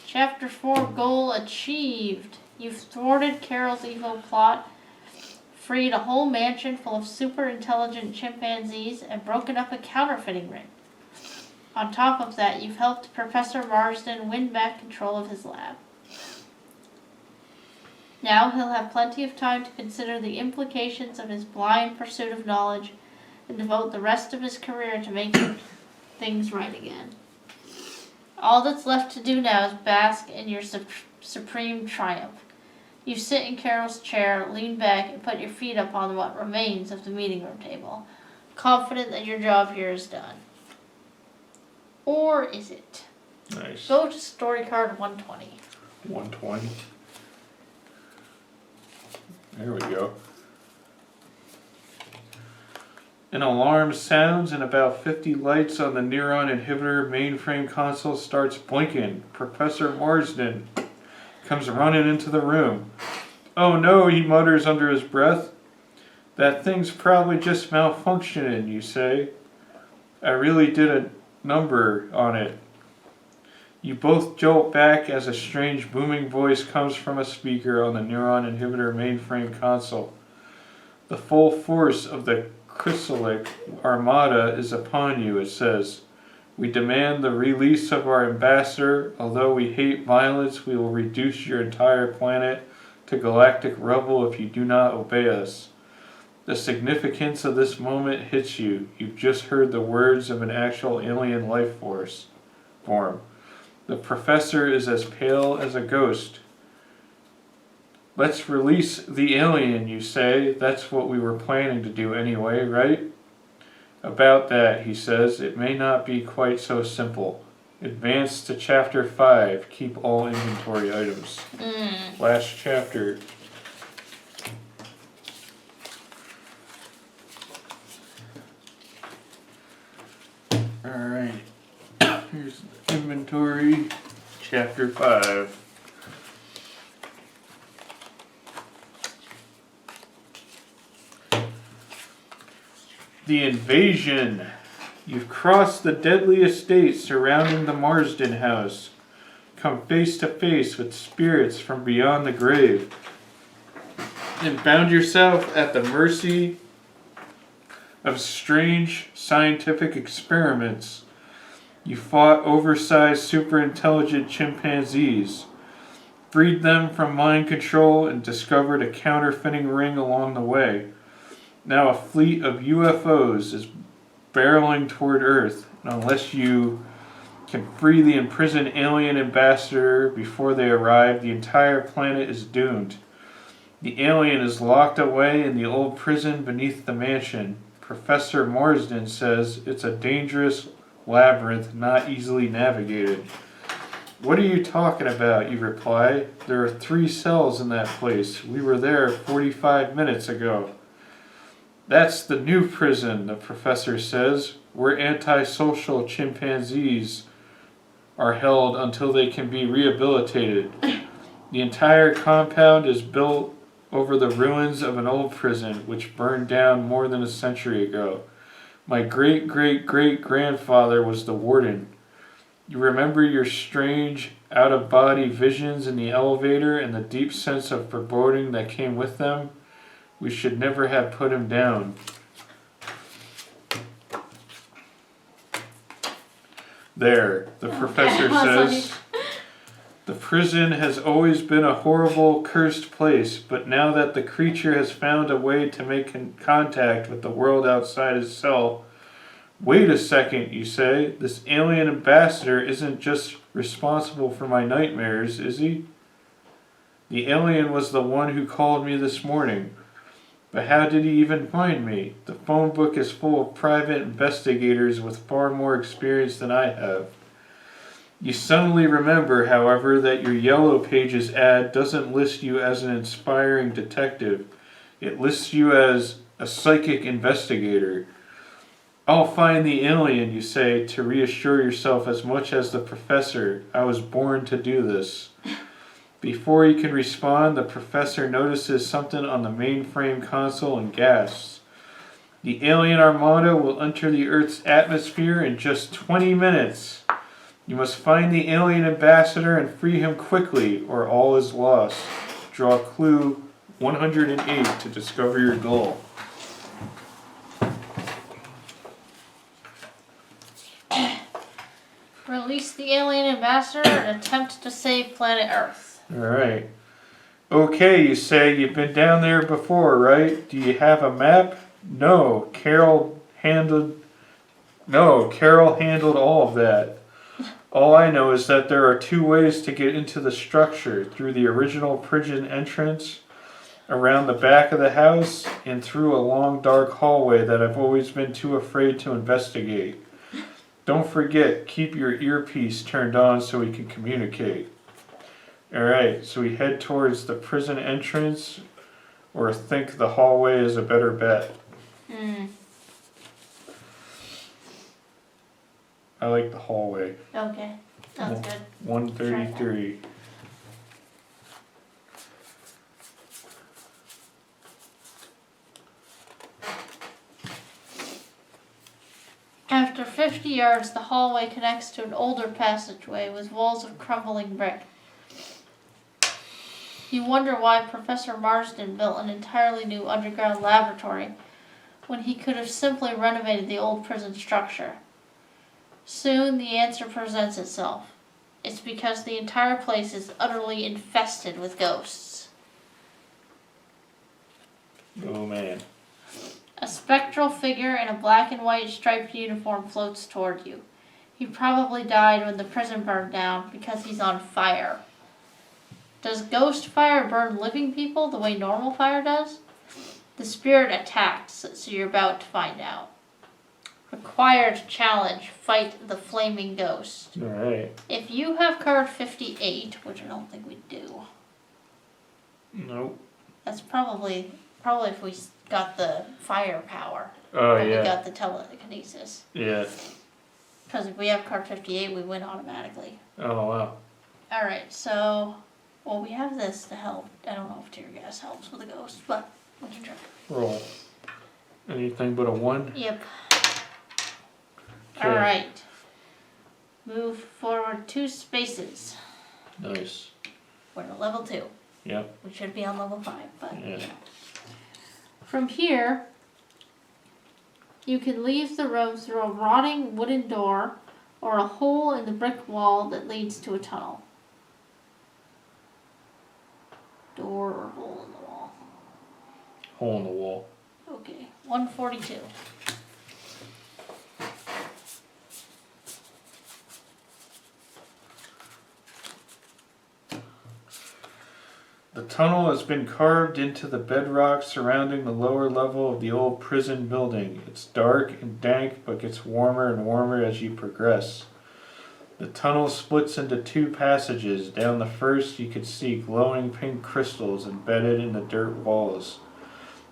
Chapter 4 goal achieved. You've thwarted Carol's evil plot, freed a whole mansion full of super intelligent chimpanzees, and broken up a counterfeiting ring. On top of that, you've helped Professor Marsden win back control of his lab. Now he'll have plenty of time to consider the implications of his blind pursuit of knowledge and devote the rest of his career to making things right again. All that's left to do now is bask in your supreme triumph. You sit in Carol's chair, lean back, and put your feet up on what remains of the meeting room table, confident that your job here is done. Or is it? Nice. Go to story card 120. 120. There we go. An alarm sounds and about 50 lights on the neuron inhibitor mainframe console starts blinking. Professor Marsden comes running into the room. Oh no, he mutters under his breath. That thing's probably just malfunctioning, you say. I really did a number on it. You both jolt back as a strange booming voice comes from a speaker on the neuron inhibitor mainframe console. The full force of the Chrysalic Armada is upon you, it says. We demand the release of our ambassador. Although we hate violence, we will reduce your entire planet to galactic rubble if you do not obey us. The significance of this moment hits you. You've just heard the words of an actual alien life form. The professor is as pale as a ghost. Let's release the alien, you say. That's what we were planning to do anyway, right? About that, he says, it may not be quite so simple. Advance to chapter 5. Keep all inventory items. Last chapter. Alright. Here's the inventory. Chapter 5. The invasion. You've crossed the deadly estate surrounding the Marsden house. Come face to face with spirits from beyond the grave. And found yourself at the mercy of strange scientific experiments. You fought oversized, super intelligent chimpanzees. freed them from mind control, and discovered a counterfeiting ring along the way. Now a fleet of UFOs is barreling toward Earth, and unless you can free the imprisoned alien ambassador before they arrive, the entire planet is doomed. The alien is locked away in the old prison beneath the mansion. Professor Marsden says it's a dangerous labyrinth not easily navigated. What are you talking about? You reply. There are 3 cells in that place. We were there 45 minutes ago. That's the new prison, the professor says, where antisocial chimpanzees are held until they can be rehabilitated. The entire compound is built over the ruins of an old prison which burned down more than a century ago. My great-great-great-grandfather was the warden. You remember your strange, out-of-body visions in the elevator and the deep sense of foreboding that came with them? We should never have put him down. There, the professor says, the prison has always been a horrible, cursed place, but now that the creature has found a way to make contact with the world outside his cell. Wait a second, you say. This alien ambassador isn't just responsible for my nightmares, is he? The alien was the one who called me this morning. But how did he even find me? The phone book is full of private investigators with far more experience than I have. You suddenly remember, however, that your Yellow Pages ad doesn't list you as an inspiring detective. It lists you as a psychic investigator. I'll find the alien, you say, to reassure yourself as much as the professor. I was born to do this. Before he can respond, the professor notices something on the mainframe console and gasps. The alien armada will enter the Earth's atmosphere in just 20 minutes. You must find the alien ambassador and free him quickly, or all is lost. Draw clue 108 to discover your goal. Release the alien ambassador and attempt to save planet Earth. Alright. Okay, you say, you've been down there before, right? Do you have a map? No, Carol handled all of that. All I know is that there are 2 ways to get into the structure, through the original prison entrance, around the back of the house, and through a long dark hallway that I've always been too afraid to investigate. Don't forget, keep your earpiece turned on so we can communicate. Alright, so we head towards the prison entrance, or think the hallway is a better bet. I like the hallway. Okay, that's good. 133. After 50 yards, the hallway connects to an older passageway with walls of crumbling brick. You wonder why Professor Marsden built an entirely new underground laboratory when he could have simply renovated the old prison structure. Soon the answer presents itself. It's because the entire place is utterly infested with ghosts. Oh man. A spectral figure in a black and white striped uniform floats toward you. He probably died when the prison burned down because he's on fire. Does ghost fire burn living people the way normal fire does? The spirit attacks, so you're about to find out. Required challenge, fight the flaming ghost. Alright. If you have card 58, which I don't think we do. Nope. That's probably if we got the firepower. Oh but yeah. we got the telekinesis. Yeah. Because if we have card 58, we win automatically. Oh wow. Alright, so... Well, we have this to help. I don't know if tear gas helps with a ghost, but we can try. Roll. Anything but a 1? Yep. Okay. Alright. Move forward 2 spaces. Nice. We're at level 2. Yep. We should be on level 5, but Yeah. you know. From here, you can leave the room through a rotting wooden door or a hole in the brick wall that leads to a tunnel. door or hole in the wall? Hole in the wall. Okay, 142. The tunnel has been carved into the bedrock surrounding the lower level of the old prison building. It's dark and dank, but gets warmer and warmer as you progress. The tunnel splits into two passages. Down the first, you can see glowing pink crystals embedded in the dirt walls.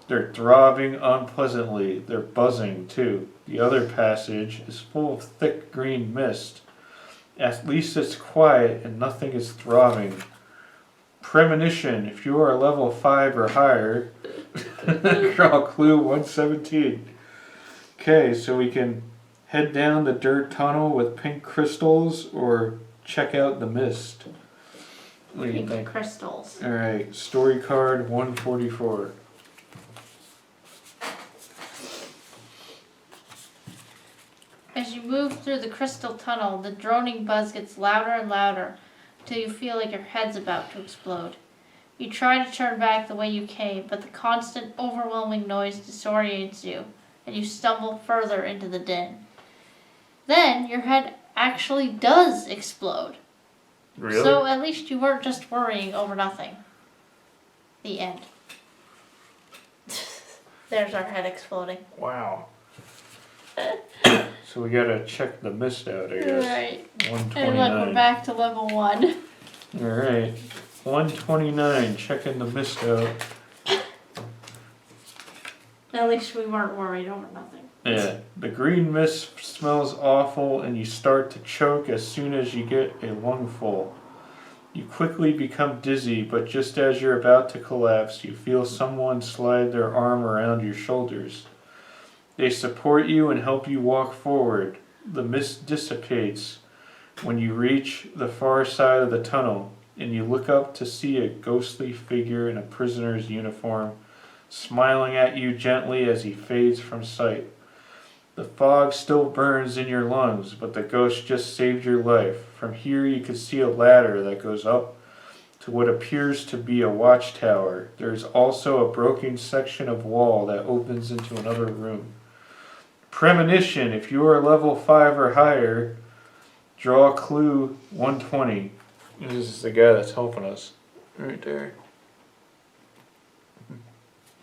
They're throbbing unpleasantly. They're buzzing, too. The other passage is full of thick green mist. At least it's quiet and nothing is throbbing. Premonition, if you are level 5 or higher, draw clue 117. Okay, so we can head down the dirt tunnel with pink crystals or check out the mist. What do you Pink think? crystals. Alright, story card 144. As you move through the crystal tunnel, the droning buzz gets louder and louder till you feel like your head's about to explode. You try to turn back the way you came, but the constant, overwhelming noise disorients you, and you stumble further into the din. Then your head actually does explode. Really? So at least you weren't just worrying over nothing. The end. There's our head exploding. Wow. So we gotta check the mist out, I guess. Right. And 129. look, we're back to level 1. Alright. 129, checking the mist out. At least we weren't worried over nothing. Yeah, the green mist smells awful and you start to choke as soon as you get a lungful. You quickly become dizzy, but just as you're about to collapse, you feel someone slide their arm around your shoulders. They support you and help you walk forward. The mist dissipates when you reach the far side of the tunnel, and you look up to see a ghostly figure in a prisoner's uniform, smiling at you gently as he fades from sight. The fog still burns in your lungs, but the ghost just saved your life. From here you can see a ladder that goes up to what appears to be a watchtower. There is also a broken section of wall that opens into another room. Premonition, if you are level 5 or higher, draw clue 120. This is the guy that's helping us. Right there.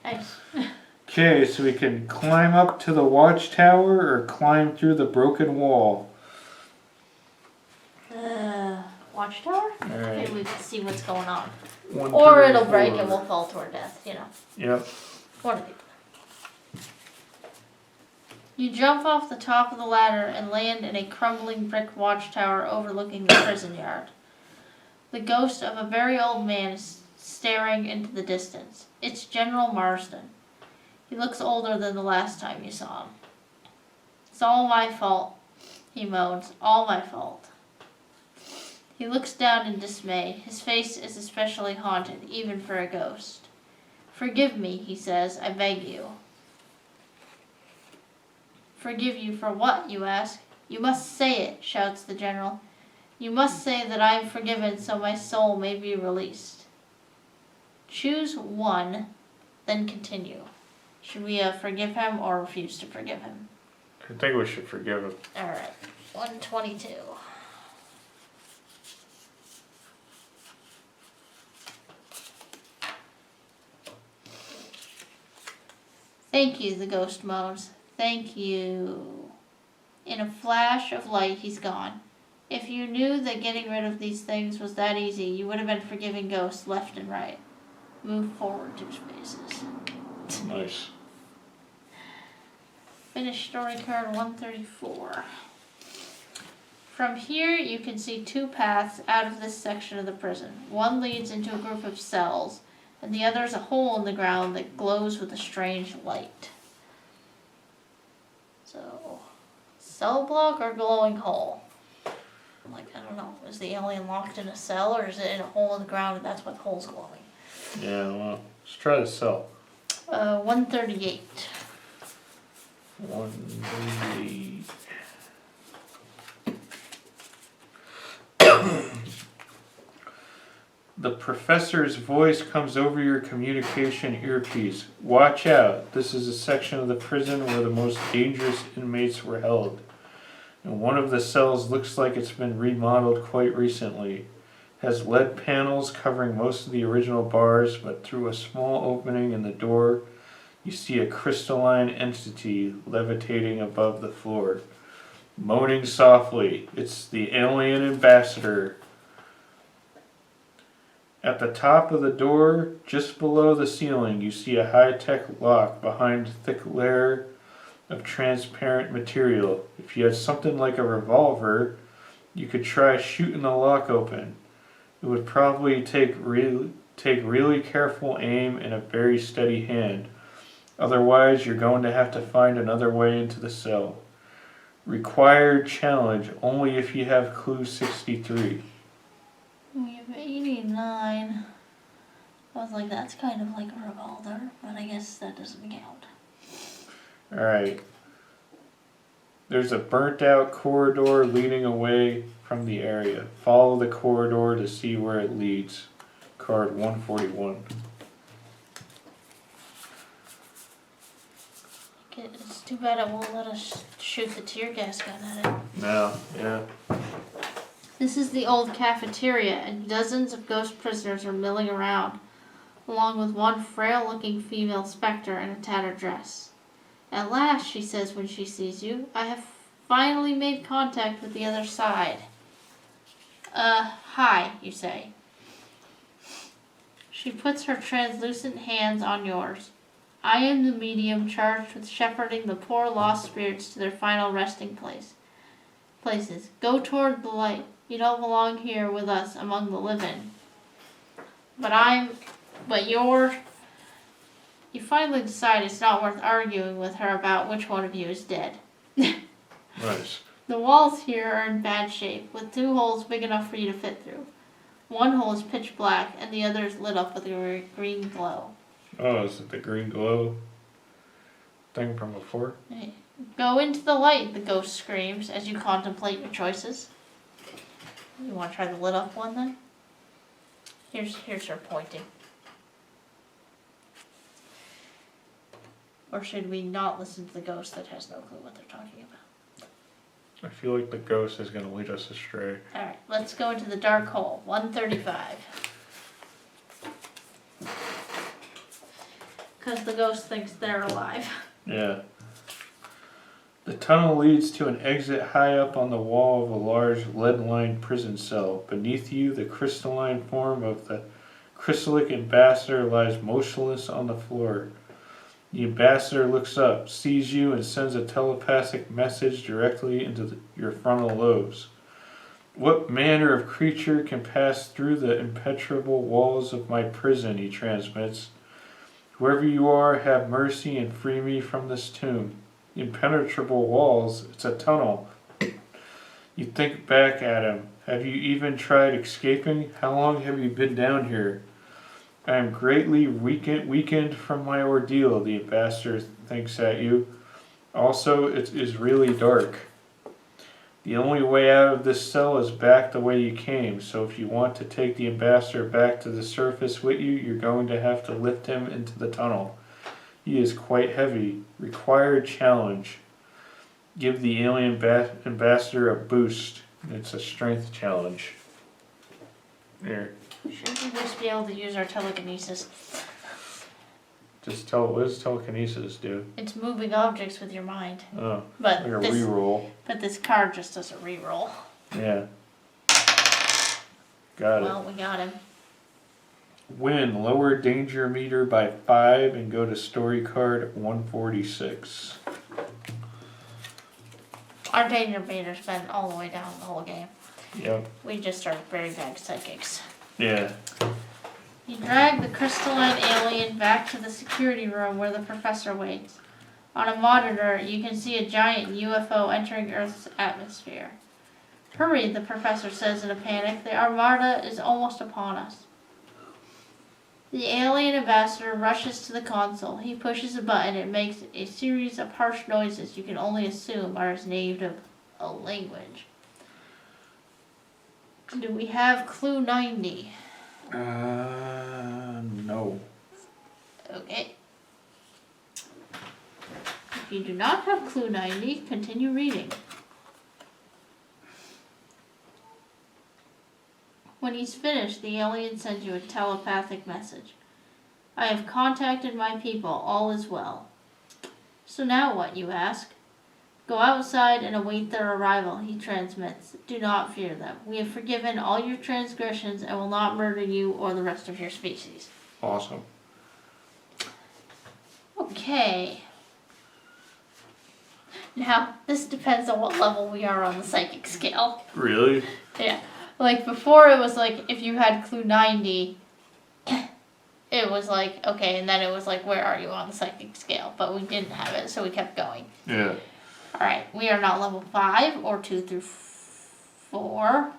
Nice. Okay, so we can climb up to the watchtower or climb through the broken wall. Watchtower? Alright. Maybe we can see what's going on. 1, Or 3, it'll break 4. and we'll fall to our death, you know. Yep. One of the You jump off the top of the ladder and land in a crumbling brick watchtower overlooking the prison yard. The ghost of a very old man is staring into the distance. It's General Marsden. He looks older than the last time you saw him. It's all my fault, he moans. All my fault. He looks down in dismay. His face is especially haunted, even for a ghost. Forgive me, he says. I beg you. Forgive you for what, you ask? You must say it, shouts the general. You must say that I am forgiven so my soul may be released. Choose one, then continue. Should we forgive him or refuse to forgive him? I think we should forgive him. Alright, 122. Thank you, the ghost moans. Thank you. In a flash of light, he's gone. If you knew that getting rid of these things was that easy, you would have been forgiving ghosts left and right. Move forward 2 spaces. Nice. Finish story card 134. From here, you can see 2 paths out of this section of the prison. One leads into a group of cells, and the other is a hole in the ground that glows with a strange light. So, cell block or glowing hole? Like, I don't know. Is the alien locked in a cell, or is it in a hole in the ground and that's why the hole's glowing? Yeah, well, let's try the cell. 138. 138. The professor's voice comes over your communication earpiece. Watch out. This is a section of the prison where the most dangerous inmates were held. And one of the cells looks like it's been remodeled quite recently. Has lead panels covering most of the original bars, but through a small opening in the door, you see a crystalline entity levitating above the floor. Moaning softly. It's the alien ambassador. At the top of the door, just below the ceiling, you see a high-tech lock behind a thick layer of transparent material. If you had something like a revolver, you could try shooting the lock open. It would probably take really careful aim and a very steady hand. Otherwise, you're going to have to find another way into the cell. Required challenge only if you have clue 63. We have 89. I was like, that's kind of like a revolver, but I guess that doesn't count. Alright. There's a burnt out corridor leading away from the area. Follow the corridor to see where it leads. Card 141. It's too bad it won't let us shoot the tear gas gun at it. No, yeah. This is the old cafeteria, and dozens of ghost prisoners are milling around, along with one frail-looking female specter in a tattered dress. At last, she says when she sees you, I have finally made contact with the other side. Hi, you say. She puts her translucent hands on yours. I am the medium charged with shepherding the poor lost spirits to their final resting places. Go toward the light. You don't belong here with us among the living. You finally decide it's not worth arguing with her about which one of you is dead. Nice. The walls here are in bad shape, with 2 holes big enough for you to fit through. One hole is pitch black, and the other is lit up with a green glow. Oh, is it the green glow thing from before? Go into the light, the ghost screams as you contemplate your choices. You want to try the lit up one then? Here's her pointing. Or should we not listen to the ghost that has no clue what they're talking about? I feel like the ghost is going to lead us astray. Alright, let's go into the dark hole, 135. Because the ghost thinks they're alive. Yeah. The tunnel leads to an exit high up on the wall of a large lead-lined prison cell. Beneath you, the crystalline form of the chrysalic ambassador lies motionless on the floor. The ambassador looks up, sees you, and sends a telepathic message directly into your frontal lobes. What manner of creature can pass through the impenetrable walls of my prison, he transmits. Whoever you are, have mercy and free me from this tomb. Impenetrable walls, it's a tunnel. You think back at him. Have you even tried escaping? How long have you been down here? I am greatly weakened from my ordeal, the ambassador thinks at you. Also, it is really dark. The only way out of this cell is back the way you came, so if you want to take the ambassador back to the surface with you, you're going to have to lift him into the tunnel. He is quite heavy. Required challenge. Give the alien ambassador a boost. It's a strength challenge. There. Should we just be able to use our telekinesis? What does telekinesis do? It's moving objects with your mind. Oh, But like a reroll. But this card just does a reroll. Yeah. Got it. Well, we got him. Win. Lower danger meter by 5 and go to story card 146. Our danger meter's been all the way down the whole game. Yep. We just are very bad psychics. Yeah. You drag the crystalline alien back to the security room where the professor waits. On a monitor, you can see a giant UFO entering Earth's atmosphere. Hurry, the professor says in a panic. The Armada is almost upon us. The alien ambassador rushes to the console. He pushes a button and makes a series of harsh noises you can only assume are his native language. Do we have clue 90? No. Okay. If you do not have clue 90, continue reading. When he's finished, the alien sends you a telepathic message. I have contacted my people, all is well. So now what, you ask? Go outside and await their arrival, he transmits. Do not fear them. We have forgiven all your transgressions and will not murder you or the rest of your species. Awesome. Okay. Now, this depends on what level we are on the psychic scale. Really? Yeah. Like before it was like if you had clue 90, it was like, okay, and then it was like, where are you on the psychic scale? But we didn't have it, so we kept going. Yeah. Alright, we are not level 5 or 2 through 4.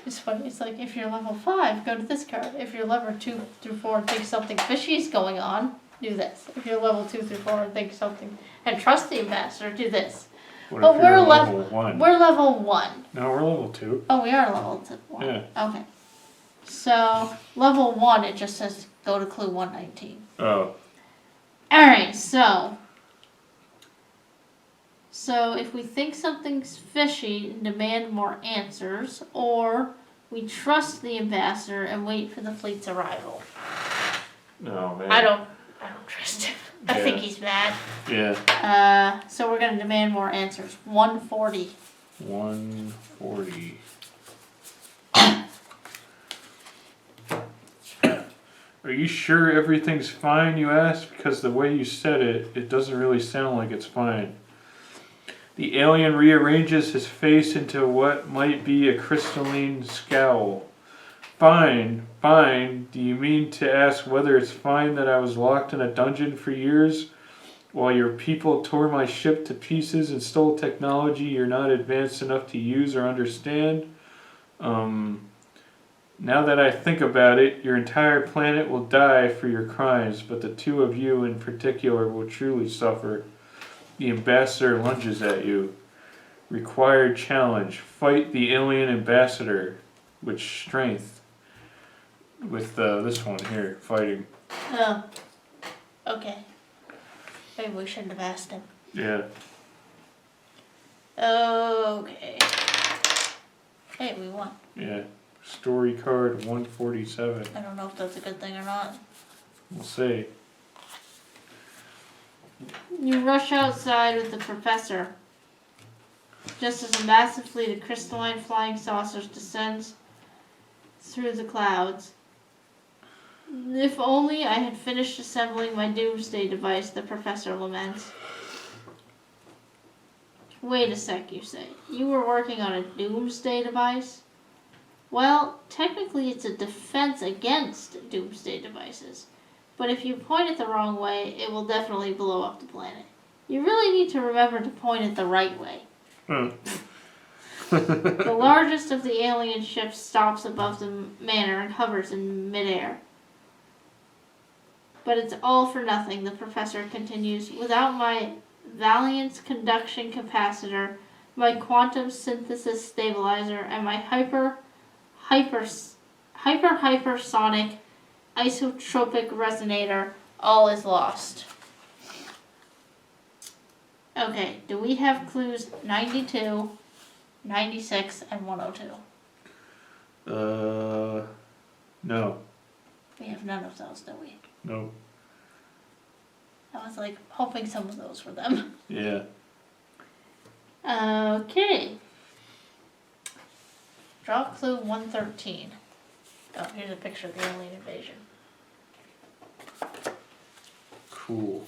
It's funny, it's like if you're level 5, go to this card. If you're level 2 through 4 and think something fishy is going on, do this. If you're level 2 through 4 and think something, and trust the ambassador, do this. What But if you're we're level 1? We're level 1. No, we're level 2. Oh, we are level 1. Yeah. Okay. So, level 1, it just says go to clue 119. Oh. Alright, so if we think something's fishy and demand more answers, or we trust the ambassador and wait for the fleet's arrival. No, man. I don't trust him. I think Yeah. he's mad. Yeah. So we're gonna demand more answers. 140. 140. Are you sure everything's fine, you ask? Because the way you said it, it doesn't really sound like it's fine. The alien rearranges his face into what might be a crystalline scowl. Fine, fine. Do you mean to ask whether it's fine that I was locked in a dungeon for years while your people tore my ship to pieces and stole technology you're not advanced enough to use or understand? Now that I think about it, your entire planet will die for your crimes, but the two of you in particular will truly suffer. The ambassador lunges at you. Required challenge. Fight the alien ambassador. With strength. With this one here, fighting. Oh. Okay. Maybe we shouldn't have asked him. Yeah. Okay. Hey, we won. Yeah. Story card 147. I don't know if that's a good thing or not. We'll see. You rush outside with the professor. Just as a massive fleet of crystalline flying saucers descends through the clouds. If only I had finished assembling my doomsday device, the professor laments. Wait a sec, you say. You were working on a doomsday device? Well, technically it's a defense against doomsday devices. But if you point it the wrong way, it will definitely blow up the planet. You really need to remember to point it the right way. The largest of the alien ships stops above the manor and hovers in midair. But it's all for nothing, the professor continues. Without my Valiance conduction capacitor, my quantum synthesis stabilizer, and my hypersonic isotropic resonator, all is lost. Okay, do we have clues 92, 96, and 102? No. We have none of those, do we? No. I was like hoping some of those were them. Yeah. Okay. Draw clue 113. Oh, here's a picture of the alien invasion. Cool.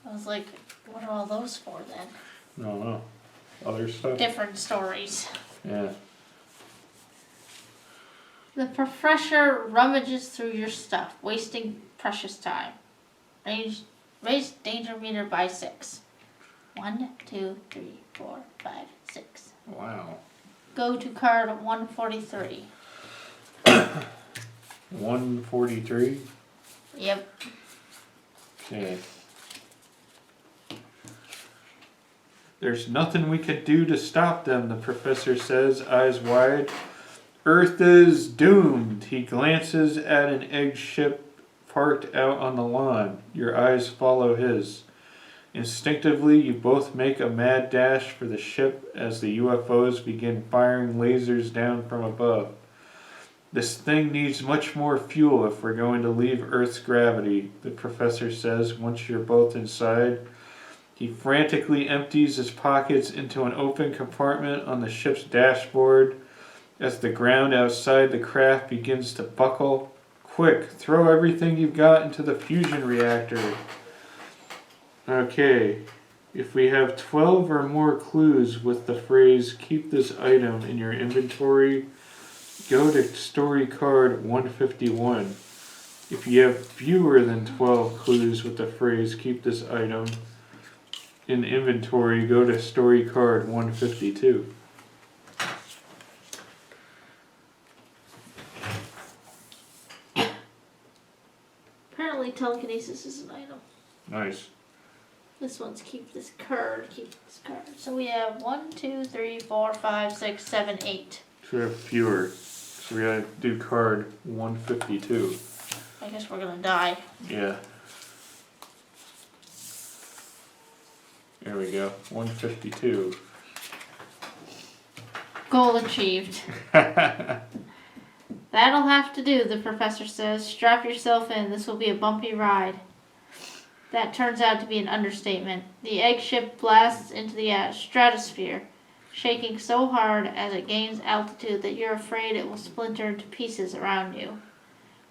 I was like, what are all those for then? No. Other stuff? Different stories. Yeah. The professor rummages through your stuff, wasting precious time. Raise danger meter by 6. 1, 2, 3, 4, 5, 6. Wow. Go to card 143. 143? Yep. Okay. There's nothing we can do to stop them, the professor says, eyes wide. Earth is doomed. He glances at an egg ship parked out on the lawn. Your eyes follow his. Instinctively, you both make a mad dash for the ship as the UFOs begin firing lasers down from above. This thing needs much more fuel if we're going to leave Earth's gravity, the professor says once you're both inside. He frantically empties his pockets into an open compartment on the ship's dashboard as the ground outside the craft begins to buckle. Quick, throw everything you've got into the fusion reactor. Okay, if we have 12 or more clues with the phrase keep this item in your inventory, go to story card 151. If you have fewer than 12 clues with the phrase keep this item in inventory, go to story card 152. Apparently telekinesis is an item. Nice. This one's keep this card. So we have 1, 2, 3, 4, 5, 6, 7, 8. So we have fewer. So we gotta do card 152. I guess we're gonna die. Yeah. There we go. 152. Goal achieved. That'll have to do, the professor says. Strap yourself in. This will be a bumpy ride. That turns out to be an understatement. The egg ship blasts into the stratosphere, shaking so hard as it gains altitude that you're afraid it will splinter into pieces around you.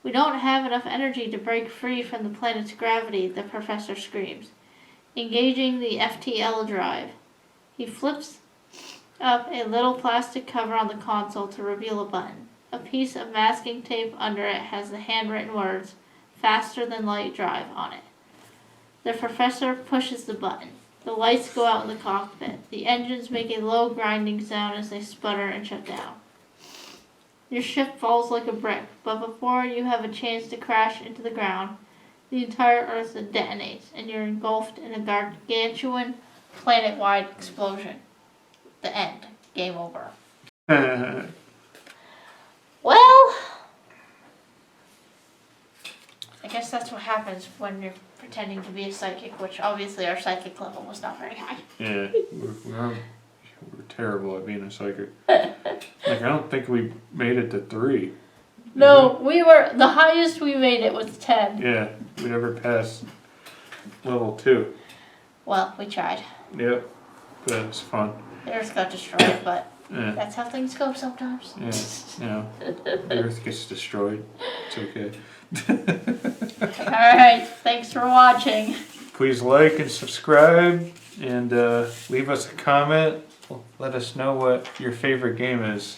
We don't have enough energy to break free from the planet's gravity, the professor screams, engaging the FTL drive. He flips up a little plastic cover on the console to reveal a button. A piece of masking tape under it has the handwritten words, "Faster than light drive," on it. The professor pushes the button. The lights go out in the cockpit. The engines make a low grinding sound as they sputter and shut down. Your ship falls like a brick, but before you have a chance to crash into the ground, the entire Earth detonates, and you're engulfed in a gargantuan, planet-wide explosion. The end. Game over. Well, I guess that's what happens when you're pretending to be a psychic, which obviously our psychic level was not very high. Yeah, we're terrible at being a psychic. Like, I don't think we made it to 3. No, the highest we made it was 10. Yeah, we never passed level 2. Well, we tried. Yep, but it was fun. The Earth got destroyed, but Yeah, that's how things go sometimes. yeah, you know, the Earth gets destroyed. It's okay. Alright, thanks for watching. Please like and subscribe, and leave us a comment. Let us know what your favorite game is.